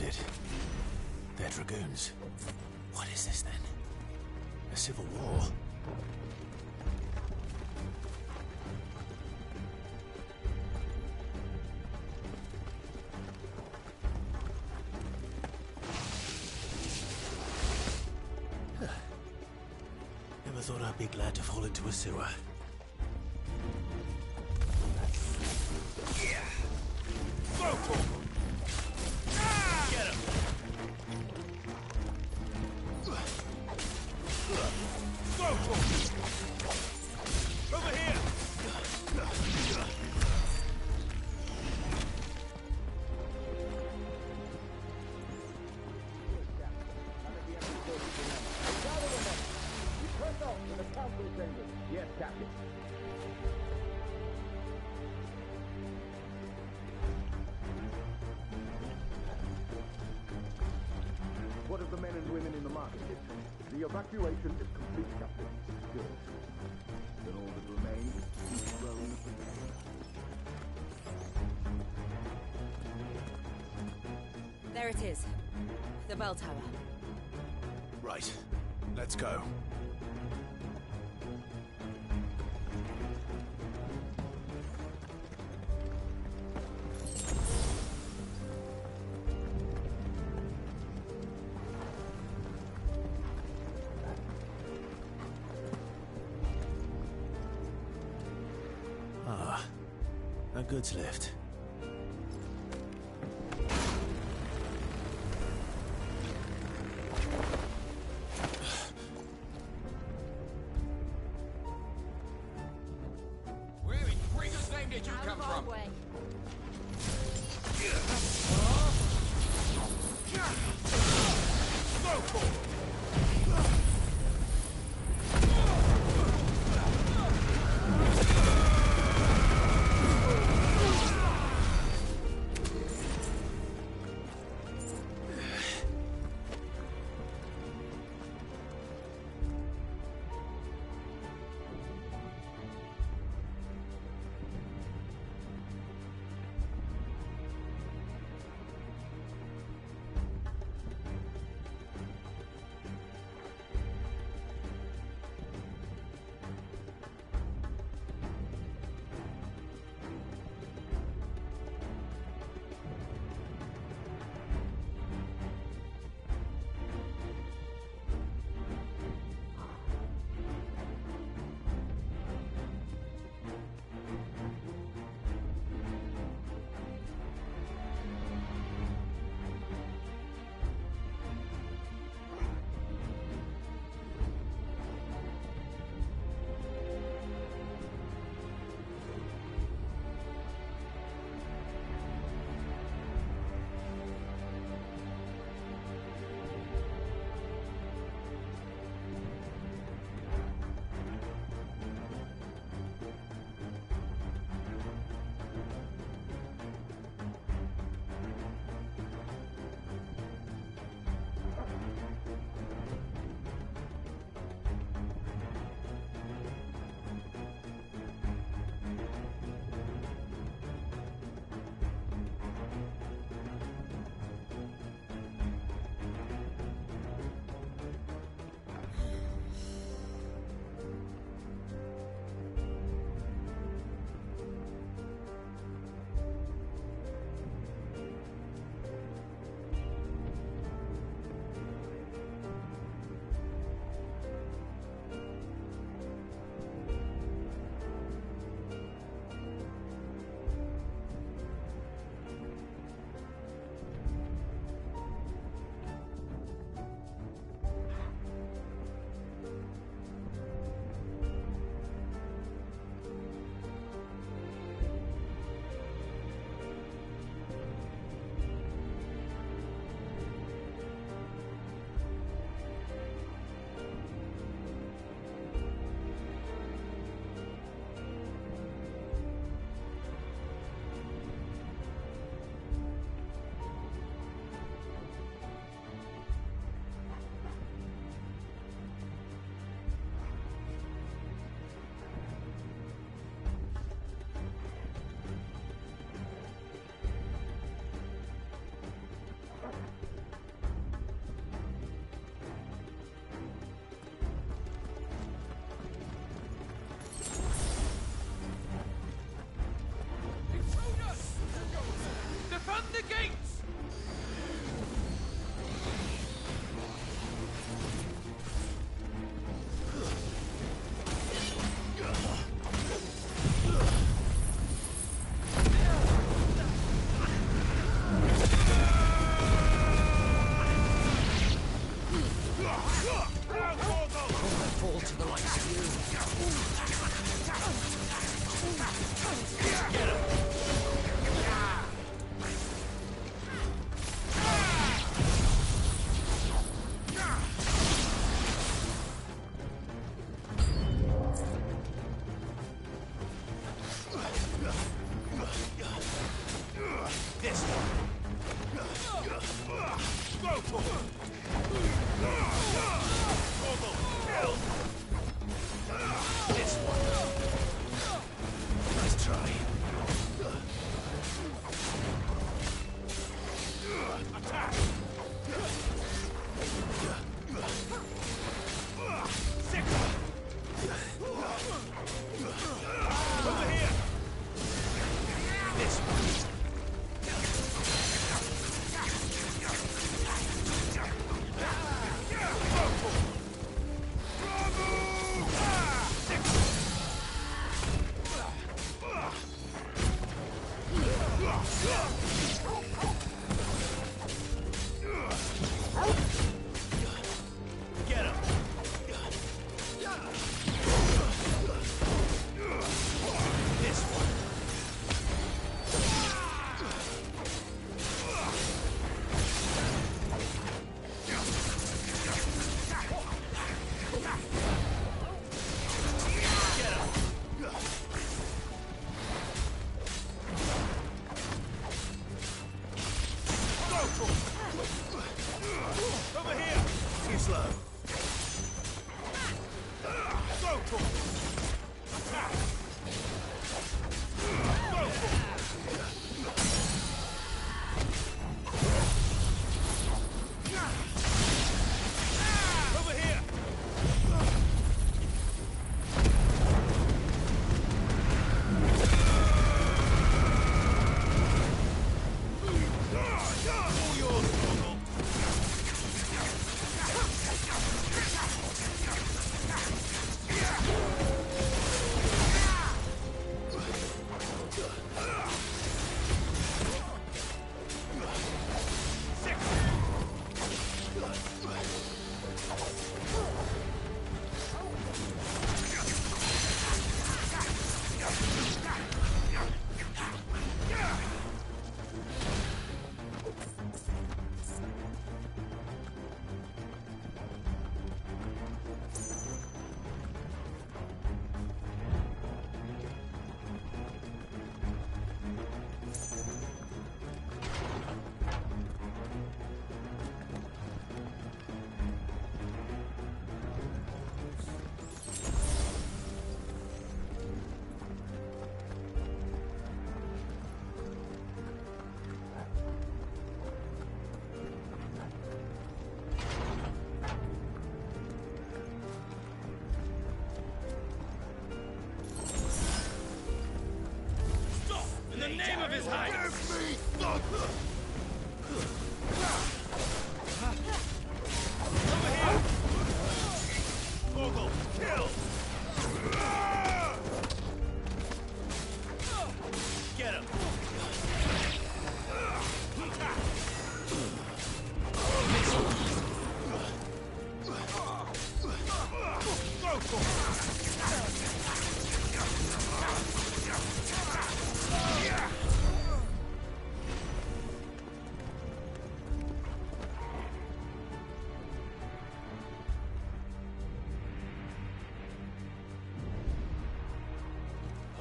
guarded. They're dragoons. What is this then? A civil war? Never thought I'd be glad to fall into a sewer. Go for him! Get him! Go for him! Over here! Yes, Captain. What of the men and women in the market district? The evacuation is complete, Captain. Good. Then all that remains is to keep Rome protected. There it is. The bell tower. Right. Let's go. Ah, a goods lift. Where in Gringo's name did you come from? Go for it!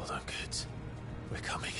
Hold on, kids. We're coming.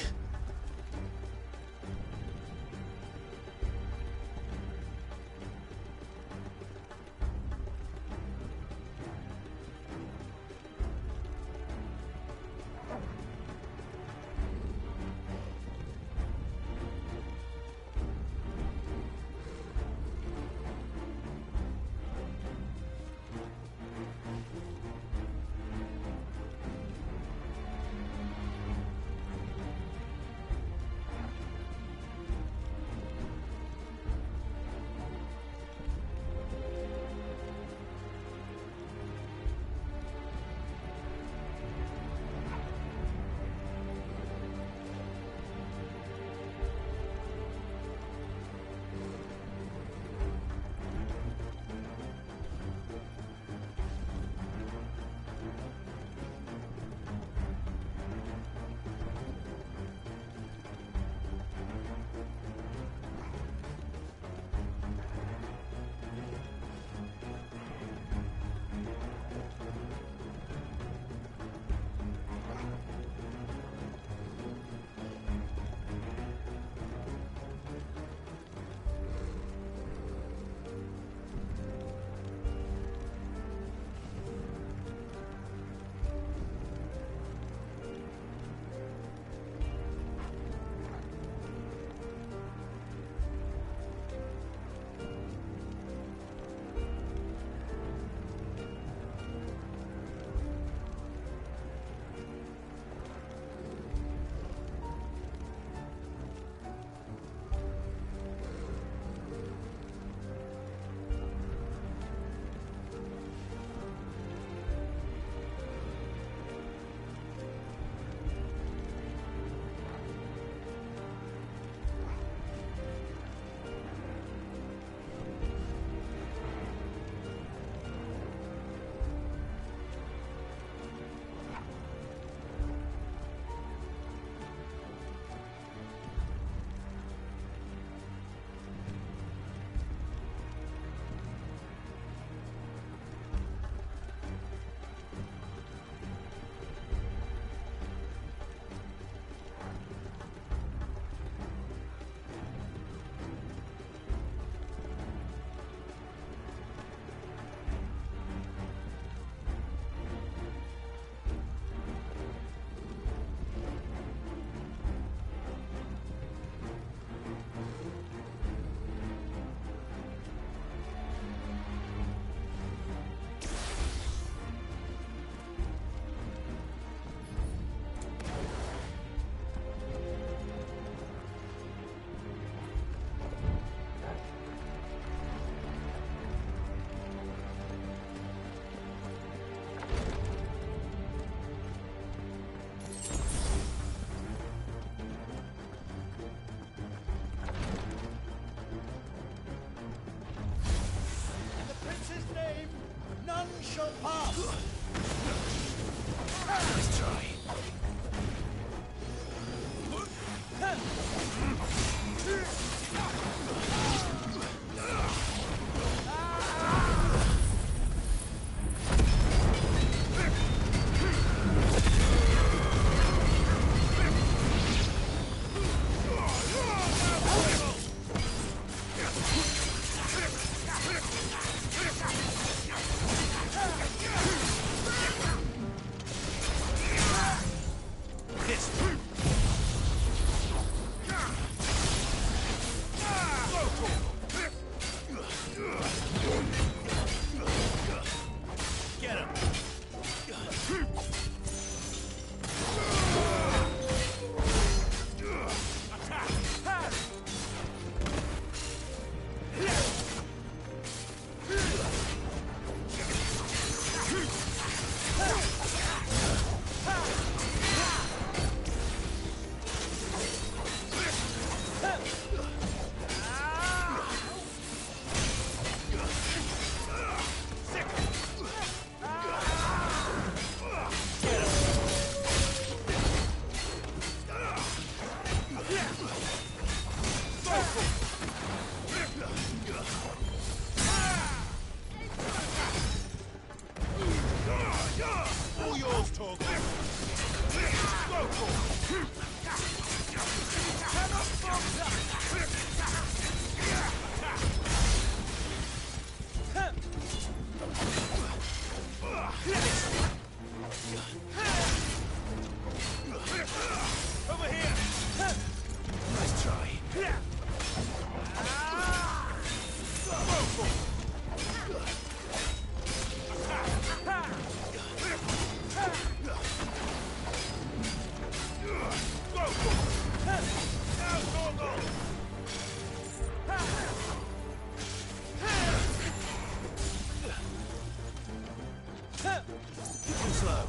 Too slow.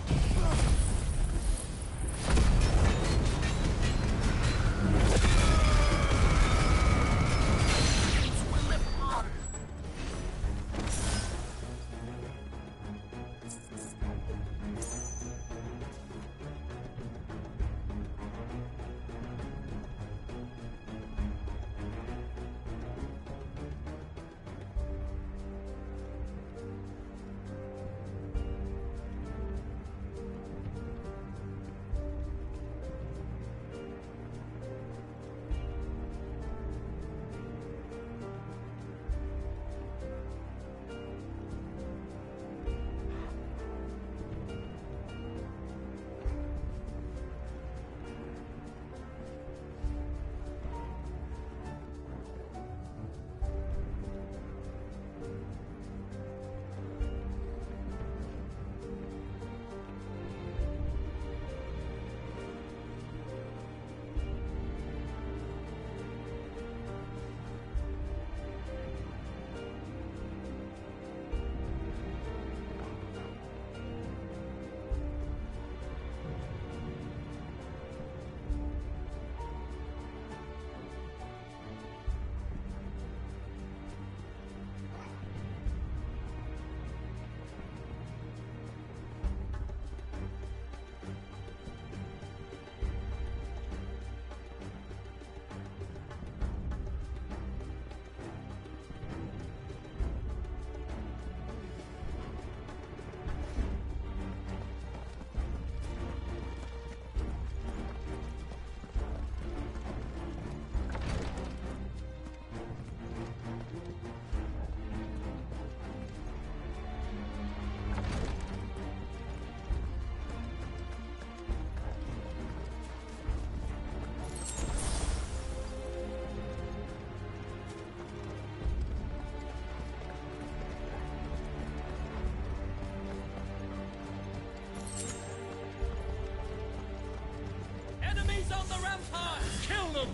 Enemies on the rampart! Kill them!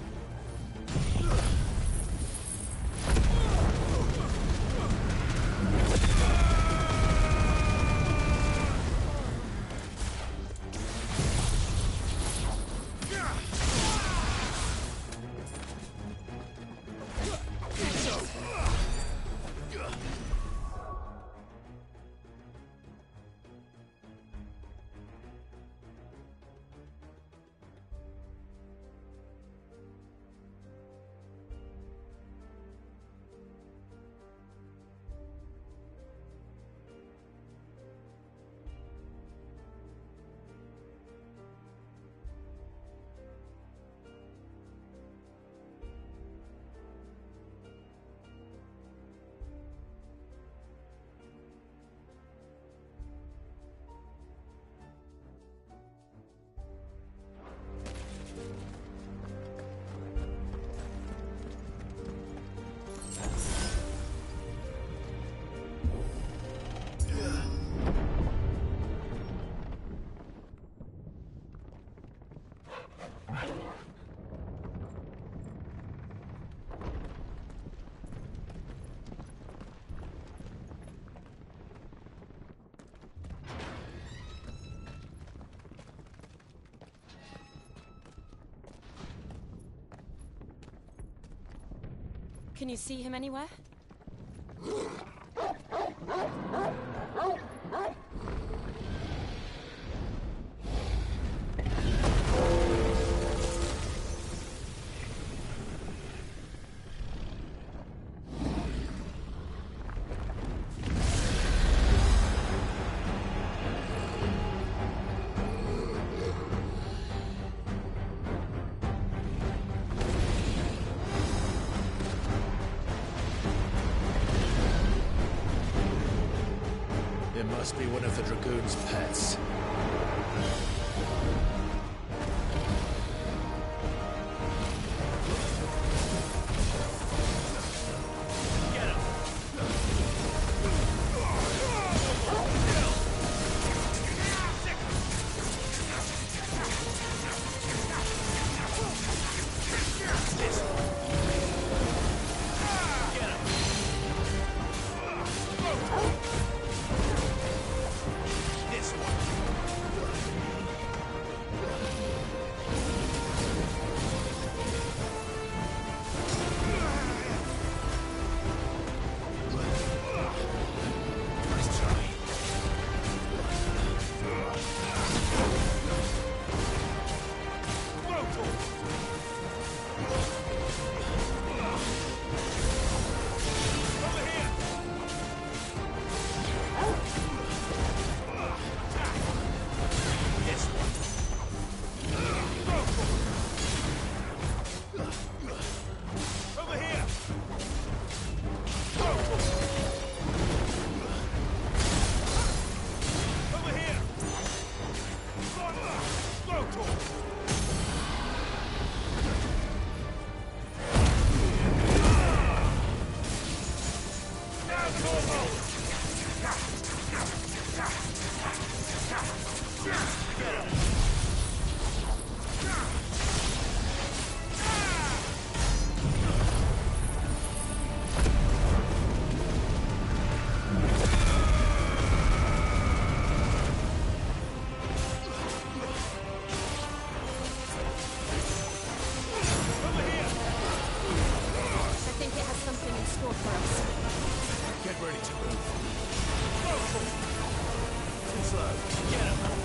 Can you see him anywhere? Must be one of the Dragoon's pets. slow. Get him.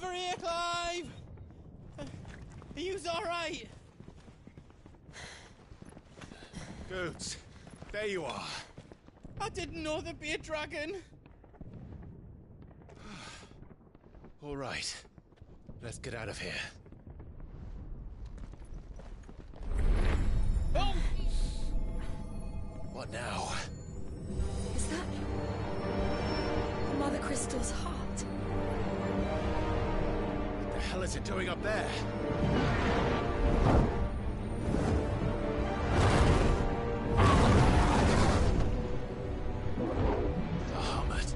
over here, Clive! Are you alright? Goods, there you are. I didn't know there'd be a dragon. All right, let's get out of here. Oh! What now? Is that Mother Crystal's heart? What the hell is it doing up there? Bahamut.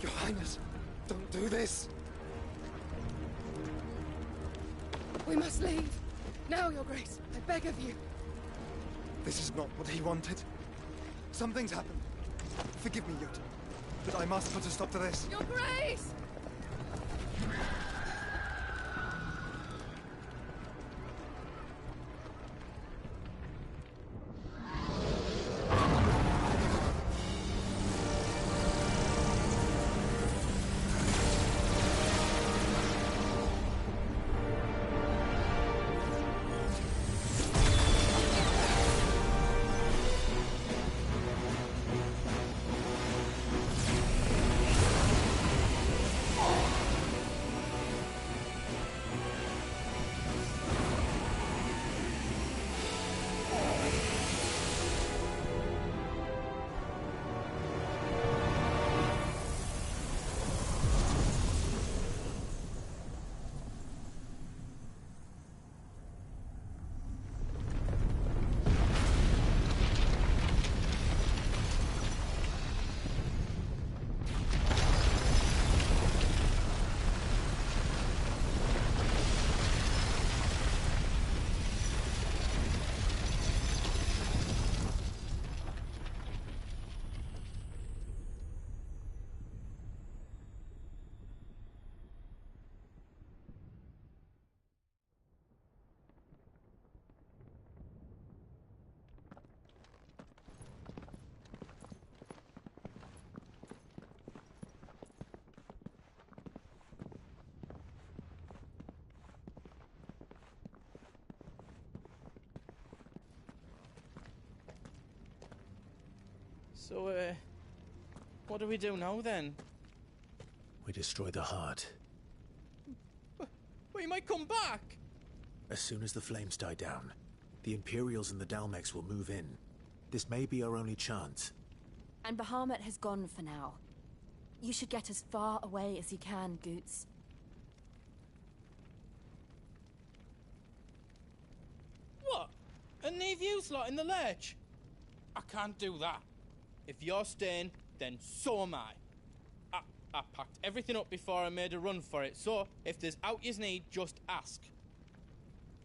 Your Highness, don't do this! We must leave. Now, Your Grace. I beg of you. This is not what he wanted. Something's happened. Forgive me, Yota, but I must put a stop to this. Your Grace! So, what do we do now, then? We destroy the heart. Well, you might come back! As soon as the flames die down, the Imperials and the Dalmex will move in. This may be our only chance. And Bahamut has gone for now. You should get as far away as you can, Goots. What? And leave you lot in the lurch? I can't do that. If you're staying, then so am I. I packed everything up before I made a run for it, so if there's out you need, just ask.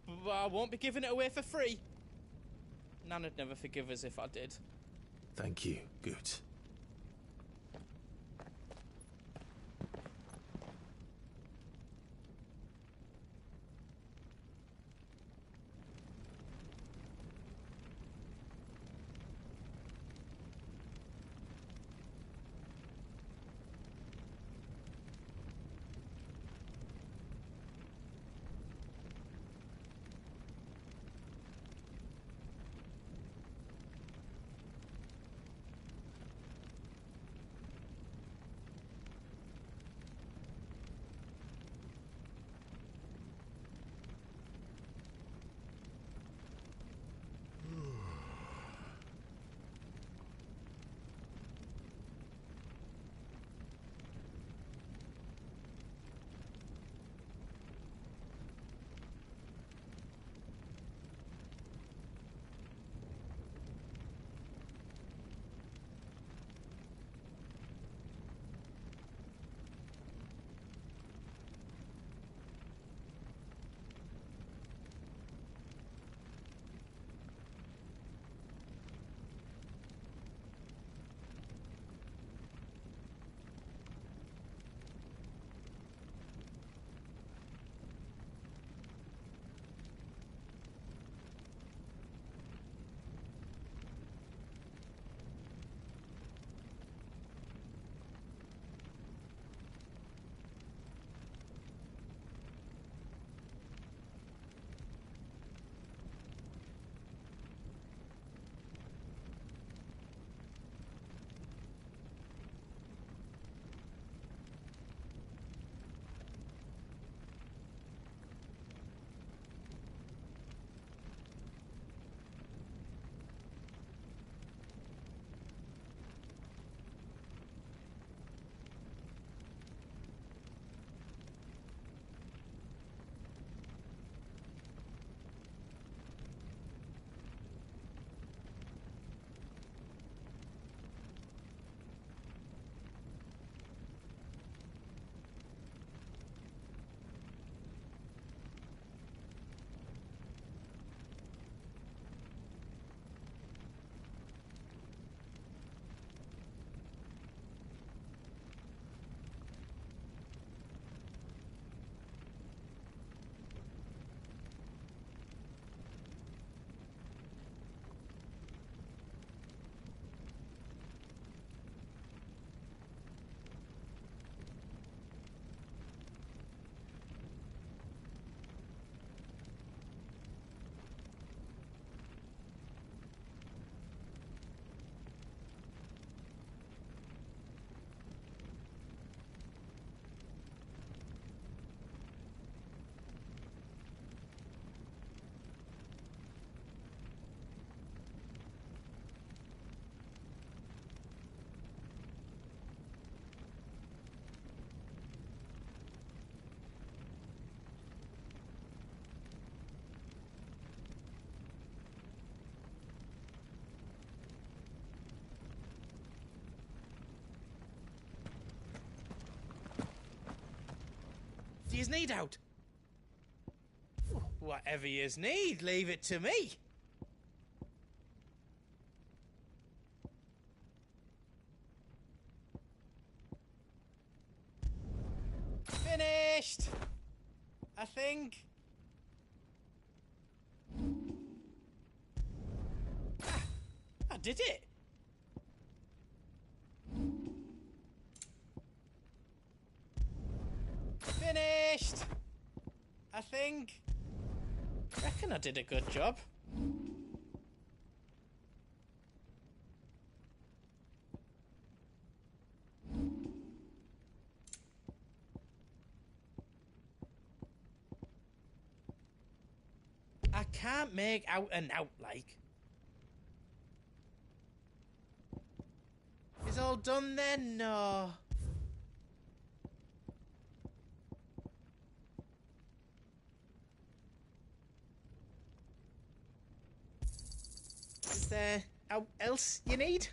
But I won't be giving it away for free. Nana'd never forgive us if I did. Thank you, Goots. do you need out? Whatever you need, leave it to me. Finished! I think. I did it! Finished! I think. Reckon I did a good job. I can't make out and out like. Is all done then? No. Is there else you need?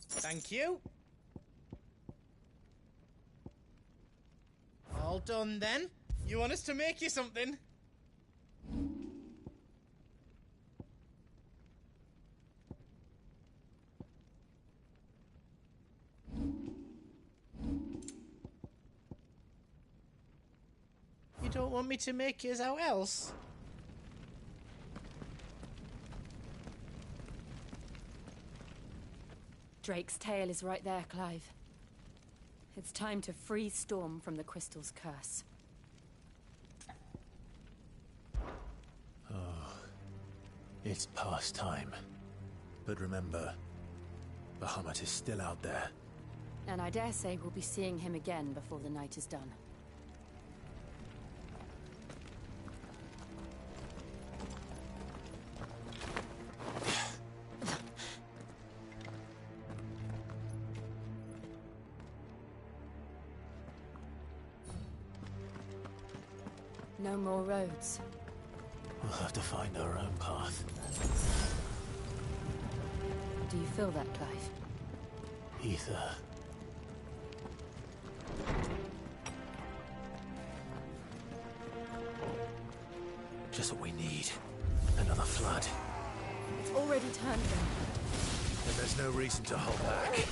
Thank you. All done then. You want us to make you something? You don't want me to make yours out else? Drake's tail is right there, Clive. It's time to free Storm from the crystal's curse. Oh, it's past time. But remember, Bahamut is still out there. And I dare say we'll be seeing him again before the night is done. No more roads. We'll have to find our own path. Do you feel that, Clive? Ether. Just what we need. Another flood. It's already turned them. Then there's no reason to hold back.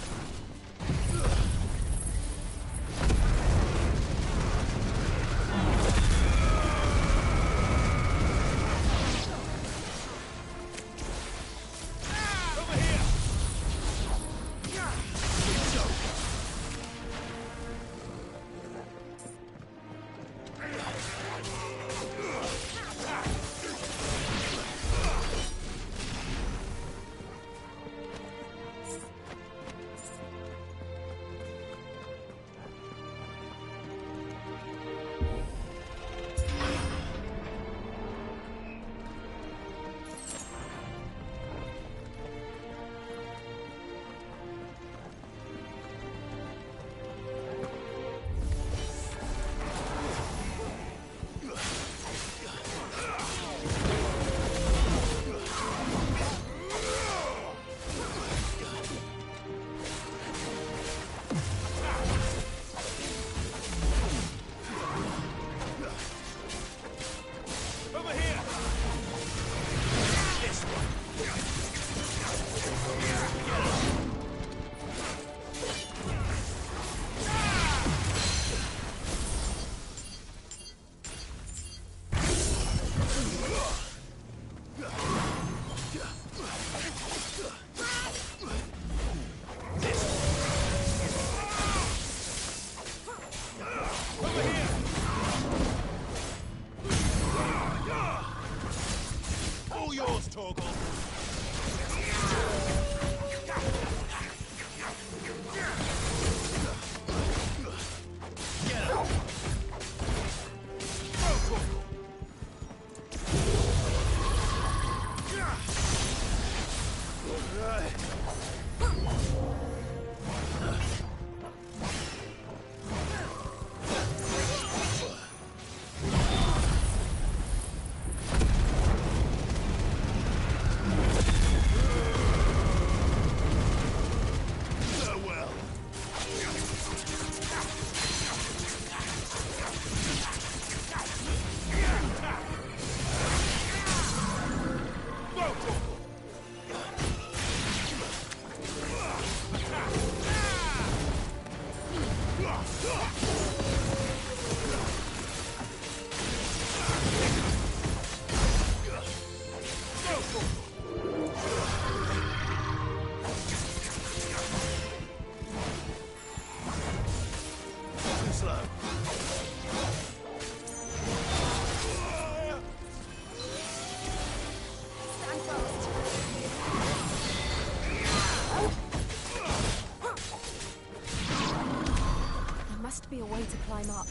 way to climb up.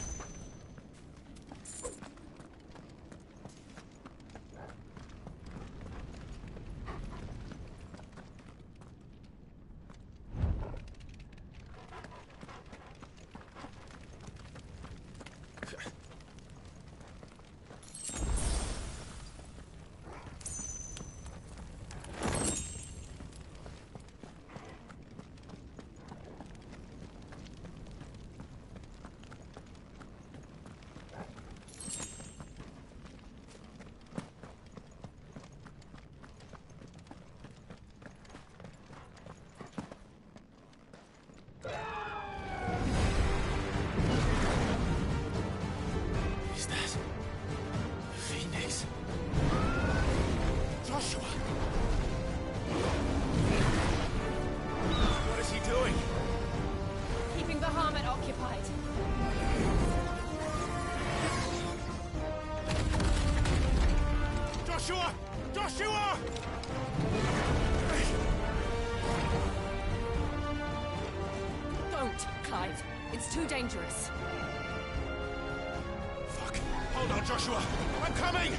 Is that Phoenix? Joshua! What is he doing? Keeping Bahamut occupied. Joshua! Joshua! Don't, Clive. It's too dangerous. Fuck! Hold on, Joshua! I'm coming!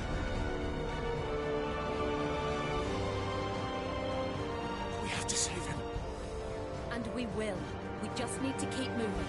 We have to save him. And we will. We just need to keep moving.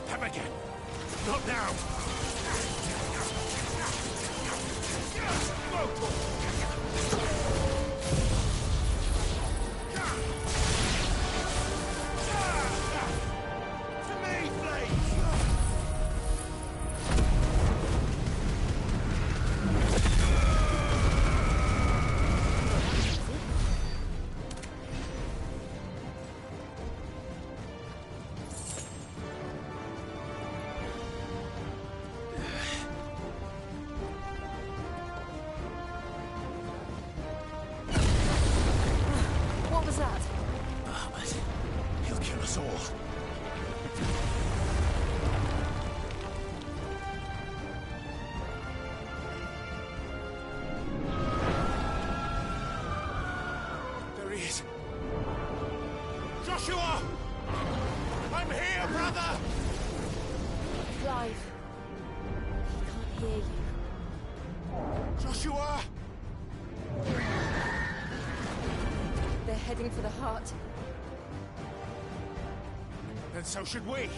Them again! Not now! To me, please! What was that? Bahamut. He'll kill us all. There he is. Joshua! I'm here, brother! Clive. He can't hear you. Joshua! They're heading for the heart. And so should we.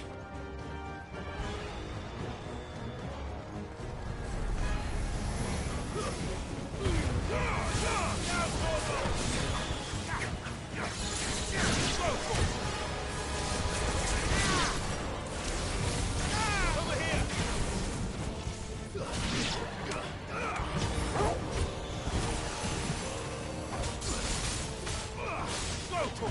Over here! Go,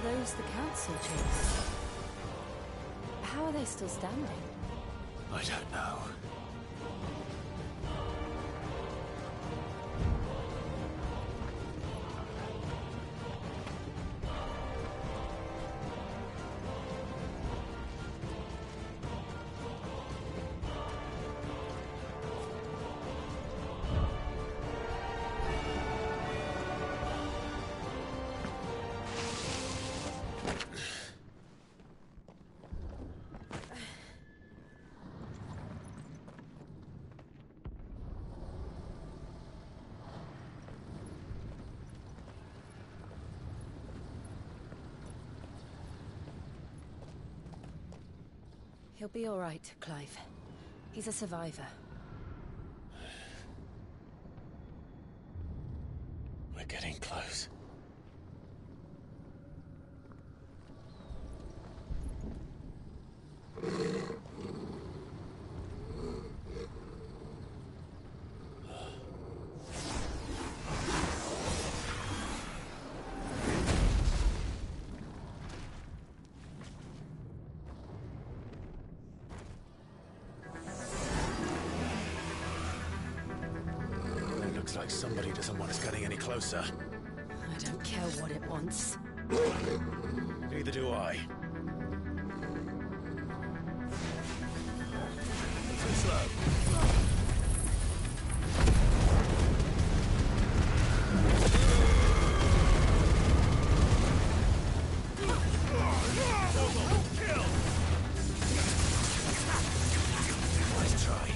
Those the council chased. How are they still standing? I don't know. He'll be all right, Clive. He's a survivor. We're getting close. Looks like somebody doesn't want us getting any closer. I don't care what it wants. Neither do I. Too slow. Nice try.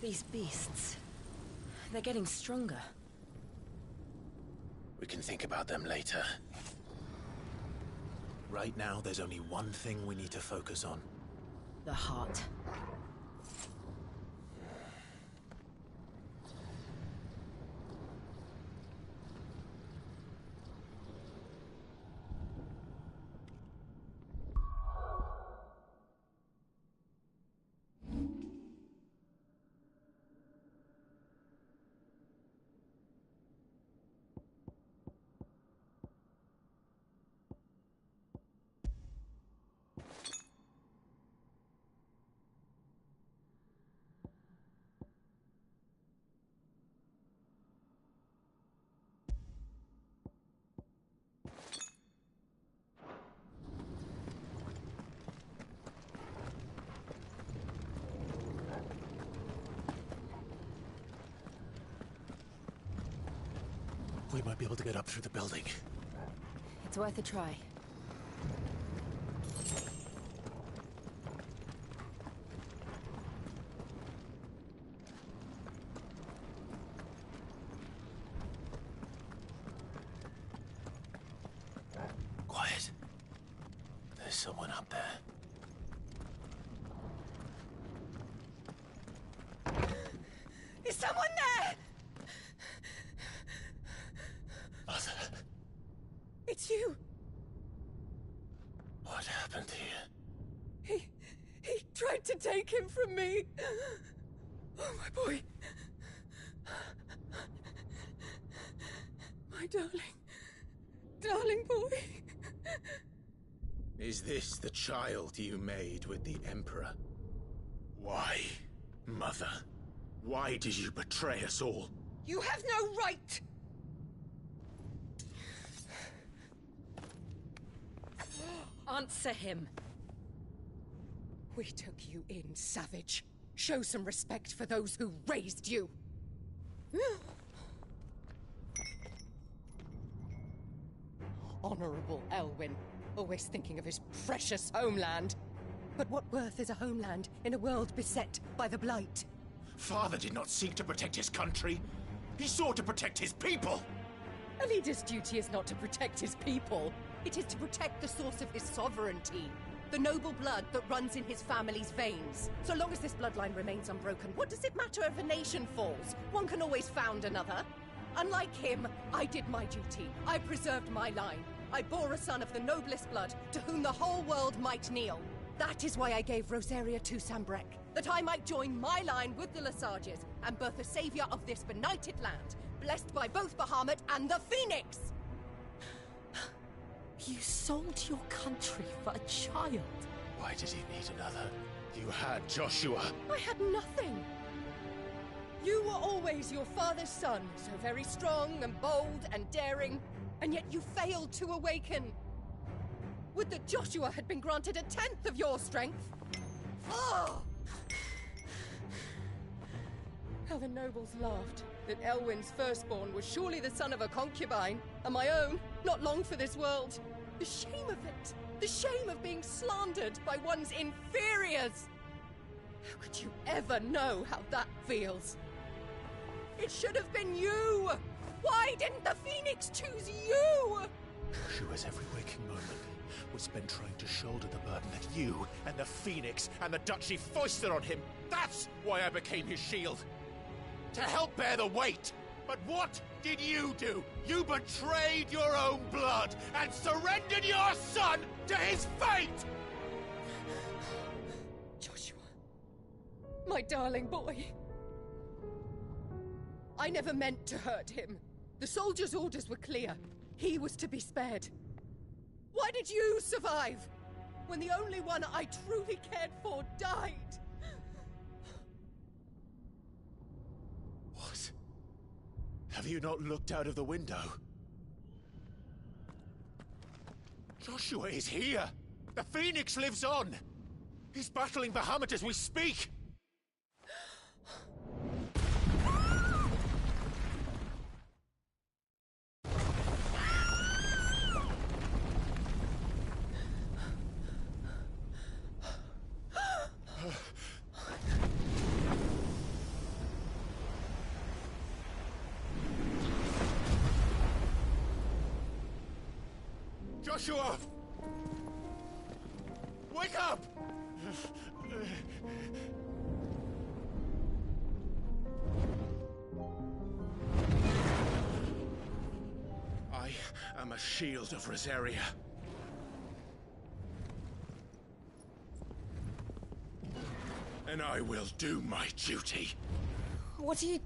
These beasts, they're getting stronger. We can think about them later. Right now, there's only one thing we need to focus on. The heart. We might be able to get up through the building. It's worth a try. Quiet. There's someone up there. Is someone there? Mother. It's you. What happened here? He tried to take him from me. Oh, my boy. My darling boy. Is this the child you made with the Emperor? Why, Mother? Why did you betray us all? You have no right! Answer him. We took you in, savage. Show some respect for those who raised you. Honorable Elwyn, always thinking of his precious homeland. But what worth is a homeland in a world beset by the Blight? Father did not seek to protect his country. He sought to protect his people. A leader's duty is not to protect his people. It is to protect the source of his sovereignty. The noble blood that runs in his family's veins. So long as this bloodline remains unbroken, what does it matter if a nation falls? One can always found another. Unlike him, I did my duty. I preserved my line. I bore a son of the noblest blood, to whom the whole world might kneel. That is why I gave Rosaria to Sambrek, that I might join my line with the Lesages and birth a savior of this benighted land, blessed by both Bahamut and the Phoenix! You sold your country for a child. Why did he need another? You had Joshua. I had nothing. You were always your father's son, so very strong and bold and daring, and yet you failed to awaken. Would that Joshua had been granted 1/10 of your strength? Oh! How the nobles laughed that Elwyn's firstborn was surely the son of a concubine, and my own, not long for this world. The shame of it! The shame of being slandered by one's inferiors! How could you ever know how that feels? It should have been you! Why didn't the Phoenix choose you? Joshua's every waking moment was spent trying to shoulder the burden that you And the Phoenix and the Duchy foisted on him. That's why I became his shield. To help bear the weight. But what did you do? You betrayed your own blood and surrendered your son to his fate! Joshua, my darling boy. I never meant to hurt him. The soldiers' orders were clear. He was to be spared. Why did you survive when the only one I truly cared for died? What? Have you not looked out of the window? Joshua is here! The Phoenix lives on! He's battling Bahamut as we speak! Joshua! Wake up! I am a shield of Rosaria. And I will do my duty. What are you...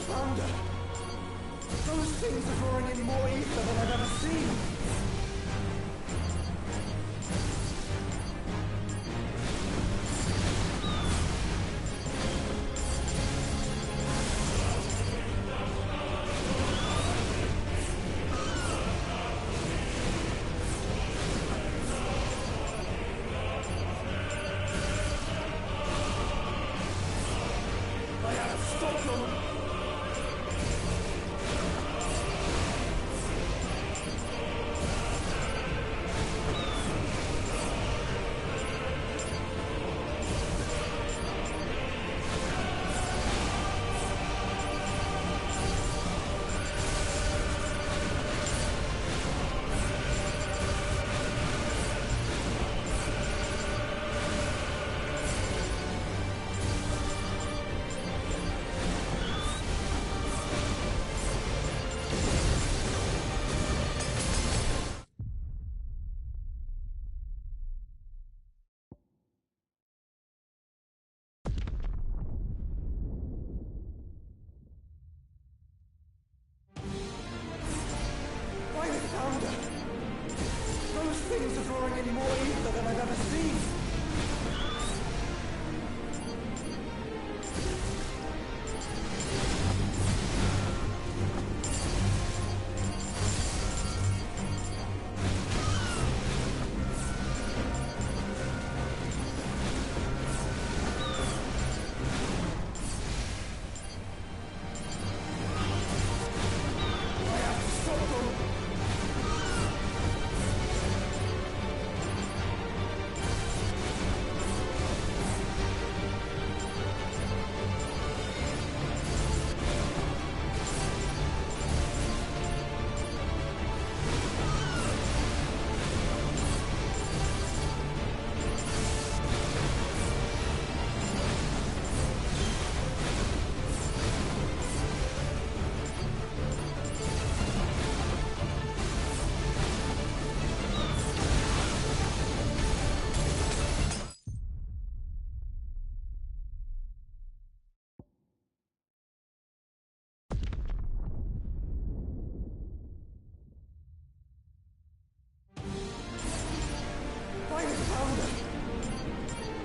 founder! Those things are drawing in more ether than I've ever seen! Those things are drawing in more ether than I've ever seen!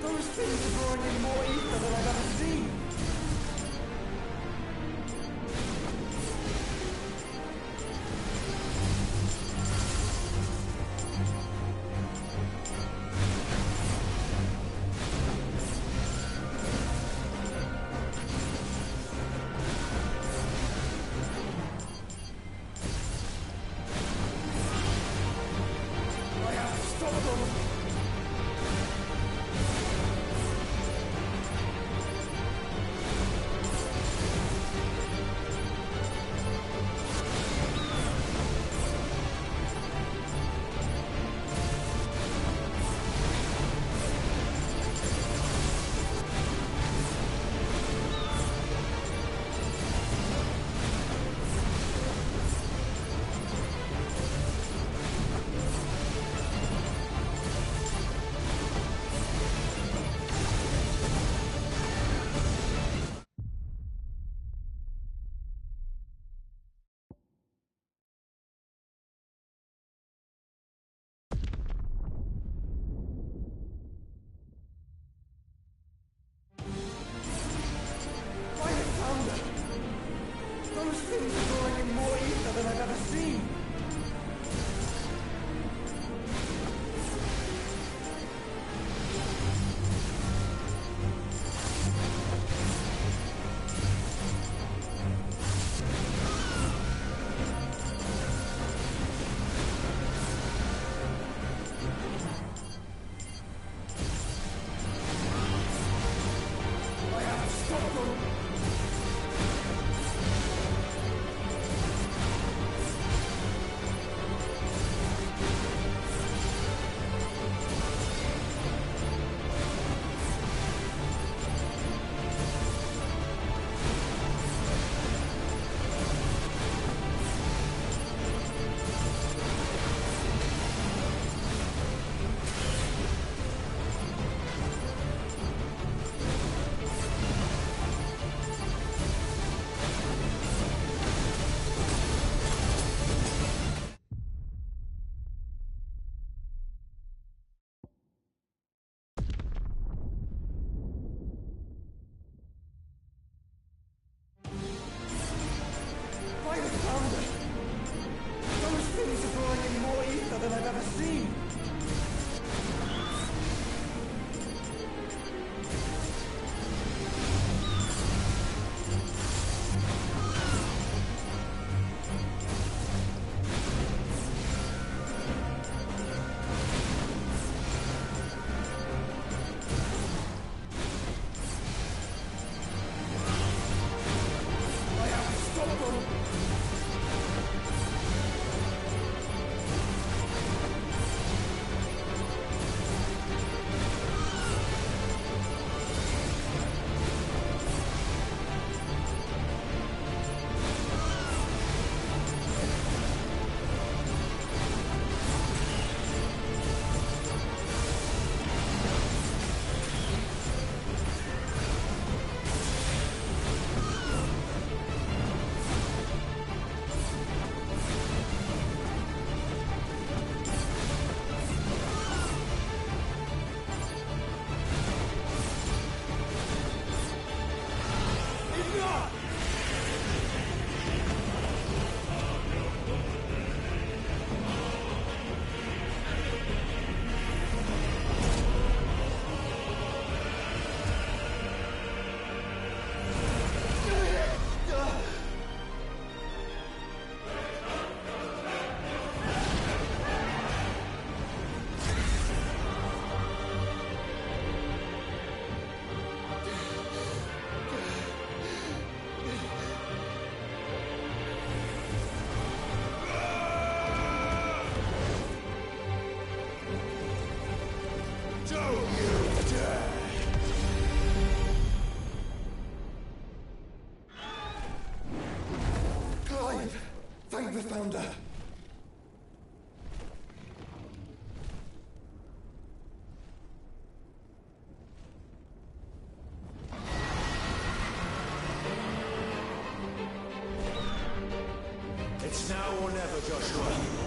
Those things are drawing in more ether than I've ever seen! I have to stop them! Those things are drawing in more ether than I've ever seen! I have to stop them! never found her. It's now or never, Joshua.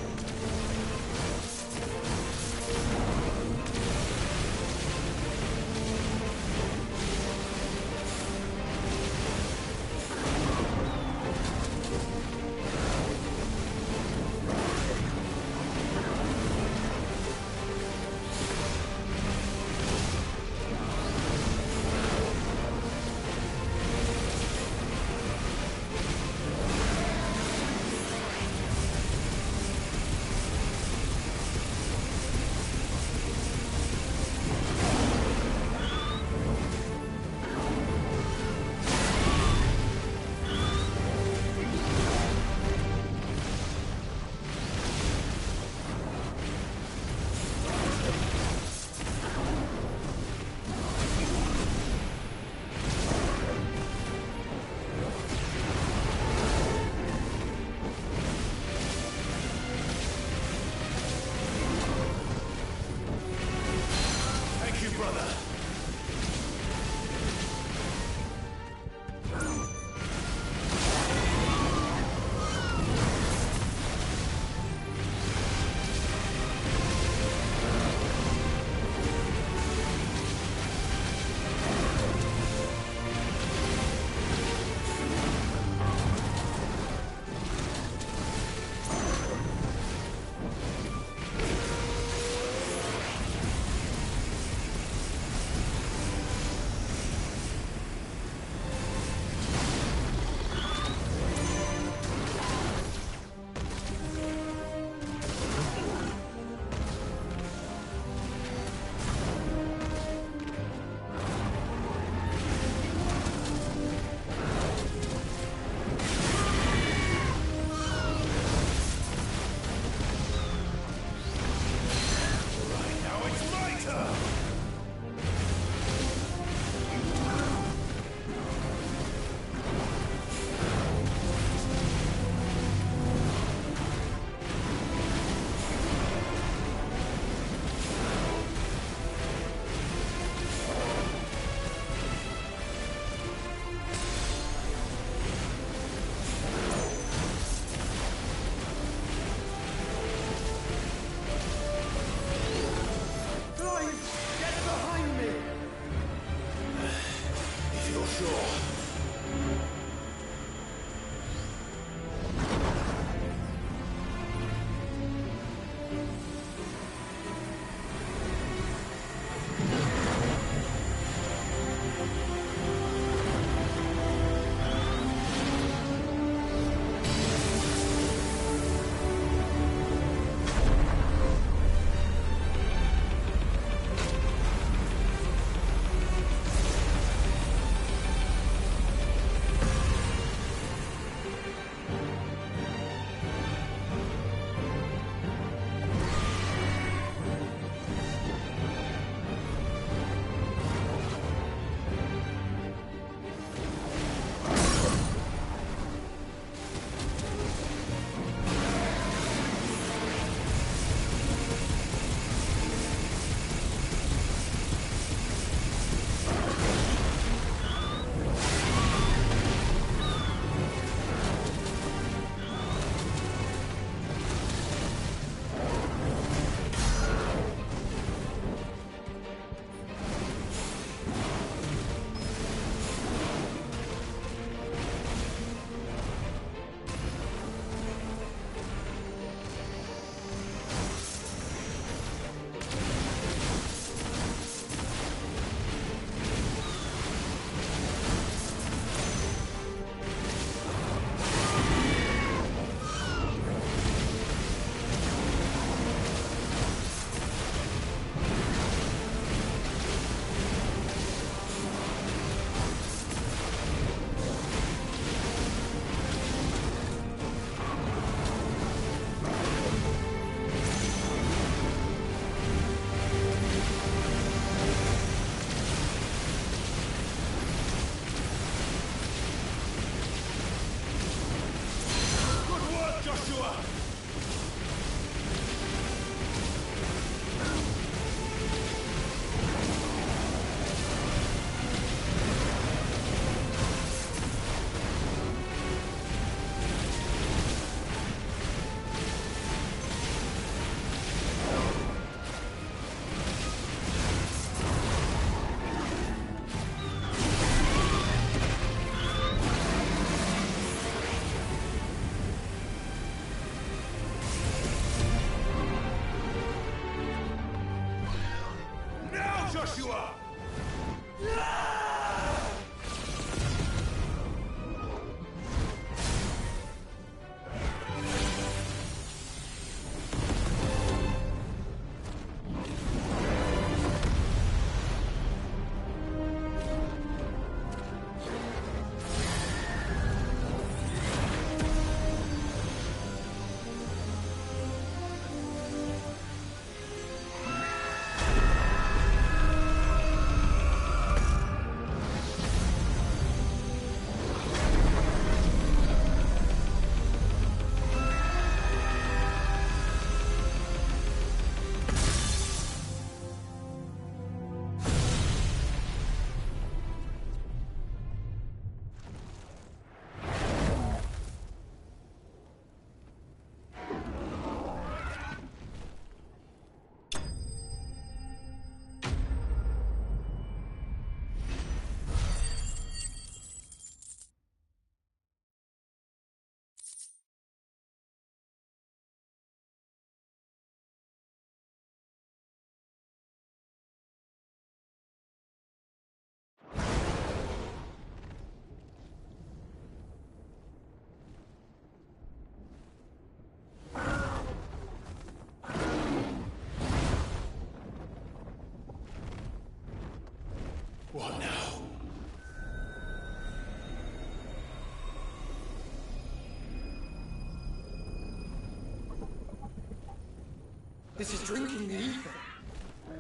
This is drinking the ether.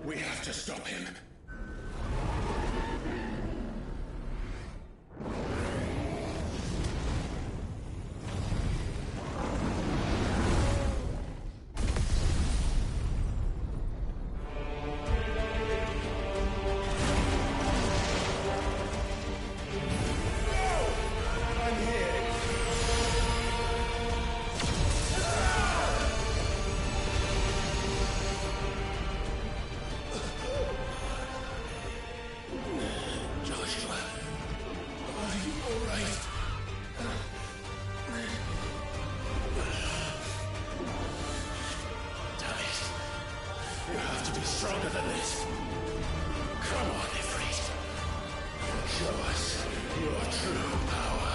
We have to stop him. Stronger than this. Come on, Ifrit. Show us your true power.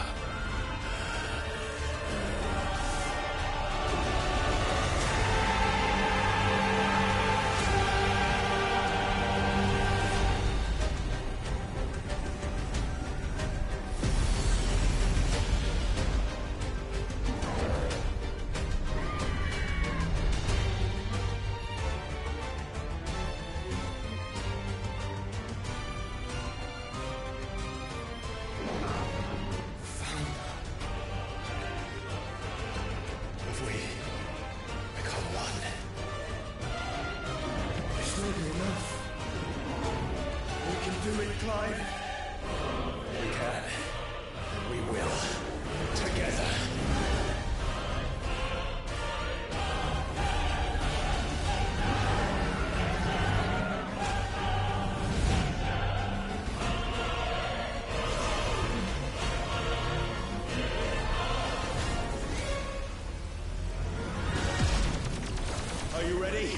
Are you ready?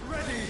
Ready!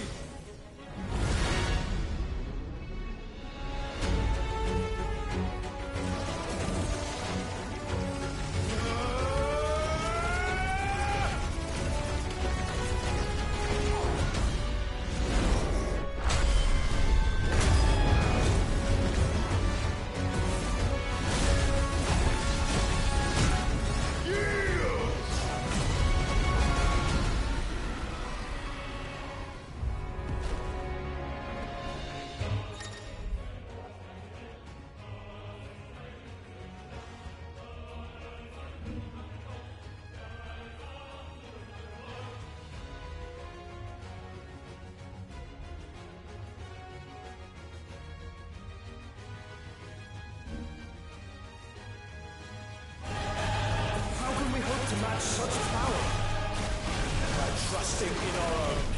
To match such power by trusting in our own.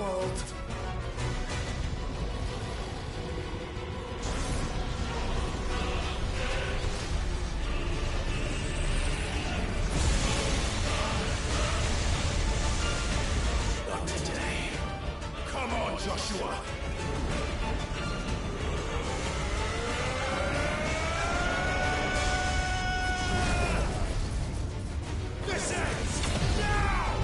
world. Not today. Come on, Joshua! This ends now!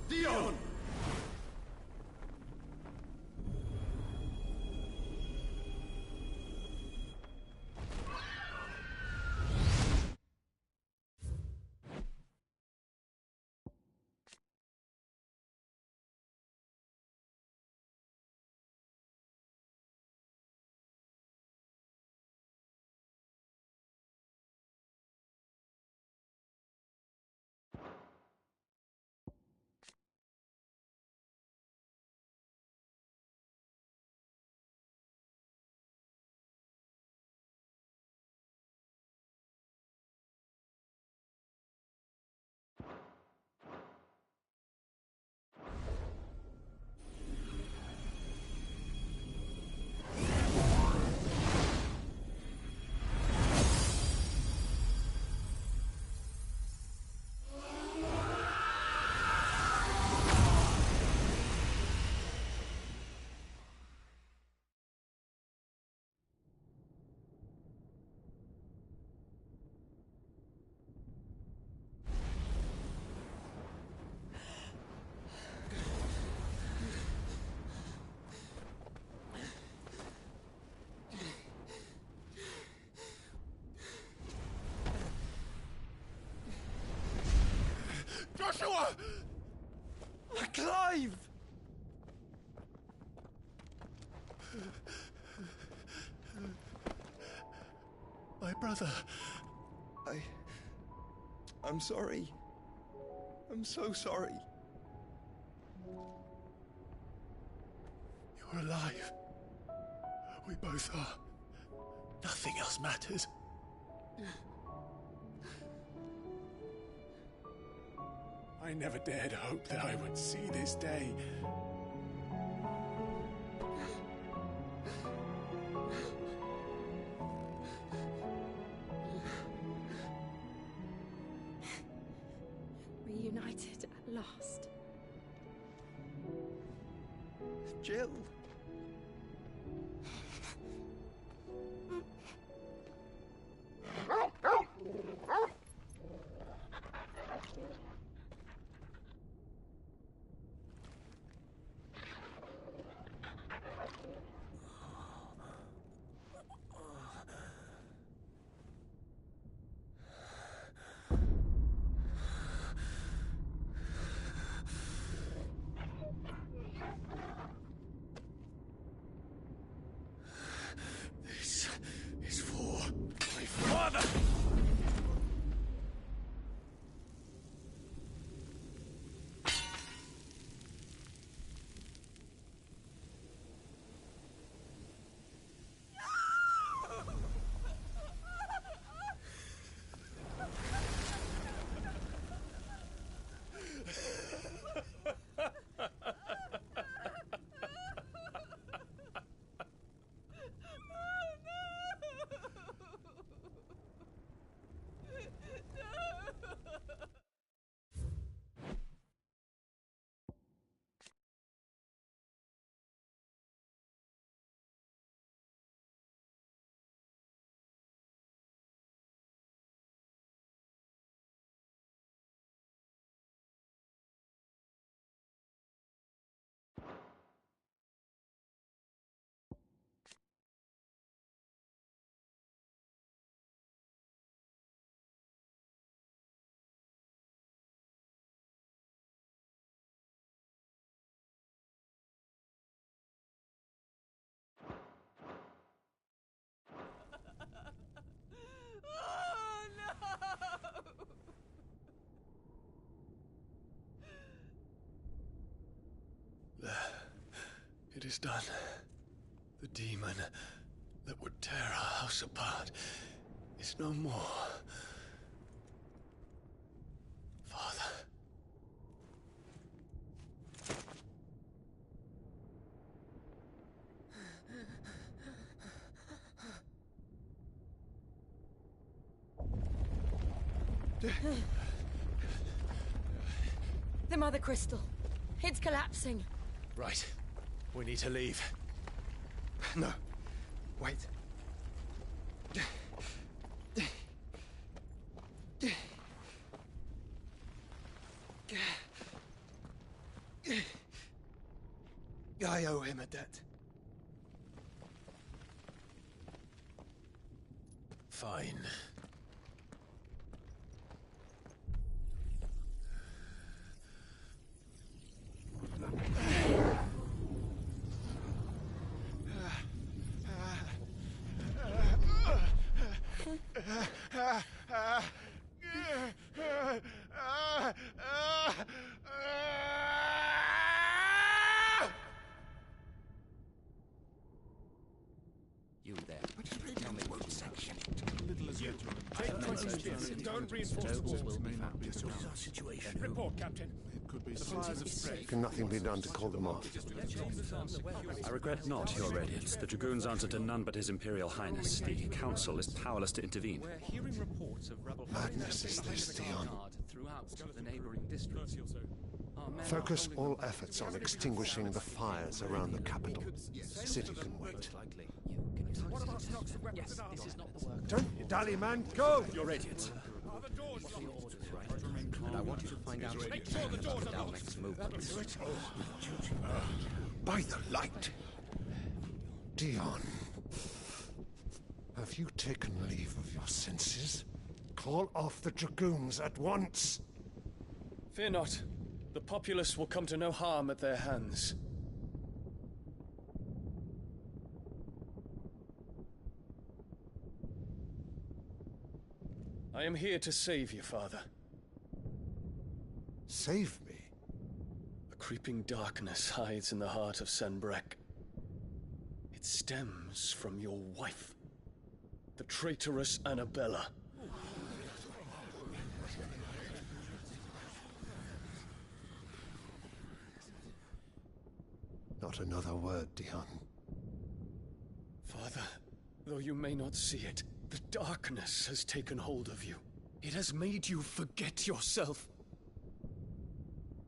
Dion! Joshua! Clive! My brother. I'm sorry. I'm so sorry. You're alive. We both are. Nothing else matters. I never dared hope that I would see this day. Reunited at last. Jill. It is done. The demon that would tear our house apart is no more. Father. The Mother Crystal. It's collapsing. Right. We need to leave. No. Wait. I owe him a debt. Fine. You there. Tell me what section. Little as yet. Take 20 minutes. Don't reinforce the walls. This is our situation. Report, Captain. It could be supplies of strength. Can nothing be done to call them off? I regret not, Your Radiance. The Dragoons answer to none but His Imperial Highness. The Council is powerless to intervene. We're hearing reports of rebel Madness is this, Dion. throughout the neighboring districts. Focus all efforts on extinguishing the fires around the capital. The city can wait. What about stocks of weapons and armor? This is not the work. Don't you dally, man. Go! Your Radiance. Are the doors locked? And I want you to find out Make sure the doors are locked. next movements. By the light. Dion. Have you taken leave of your senses? Call off the Dragoons at once. Fear not. The populace will come to no harm at their hands. I am here to save you, Father. Save me? A creeping darkness hides in the heart of Sanbreque. It stems from your wife, the traitorous Annabella. Not another word, Dion. Father, though you may not see it, the darkness has taken hold of you. It has made you forget yourself.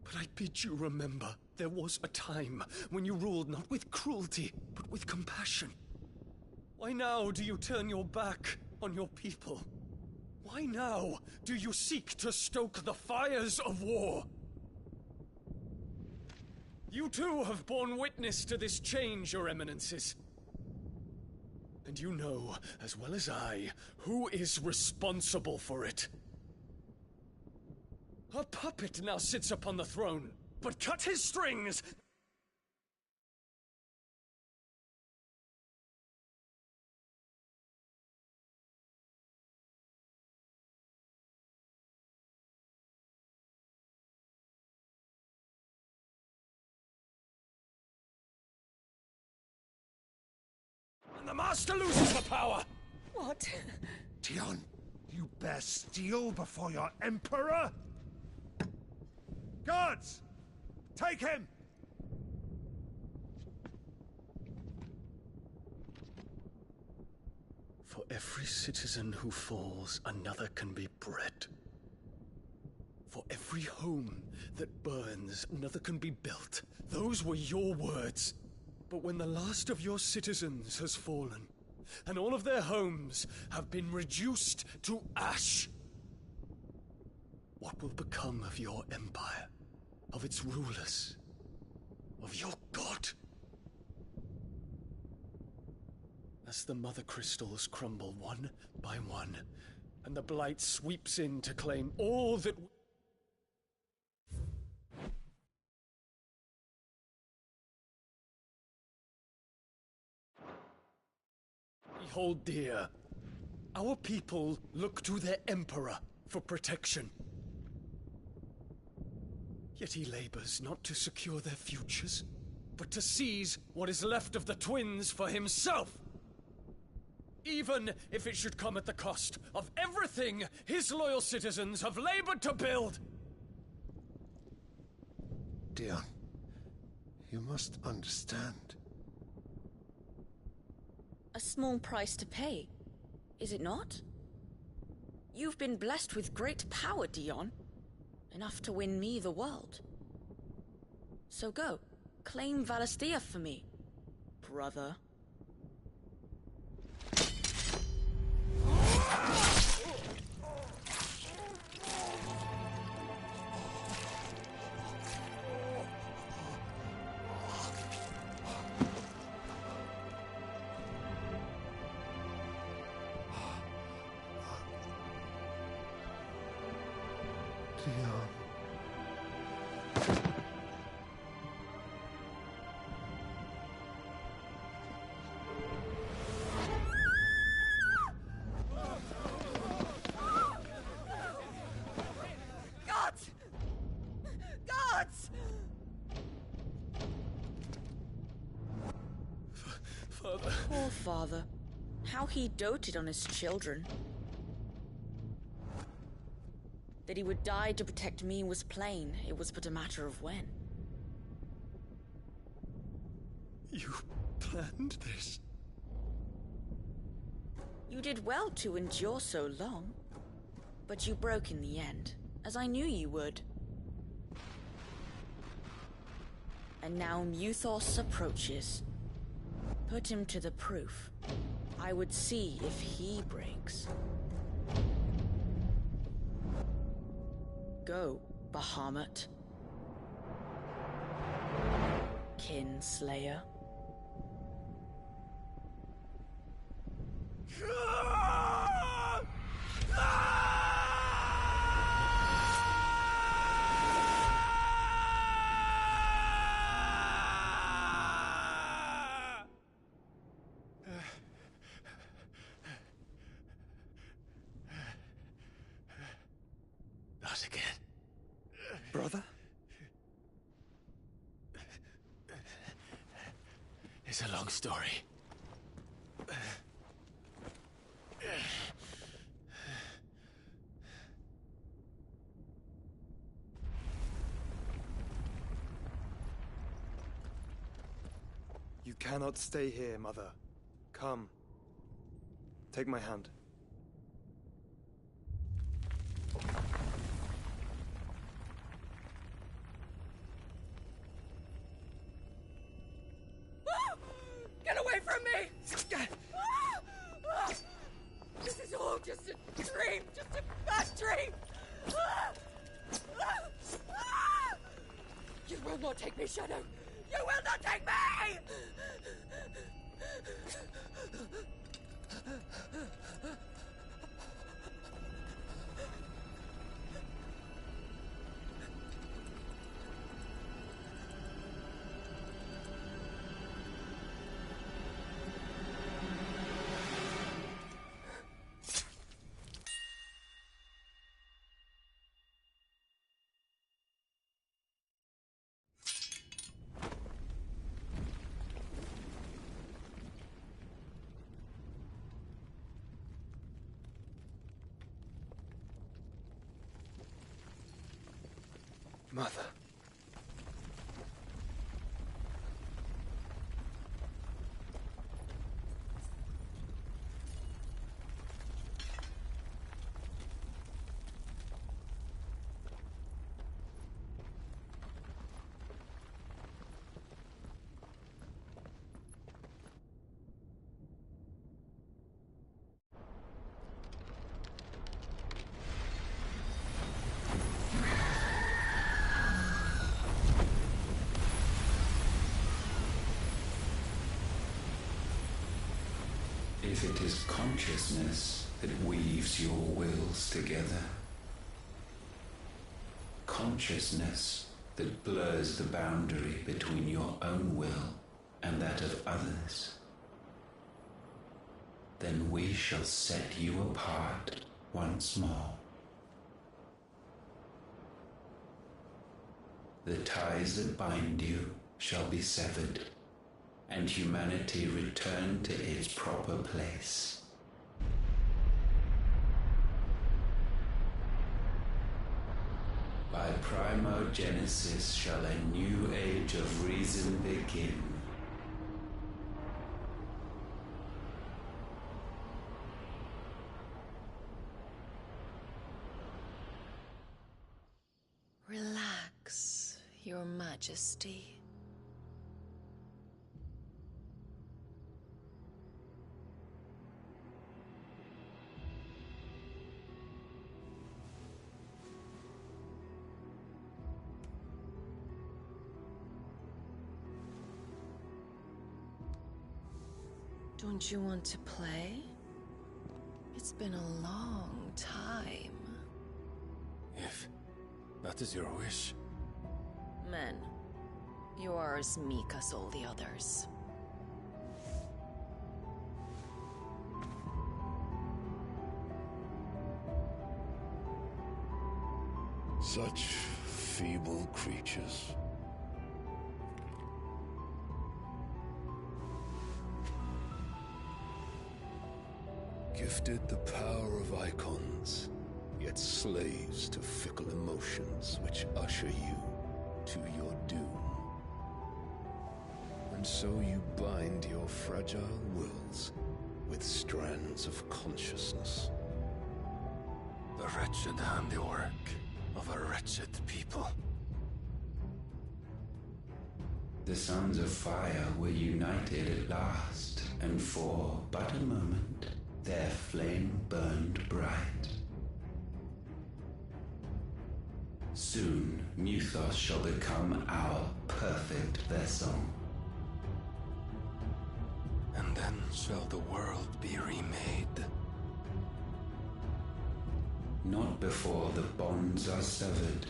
But I bid you remember, there was a time when you ruled not with cruelty, but with compassion. Why now do you turn your back on your people? Why now do you seek to stoke the fires of war? You too have borne witness to this change, Your Eminences. And you know, as well as I, who is responsible for it. A puppet now sits upon the throne, but cut his strings! And the Master loses the power! What? Dion, you bear steel before your Emperor? Guards! Take him! For every citizen who falls, another can be bred. For every home that burns, another can be built. Those were your words. But when the last of your citizens has fallen, and all of their homes have been reduced to ash, what will become of your empire, of its rulers, of your god? As the Mother Crystals crumble one by one, and the Blight sweeps in to claim all that... Behold, dear, our people look to their Emperor for protection. Yet he labors not to secure their futures, but to seize what is left of the twins for himself. Even if it should come at the cost of everything his loyal citizens have labored to build. Dion, you must understand. A small price to pay, is it not? You've been blessed with great power, Dion. Enough to win me the world. So go, claim Valisthea for me, brother. Dion. Gods! Gods! Father. Poor father. How he doted on his children. That he would die to protect me was plain. It was but a matter of when. You planned this? You did well to endure so long. But you broke in the end, as I knew you would. And now Muthos approaches. Put him to the proof. I would see if he breaks. Go, Bahamut. Kinslayer. Not again. Brother? It's a long story. You cannot stay here, Mother. Come. Take my hand. Get away from me! This is all just a dream, just a bad dream! You will not take me, Shadow! You will not take me! Mother. If it is consciousness that weaves your wills together, consciousness that blurs the boundary between your own will and that of others, then we shall set you apart once more. The ties that bind you shall be severed, and humanity return to its proper place. By primogenesis shall a new age of reason begin. Relax, Your Majesty. Don't you want to play? It's been a long time. If that is your wish. Men, you are as meek as all the others. Such feeble creatures. Gifted the power of icons, yet slaves to fickle emotions which usher you to your doom. And so you bind your fragile wills with strands of consciousness. The wretched handiwork of a wretched people. The sons of fire were united at last, and for but a moment their flame burned bright. Soon, Muthos shall become our perfect vessel. And then shall the world be remade. Not before the bonds are severed,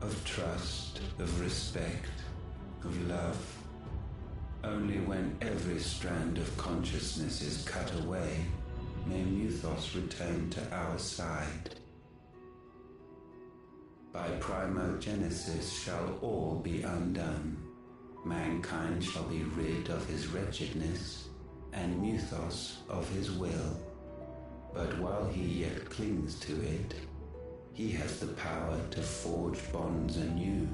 of trust, of respect, of love. Only when every strand of consciousness is cut away, may Muthos return to our side. By primogenesis shall all be undone. Mankind shall be rid of his wretchedness, and Muthos of his will. But while he yet clings to it, he has the power to forge bonds anew.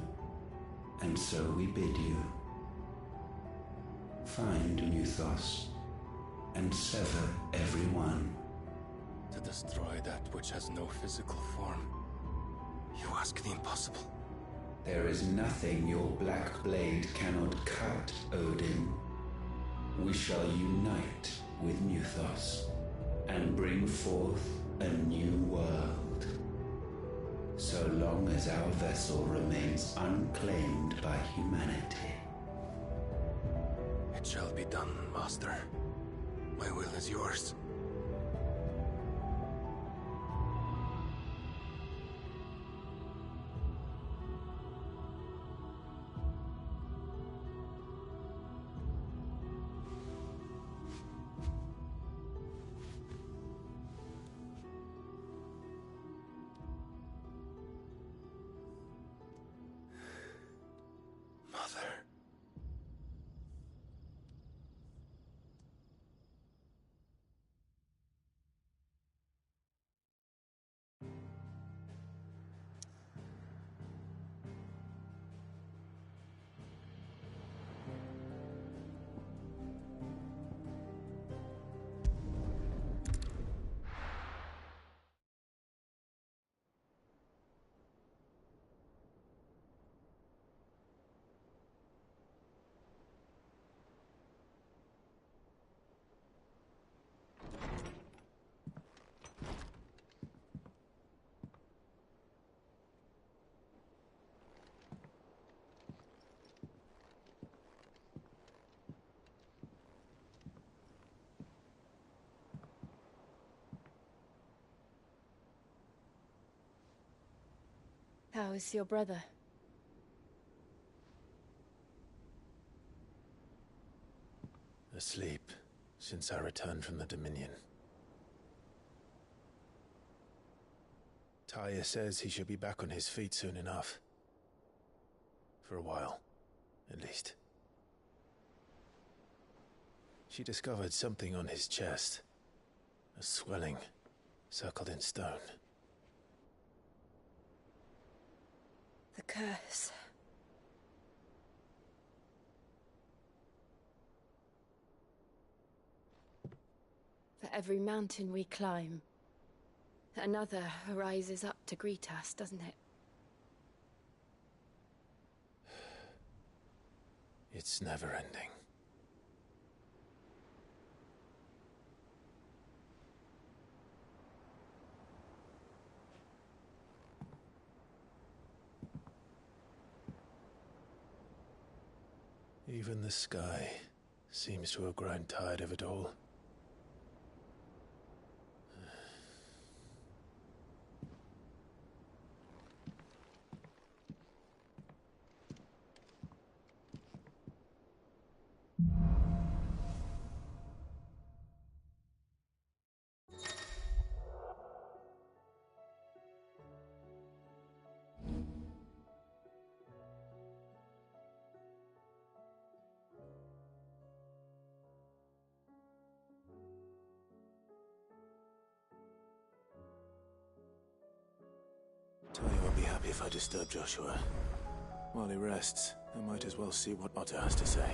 And so we bid you. Find Muthos, and sever everyone. To destroy that which has no physical form. You ask the impossible. There is nothing your black blade cannot cut, Odin. We shall unite with Muthos, and bring forth a new world. So long as our vessel remains unclaimed by humanity. It shall be done, Master. My will is yours. How is your brother? Asleep since I returned from the Dominion. Tyr says he should be back on his feet soon enough. For a while, at least. She discovered something on his chest. A swelling, circled in stone. The curse. For every mountain we climb, another rises up to greet us, doesn't it? It's never ending. Even the sky seems to have grown tired of it all. Tony won't be happy if I disturb Joshua. While he rests, I might as well see what Otto has to say.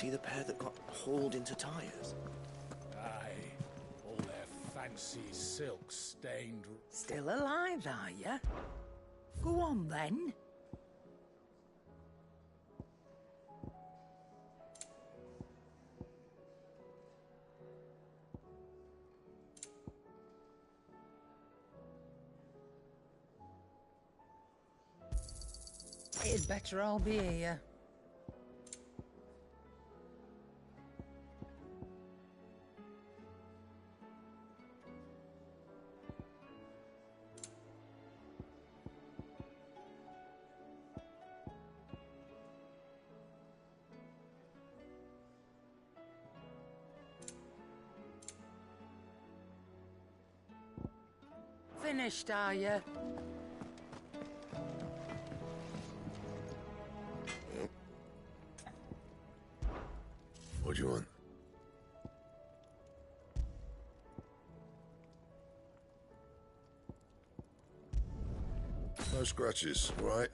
see the pair that got hauled into tires? Aye, all their fancy silk stained... Still alive, are ya? Go on, then. It'd better all be here. Finished, are you? What do you want? No scratches, all right?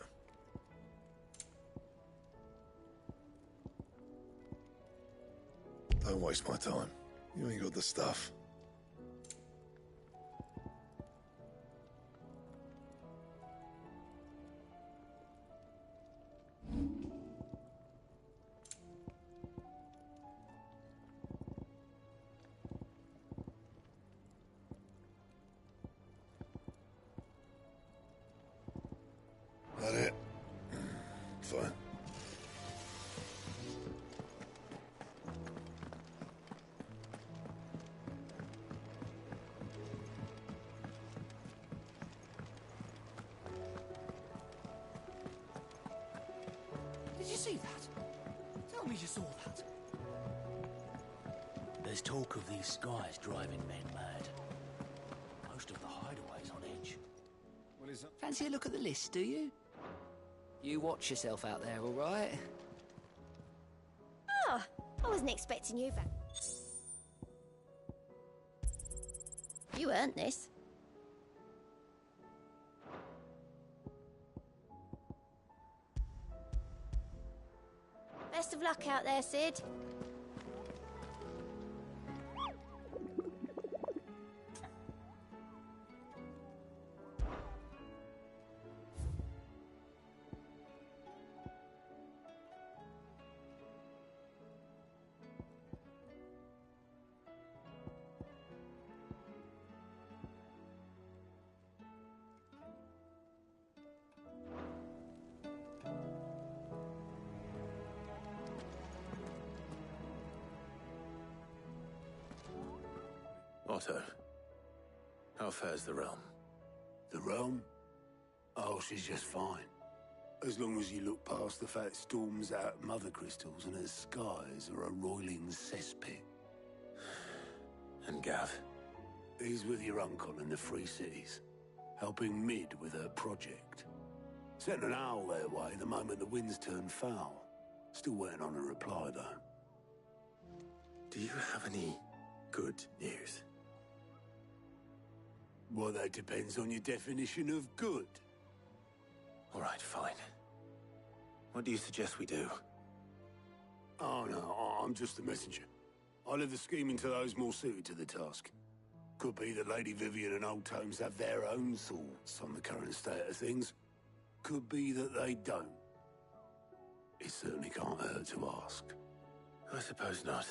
Don't waste my time. You ain't got the stuff. That it? Fine. Did you see that? Tell me you saw that. There's talk of these skies driving men mad. Most of the hideaways on edge. Well, is that... Fancy a look at the list, do you? You watch yourself out there, all right? Oh, I wasn't expecting you back. You earned this. Best of luck out there, Sid. Otto, how fares the realm? The realm? Oh, she's just fine. As long as you look past the fat storms out mother crystals and her skies are a roiling cesspit. And Gav? He's with your uncle in the Free Cities, helping Mid with her project. Sent an owl their way the moment the winds turned foul. Still waiting on a reply, though. Do you have any good news? Well, that depends on your definition of good. All right, fine. What do you suggest we do? Oh, no, I'm just the messenger. I leave the scheming to those more suited to the task. Could be that Lady Vivian and Old Tomes have their own thoughts on the current state of things. Could be that they don't. It certainly can't hurt to ask. I suppose not.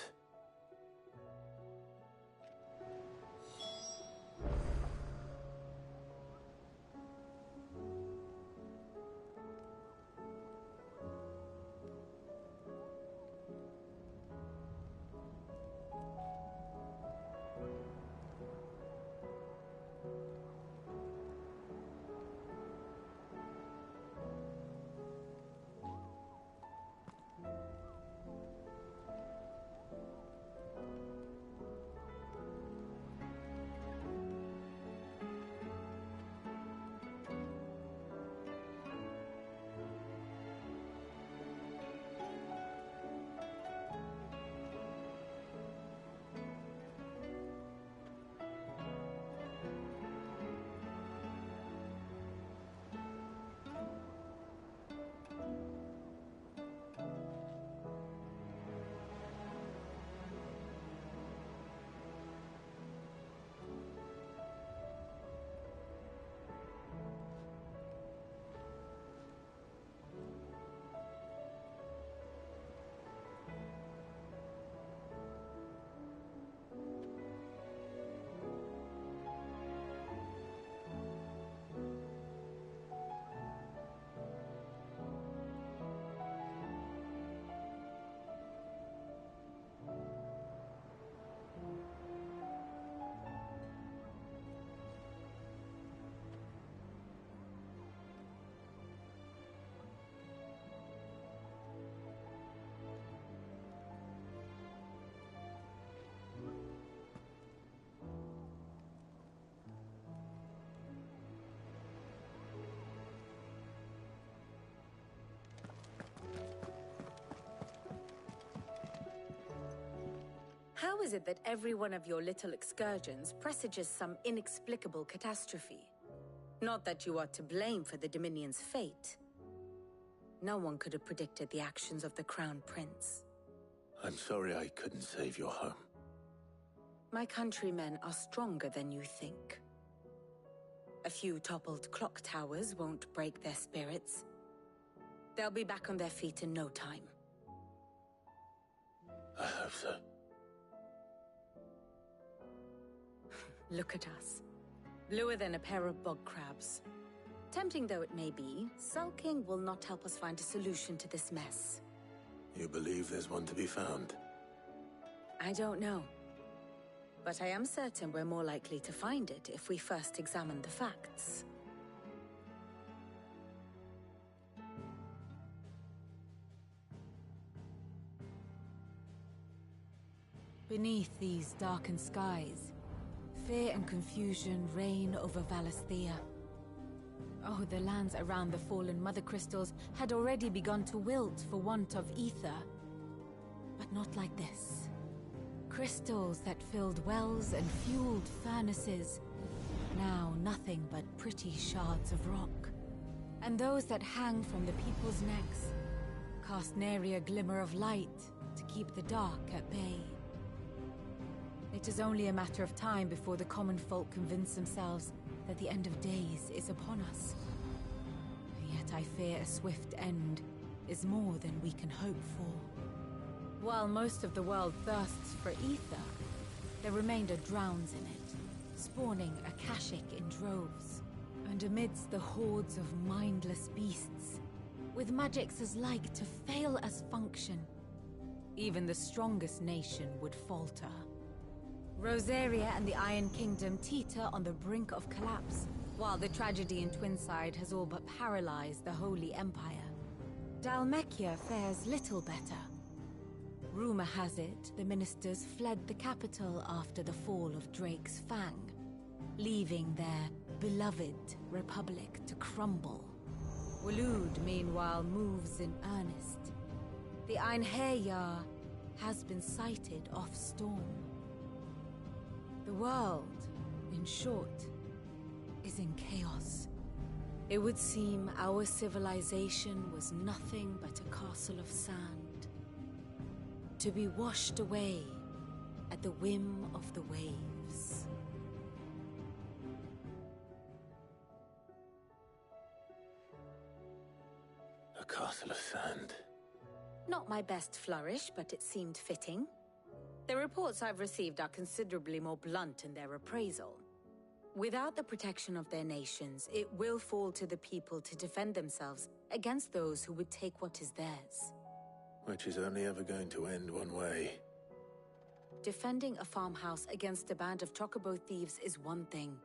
How is it that every one of your little excursions presages some inexplicable catastrophe? Not that you are to blame for the Dominion's fate. No one could have predicted the actions of the Crown Prince. I'm sorry I couldn't save your home. My countrymen are stronger than you think. A few toppled clock towers won't break their spirits. They'll be back on their feet in no time. I hope so. Look at us. Bluer than a pair of bog crabs. Tempting though it may be, sulking will not help us find a solution to this mess. You believe there's one to be found? I don't know. But I am certain we're more likely to find it if we first examine the facts. Beneath these darkened skies, fear and confusion reign over Valisthea. Oh, the lands around the fallen Mother Crystals had already begun to wilt for want of ether. But not like this. Crystals that filled wells and fueled furnaces. Now nothing but pretty shards of rock. And those that hang from the people's necks cast nary a glimmer of light to keep the dark at bay. It is only a matter of time before the common folk convince themselves that the end of days is upon us. Yet I fear a swift end is more than we can hope for. While most of the world thirsts for ether, the remainder drowns in it, spawning Akashic in droves. And amidst the hordes of mindless beasts, with magics as like to fail as function, even the strongest nation would falter. Rosaria and the Iron Kingdom teeter on the brink of collapse, while the tragedy in Twinside has all but paralyzed the Holy Empire. Dhalmekia fares little better. Rumor has it the ministers fled the capital after the fall of Drake's Fang, leaving their beloved republic to crumble. Waloed, meanwhile, moves in earnest. The Einherjar has been sighted off-storm. The world, in short, is in chaos. It would seem our civilization was nothing but a castle of sand, to be washed away at the whim of the waves. A castle of sand. Not my best flourish, but it seemed fitting. The reports I've received are considerably more blunt in their appraisal. Without the protection of their nations, it will fall to the people to defend themselves against those who would take what is theirs. Which is only ever going to end one way. Defending a farmhouse against a band of chocobo thieves is one thing,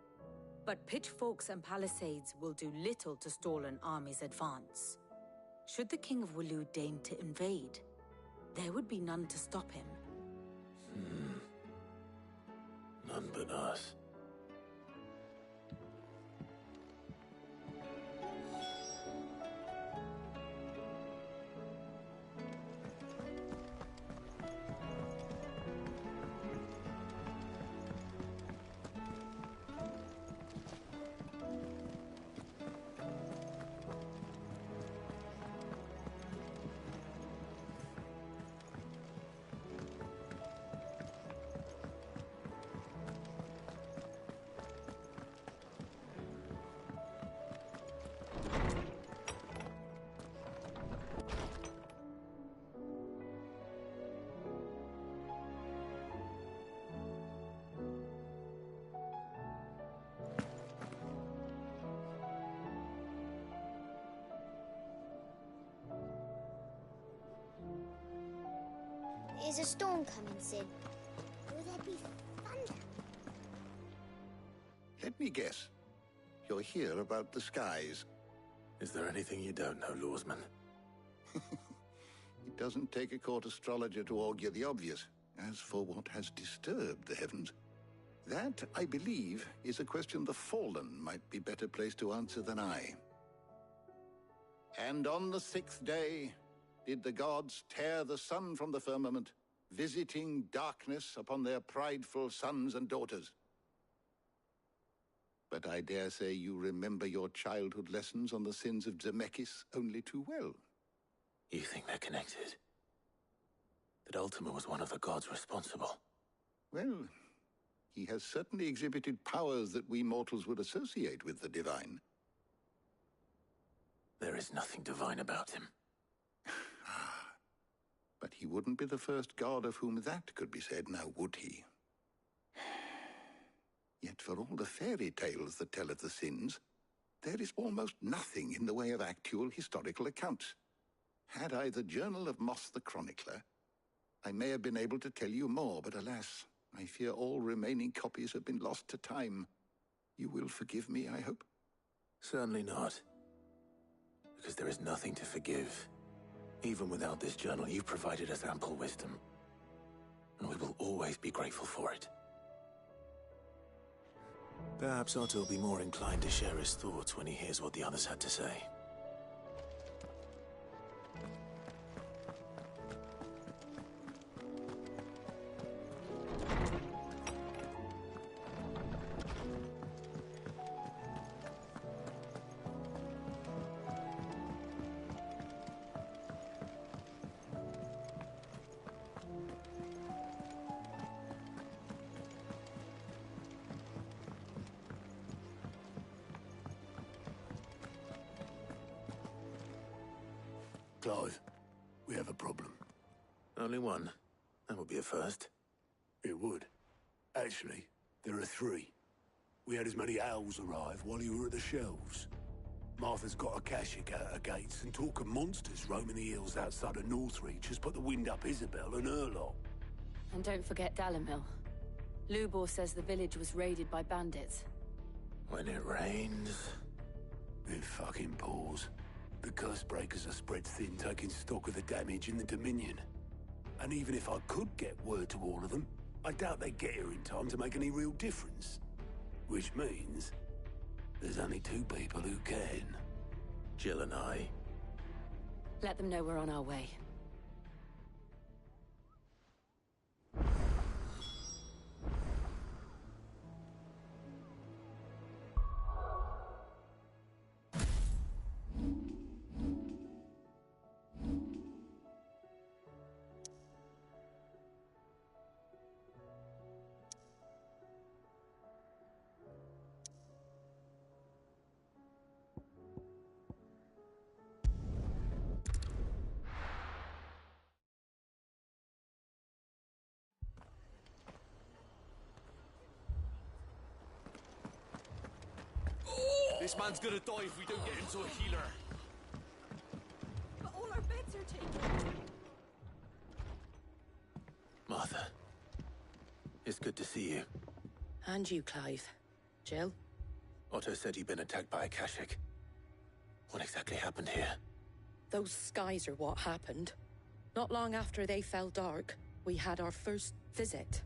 but pitchforks and palisades will do little to stall an army's advance. Should the King of Waloed deign to invade, there would be none to stop him. None but us. Is a storm coming, Sid? Will there be thunder? Let me guess. You're here about the skies. Is there anything you don't know, Lawsman? It doesn't take a court astrologer to augur the obvious. As for what has disturbed the heavens, that, I believe, is a question the Fallen might be better placed to answer than I. And on the 6th day, did the gods tear the sun from the firmament visiting darkness upon their prideful sons and daughters. But I dare say you remember your childhood lessons on the sins of Zemeckis only too well. You think they're connected? That Ultima was one of the gods responsible? Well, he has certainly exhibited powers that we mortals would associate with the divine. There is nothing divine about him. But he wouldn't be the first god of whom that could be said, now would he? Yet for all the fairy tales that tell of the sins, there is almost nothing in the way of actual historical accounts. Had I the Journal of Moss the Chronicler, I may have been able to tell you more, but alas, I fear all remaining copies have been lost to time. You will forgive me, I hope? Certainly not. Because there is nothing to forgive. Even without this journal, you've provided us ample wisdom. And we will always be grateful for it. Perhaps Otto will be more inclined to share his thoughts when he hears what the others had to say. Clive, we have a problem. Only one. That would be a first. It would. Actually, there are three. We had as many owls arrive while you were at the shelves. Martha's got a Kashik at her gates, and talk of monsters roaming the hills outside of Northreach has put the wind up Isabel and her lot. And don't forget Dalimil. Lubor says the village was raided by bandits. When it rains... It fucking pours. The curse breakers are spread thin, taking stock of the damage in the Dominion. And even if I could get word to all of them, I doubt they get here in time to make any real difference. Which means there's only two people who can. Jill and I. Let them know we're on our way. This man's gonna die if we don't get him to a healer. But all our beds are taken. Martha. It's good to see you. And you, Clive. Jill? Otto said you'd been attacked by a Kashik. What exactly happened here? Those skies are what happened. Not long after they fell dark, we had our first visit.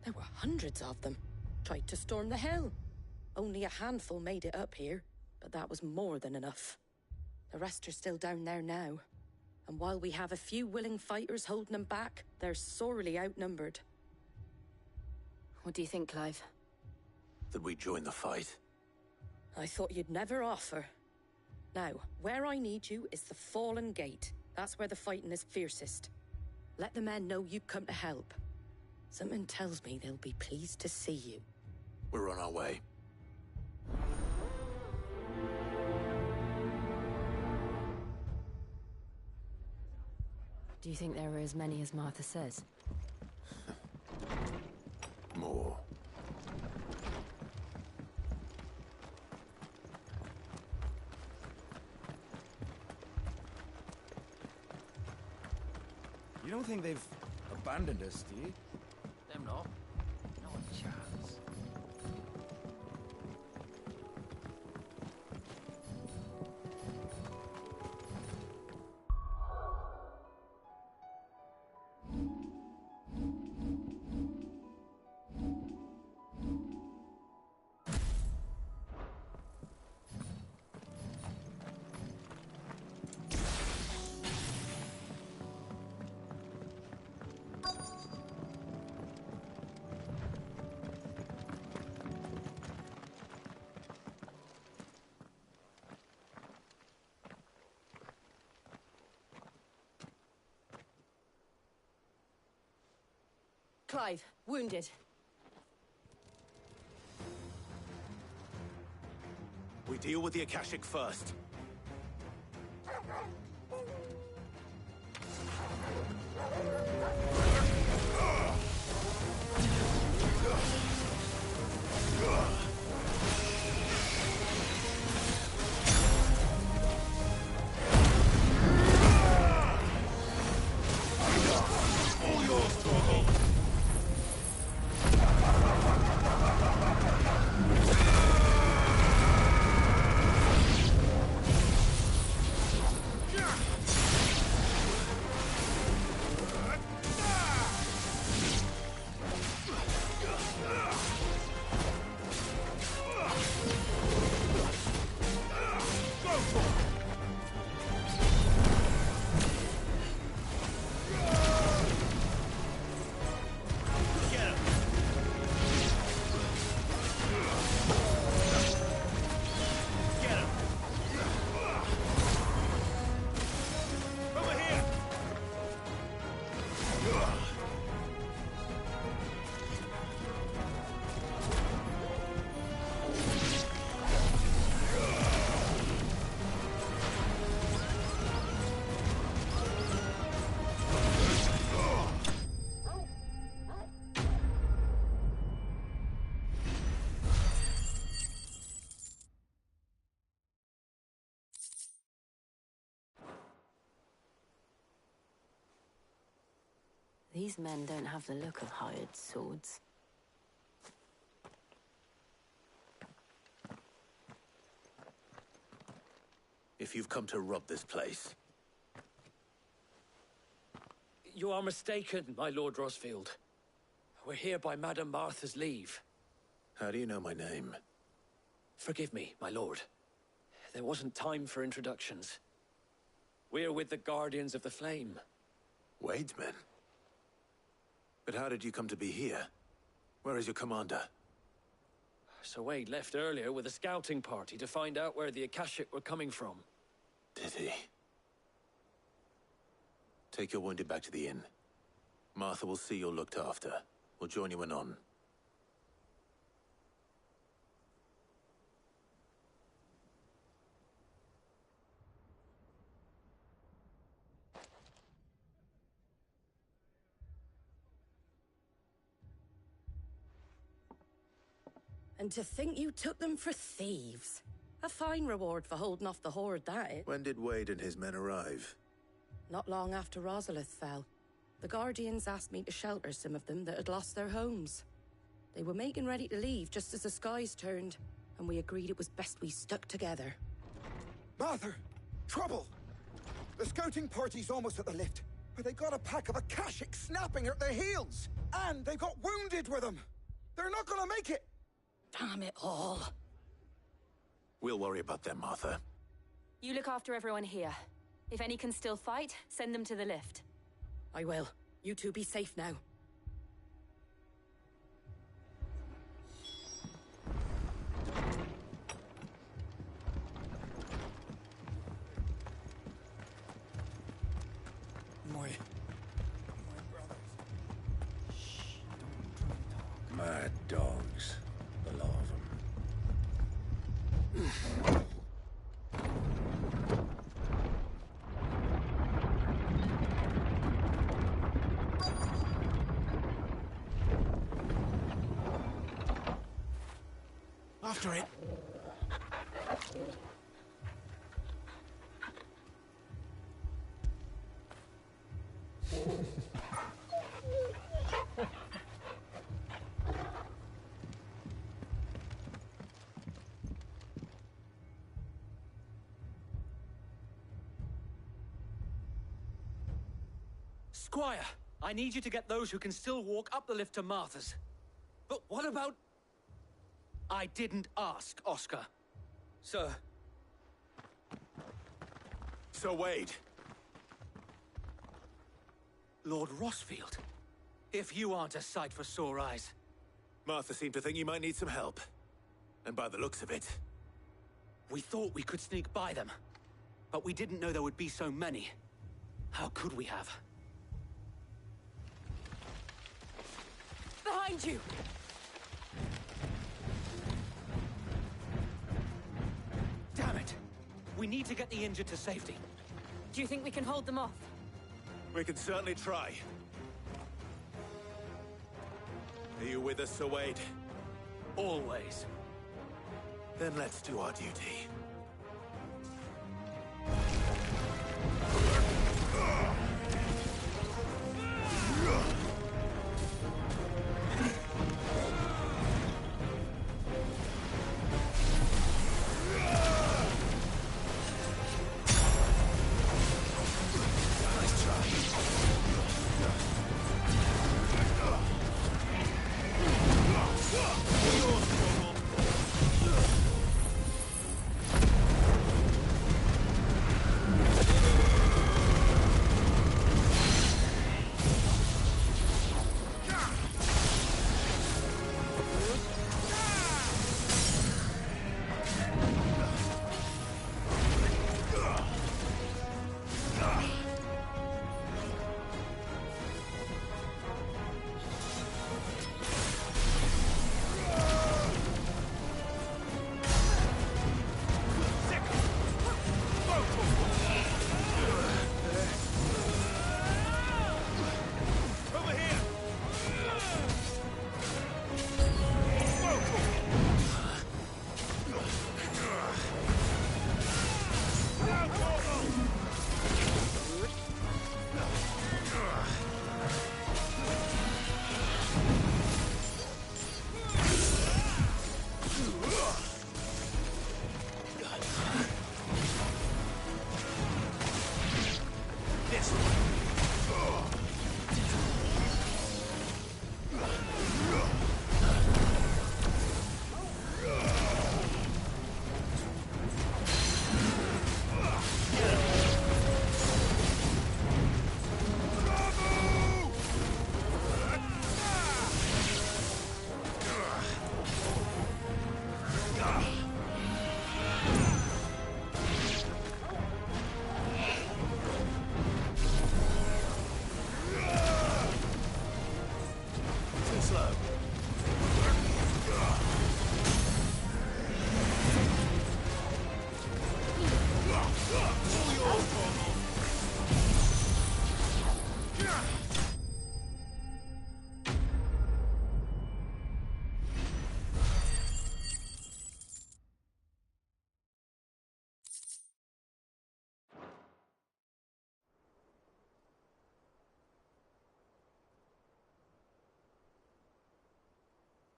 There were hundreds of them. Tried to storm the hill. Only a handful made it up here, but that was more than enough. The rest are still down there now. And while we have a few willing fighters holding them back, they're sorely outnumbered. What do you think, Clive? That we join the fight? I thought you'd never offer. Now, where I need you is the Fallen Gate. That's where the fighting is fiercest. Let the men know you come to help. Something tells me they'll be pleased to see you. We're on our way. Do you think there are as many as Martha says? More. You don't think they've abandoned us, do you? Them not. Not a chance. Clive, wounded. We deal with the Akashic first. These men don't have the look of hired swords. If you've come to rob this place... You are mistaken, my Lord Rosfield. We're here by Madame Martha's leave. How do you know my name? Forgive me, my lord. There wasn't time for introductions. We're with the Guardians of the Flame. Wade's men? But how did you come to be here? Where is your commander? Sir Wade left earlier with a scouting party to find out where the Akashic were coming from. Did he? Take your wounded back to the inn. Martha will see you're looked after. We'll join you anon. And to think you took them for thieves. A fine reward for holding off the horde, that is. When did Wade and his men arrive? Not long after Rosalith fell. The Guardians asked me to shelter some of them that had lost their homes. They were making ready to leave just as the skies turned, and we agreed it was best we stuck together. Martha! Trouble! The scouting party's almost at the lift, but they got a pack of Akashic snapping at their heels! And they've got wounded with them! They're not gonna make it! Damn it all. We'll worry about them, Martha. You look after everyone here. If any can still fight, send them to the lift. I will. You two be safe now. Mad dogs. The lot of them. After it. Squire, I need you to get those who can still walk up the lift to Martha's. But what about... I didn't ask, Oscar. Sir. Sir Wade. Lord Rosfield. If you aren't a sight for sore eyes. Martha seemed to think you might need some help. And by the looks of it... We thought we could sneak by them. But we didn't know there would be so many. How could we have? behind you! Damn it! We need to get the injured to safety. Do you think we can hold them off? We can certainly try. Are you with us, Sir Wade? Always. Then let's do our duty.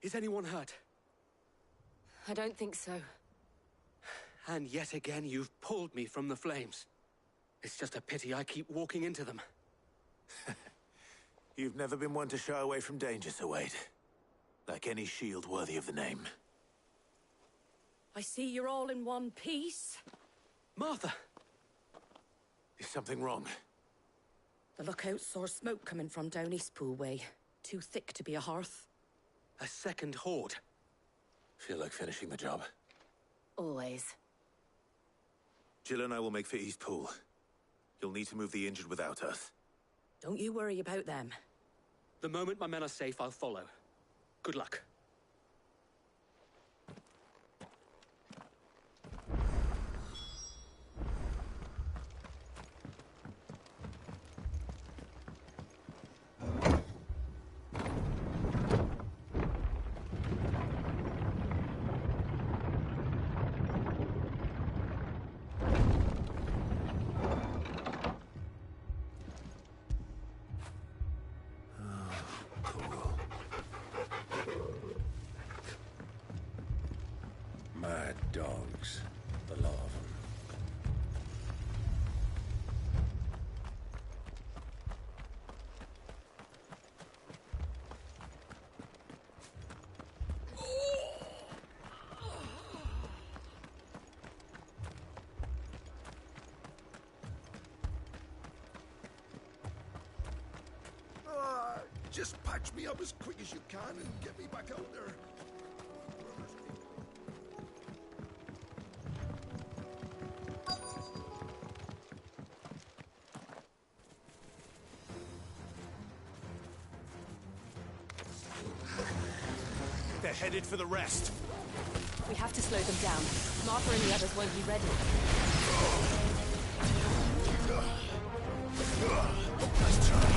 Is anyone hurt? I don't think so. And yet again, you've pulled me from the flames. It's just a pity I keep walking into them. You've never been one to shy away from danger, Sir Wade. Like any shield worthy of the name. I see you're all in one piece. Martha! Is something wrong? The lookout saw smoke coming from down Eastpool way. Too thick to be a hearth. A second horde. Feel like finishing the job? Always. Jill and I will make for Eastpool. You'll need to move the injured without us. Don't you worry about them. The moment my men are safe, I'll follow. Good luck. Mad dogs. The lot of them. Just patch me up as quick as you can and get me back out there. They're headed for the rest. We have to slow them down. Martha and the others won't be ready. Let's try.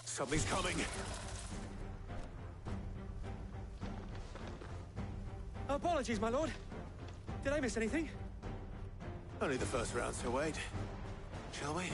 Something's coming. Apologies, my lord. Did I miss anything? Only the first round, so wait. Shall we?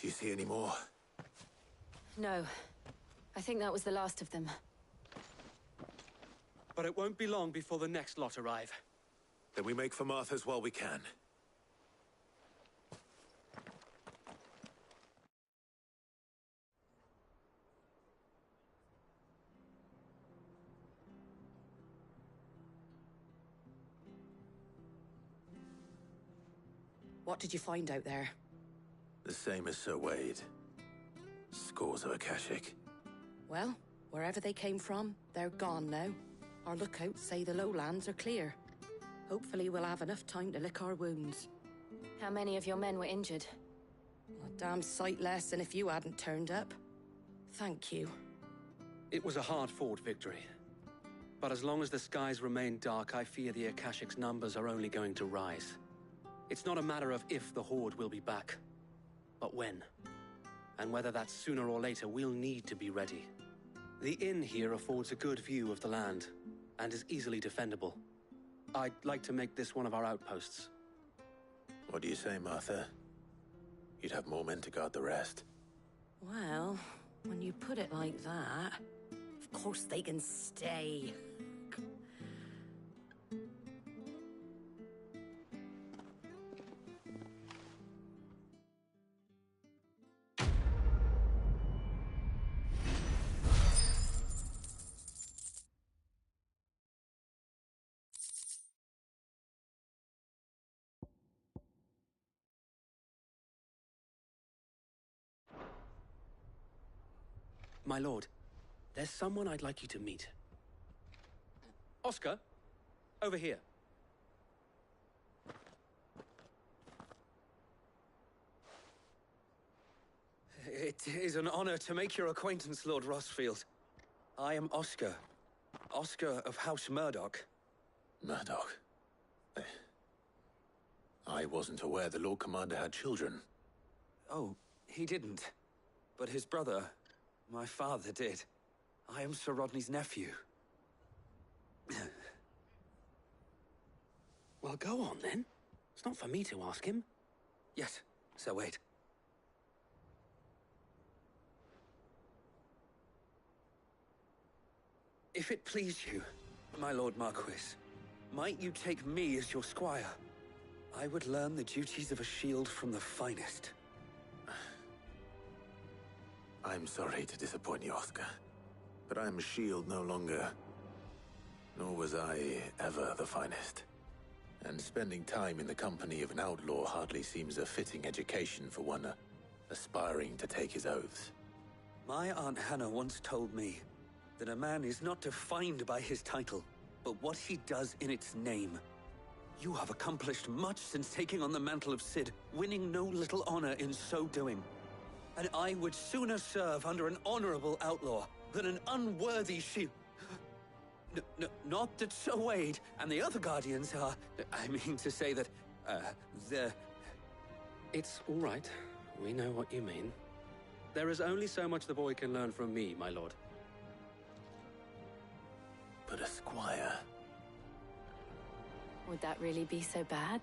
Do you see any more? No. I think that was the last of them. But it won't be long before the next lot arrive. Then we make for Martha's while we can. What did you find out there? The same as Sir Wade. Scores of Akashic. Well, wherever they came from, they're gone now. Our lookouts say the lowlands are clear. Hopefully we'll have enough time to lick our wounds. How many of your men were injured? A damn sight less than if you hadn't turned up. Thank you. It was a hard-fought victory. But as long as the skies remain dark, I fear the Akashic's numbers are only going to rise. It's not a matter of if the Horde will be back, but when. And whether that's sooner or later, we'll need to be ready. The inn here affords a good view of the land, and is easily defendable. I'd like to make this one of our outposts. What do you say, Martha? you'd have more men to guard the rest. Well, when you put it like that, of course they can stay. My lord, there's someone I'd like you to meet. Oscar, over here. It is an honor to make your acquaintance, Lord Rossfield. I am Oscar. Oscar of House Murdoch. Murdoch? I wasn't aware the Lord Commander had children. Oh, he didn't. But his brother, my father, did. I am Sir Rodney's nephew. Well, go on, then. It's not for me to ask him. Yes, Sir Wade. If it please you, my Lord Marquis, might you take me as your squire? I would learn the duties of a shield from the finest. I'm sorry to disappoint you, Oscar, but I'm a shield no longer. Nor was I ever the finest. And spending time in the company of an outlaw hardly seems a fitting education for one aspiring to take his oaths. My Aunt Hannah once told me that a man is not defined by his title, but what he does in its name. You have accomplished much since taking on the mantle of Cid, winning no little honor in so doing. And I would sooner serve under an honorable outlaw than an unworthy shield. Not that Sir Wade and the other Guardians are... I mean to say that, they're... It's all right. We know what you mean. There is only so much the boy can learn from me, my lord. But a squire... Would that really be so bad?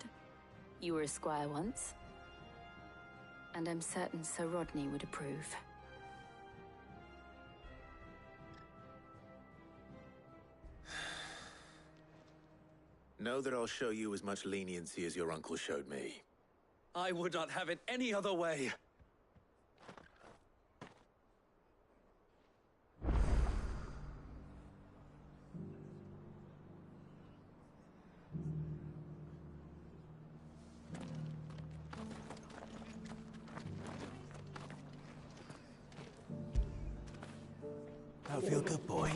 You were a squire once. And I'm certain Sir Rodney would approve. Know that I'll show you as much leniency as your uncle showed me. I would not have it any other way. I feel good, boy.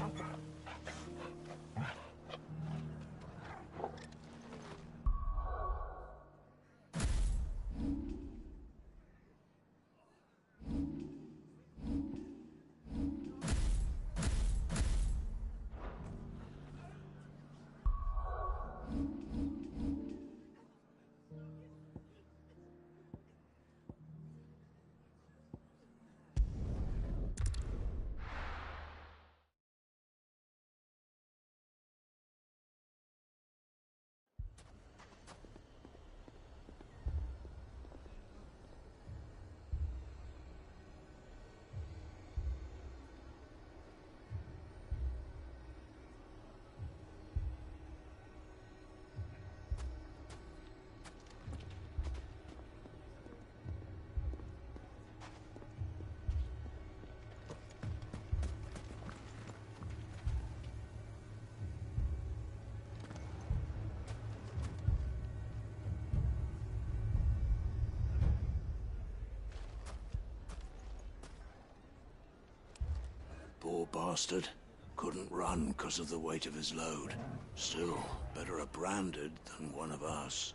Poor bastard. Couldn't run because of the weight of his load. Still, better a branded than one of us.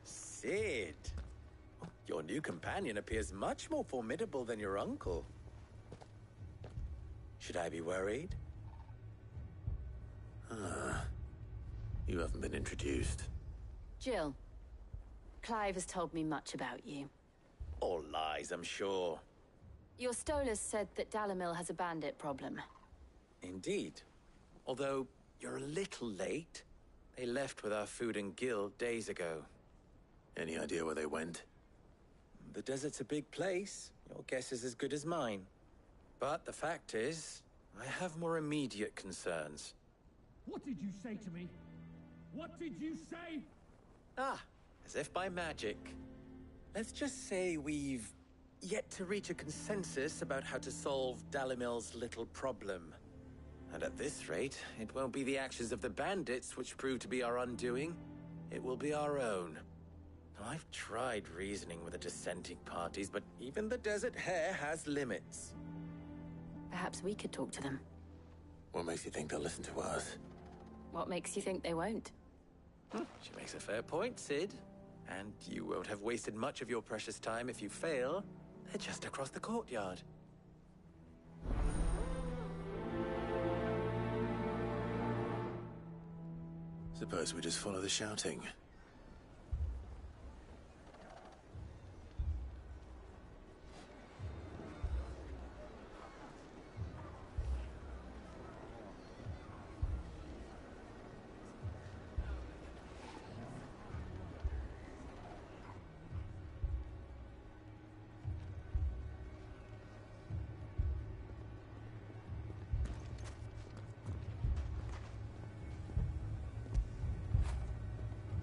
Cid! Your new companion appears much more formidable than your uncle. Should I be worried? You haven't been introduced. Jill, Clive has told me much about you. All lies, I'm sure. Your Stolas said that Dalamil has a bandit problem. Indeed. Although, you're a little late. They left with our food and guild days ago. Any idea where they went? The desert's a big place. Your guess is as good as mine. But the fact is, I have more immediate concerns. What did you say to me? What did you say? Ah, as if by magic. Let's just say we've yet to reach a consensus about how to solve Dalimil's little problem. And at this rate, it won't be the actions of the bandits which prove to be our undoing. It will be our own. I've tried reasoning with the dissenting parties, but even the Desert Hare has limits. Perhaps we could talk to them. What makes you think they'll listen to us? What makes you think they won't? She makes a fair point, Sid. And you won't have wasted much of your precious time if you fail. They're just across the courtyard. Suppose we just follow the shouting.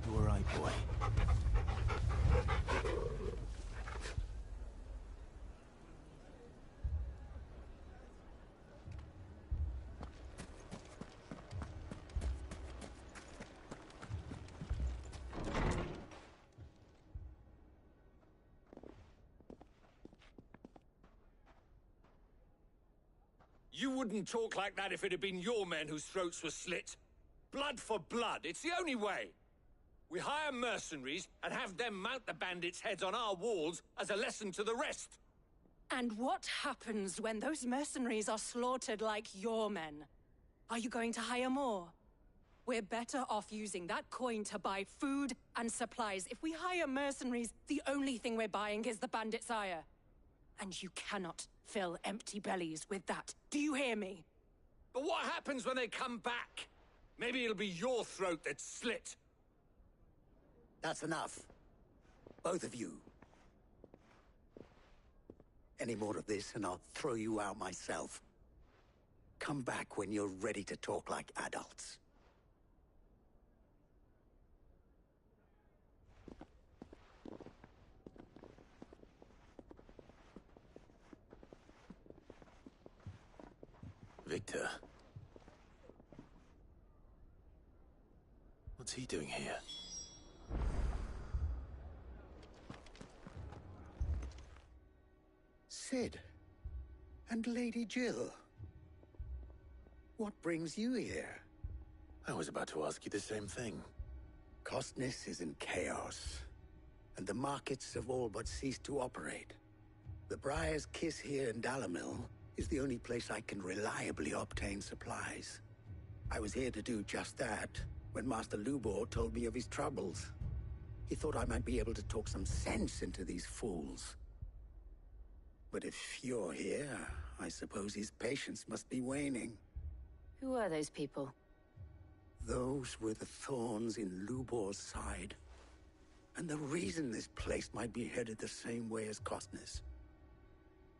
You were right, boy. You wouldn't talk like that if it had been your men whose throats were slit. Blood for blood, it's the only way. We hire mercenaries and have them mount the bandits' heads on our walls as a lesson to the rest. And what happens when those mercenaries are slaughtered like your men? Are you going to hire more? We're better off using that coin to buy food and supplies. If we hire mercenaries, the only thing we're buying is the bandits' ire. And you cannot fill empty bellies with that. Do you hear me? But what happens when they come back? Maybe it'll be your throat that's slit. That's enough. Both of you. Any more of this and I'll throw you out myself. Come back when you're ready to talk like adults. Victor. What's he doing here? Sid. And Lady Jill. What brings you here? I was about to ask you the same thing. Costness is in chaos, and the markets have all but ceased to operate. The Briar's Kiss here in Dalimil is the only place I can reliably obtain supplies. I was here to do just that when Master Lubor told me of his troubles. He thought I might be able to talk some sense into these fools. But if you're here, I suppose his patience must be waning. Who are those people? Those were the thorns in Lubor's side. And the reason this place might be headed the same way as Costness.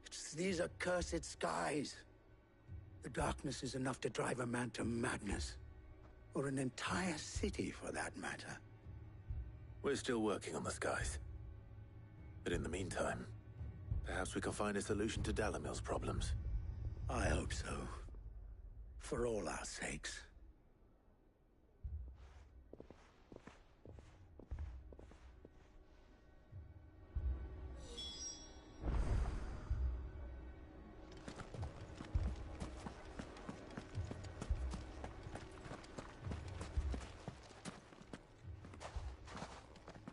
It's these accursed skies. The darkness is enough to drive a man to madness. Or an entire city, for that matter. We're still working on the skies. But in the meantime, perhaps we can find a solution to Dalimil's problems. I hope so. For all our sakes.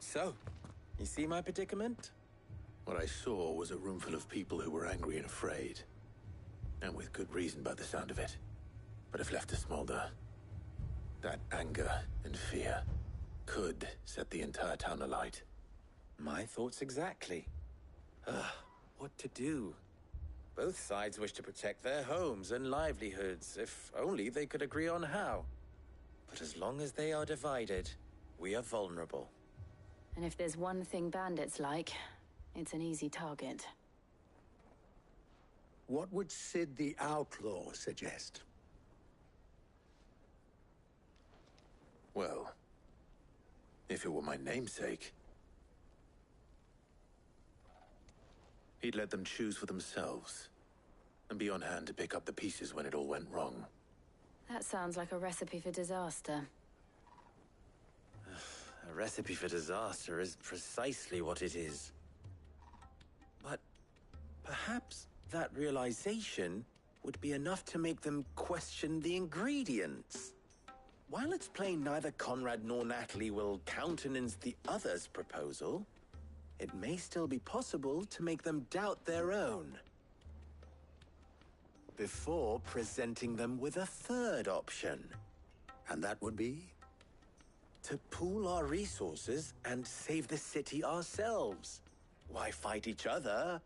So, you see my predicament? What I saw was a room full of people who were angry and afraid. And with good reason by the sound of it. But if left to smolder, that anger and fear could set the entire town alight. My thoughts exactly. What to do? Both sides wish to protect their homes and livelihoods, if only they could agree on how. But as long as they are divided, we are vulnerable. And if there's one thing bandits like, it's an easy target. What would Sid the Outlaw suggest? Well, if it were my namesake, he'd let them choose for themselves, and be on hand to pick up the pieces when it all went wrong. That sounds like a recipe for disaster. A recipe for disaster is precisely what it is. But perhaps that realization would be enough to make them question the ingredients. While it's plain neither Conrad nor Natalie will countenance the other's proposal, it may still be possible to make them doubt their own before presenting them with a third option. And that would be? To pool our resources and save the city ourselves. Why fight each other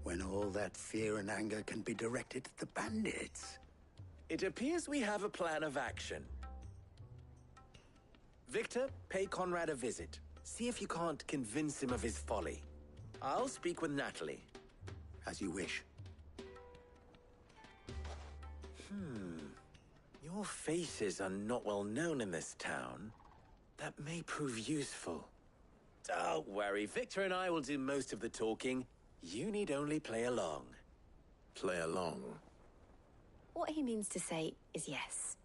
when all that fear and anger can be directed at the bandits? It appears we have a plan of action. Victor, pay Conrad a visit. See if you can't convince him of his folly. I'll speak with Natalie. As you wish. Your faces are not well known in this town. That may prove useful. Don't worry, Victor and I will do most of the talking. You need only play along. Play along? What he means to say is yes.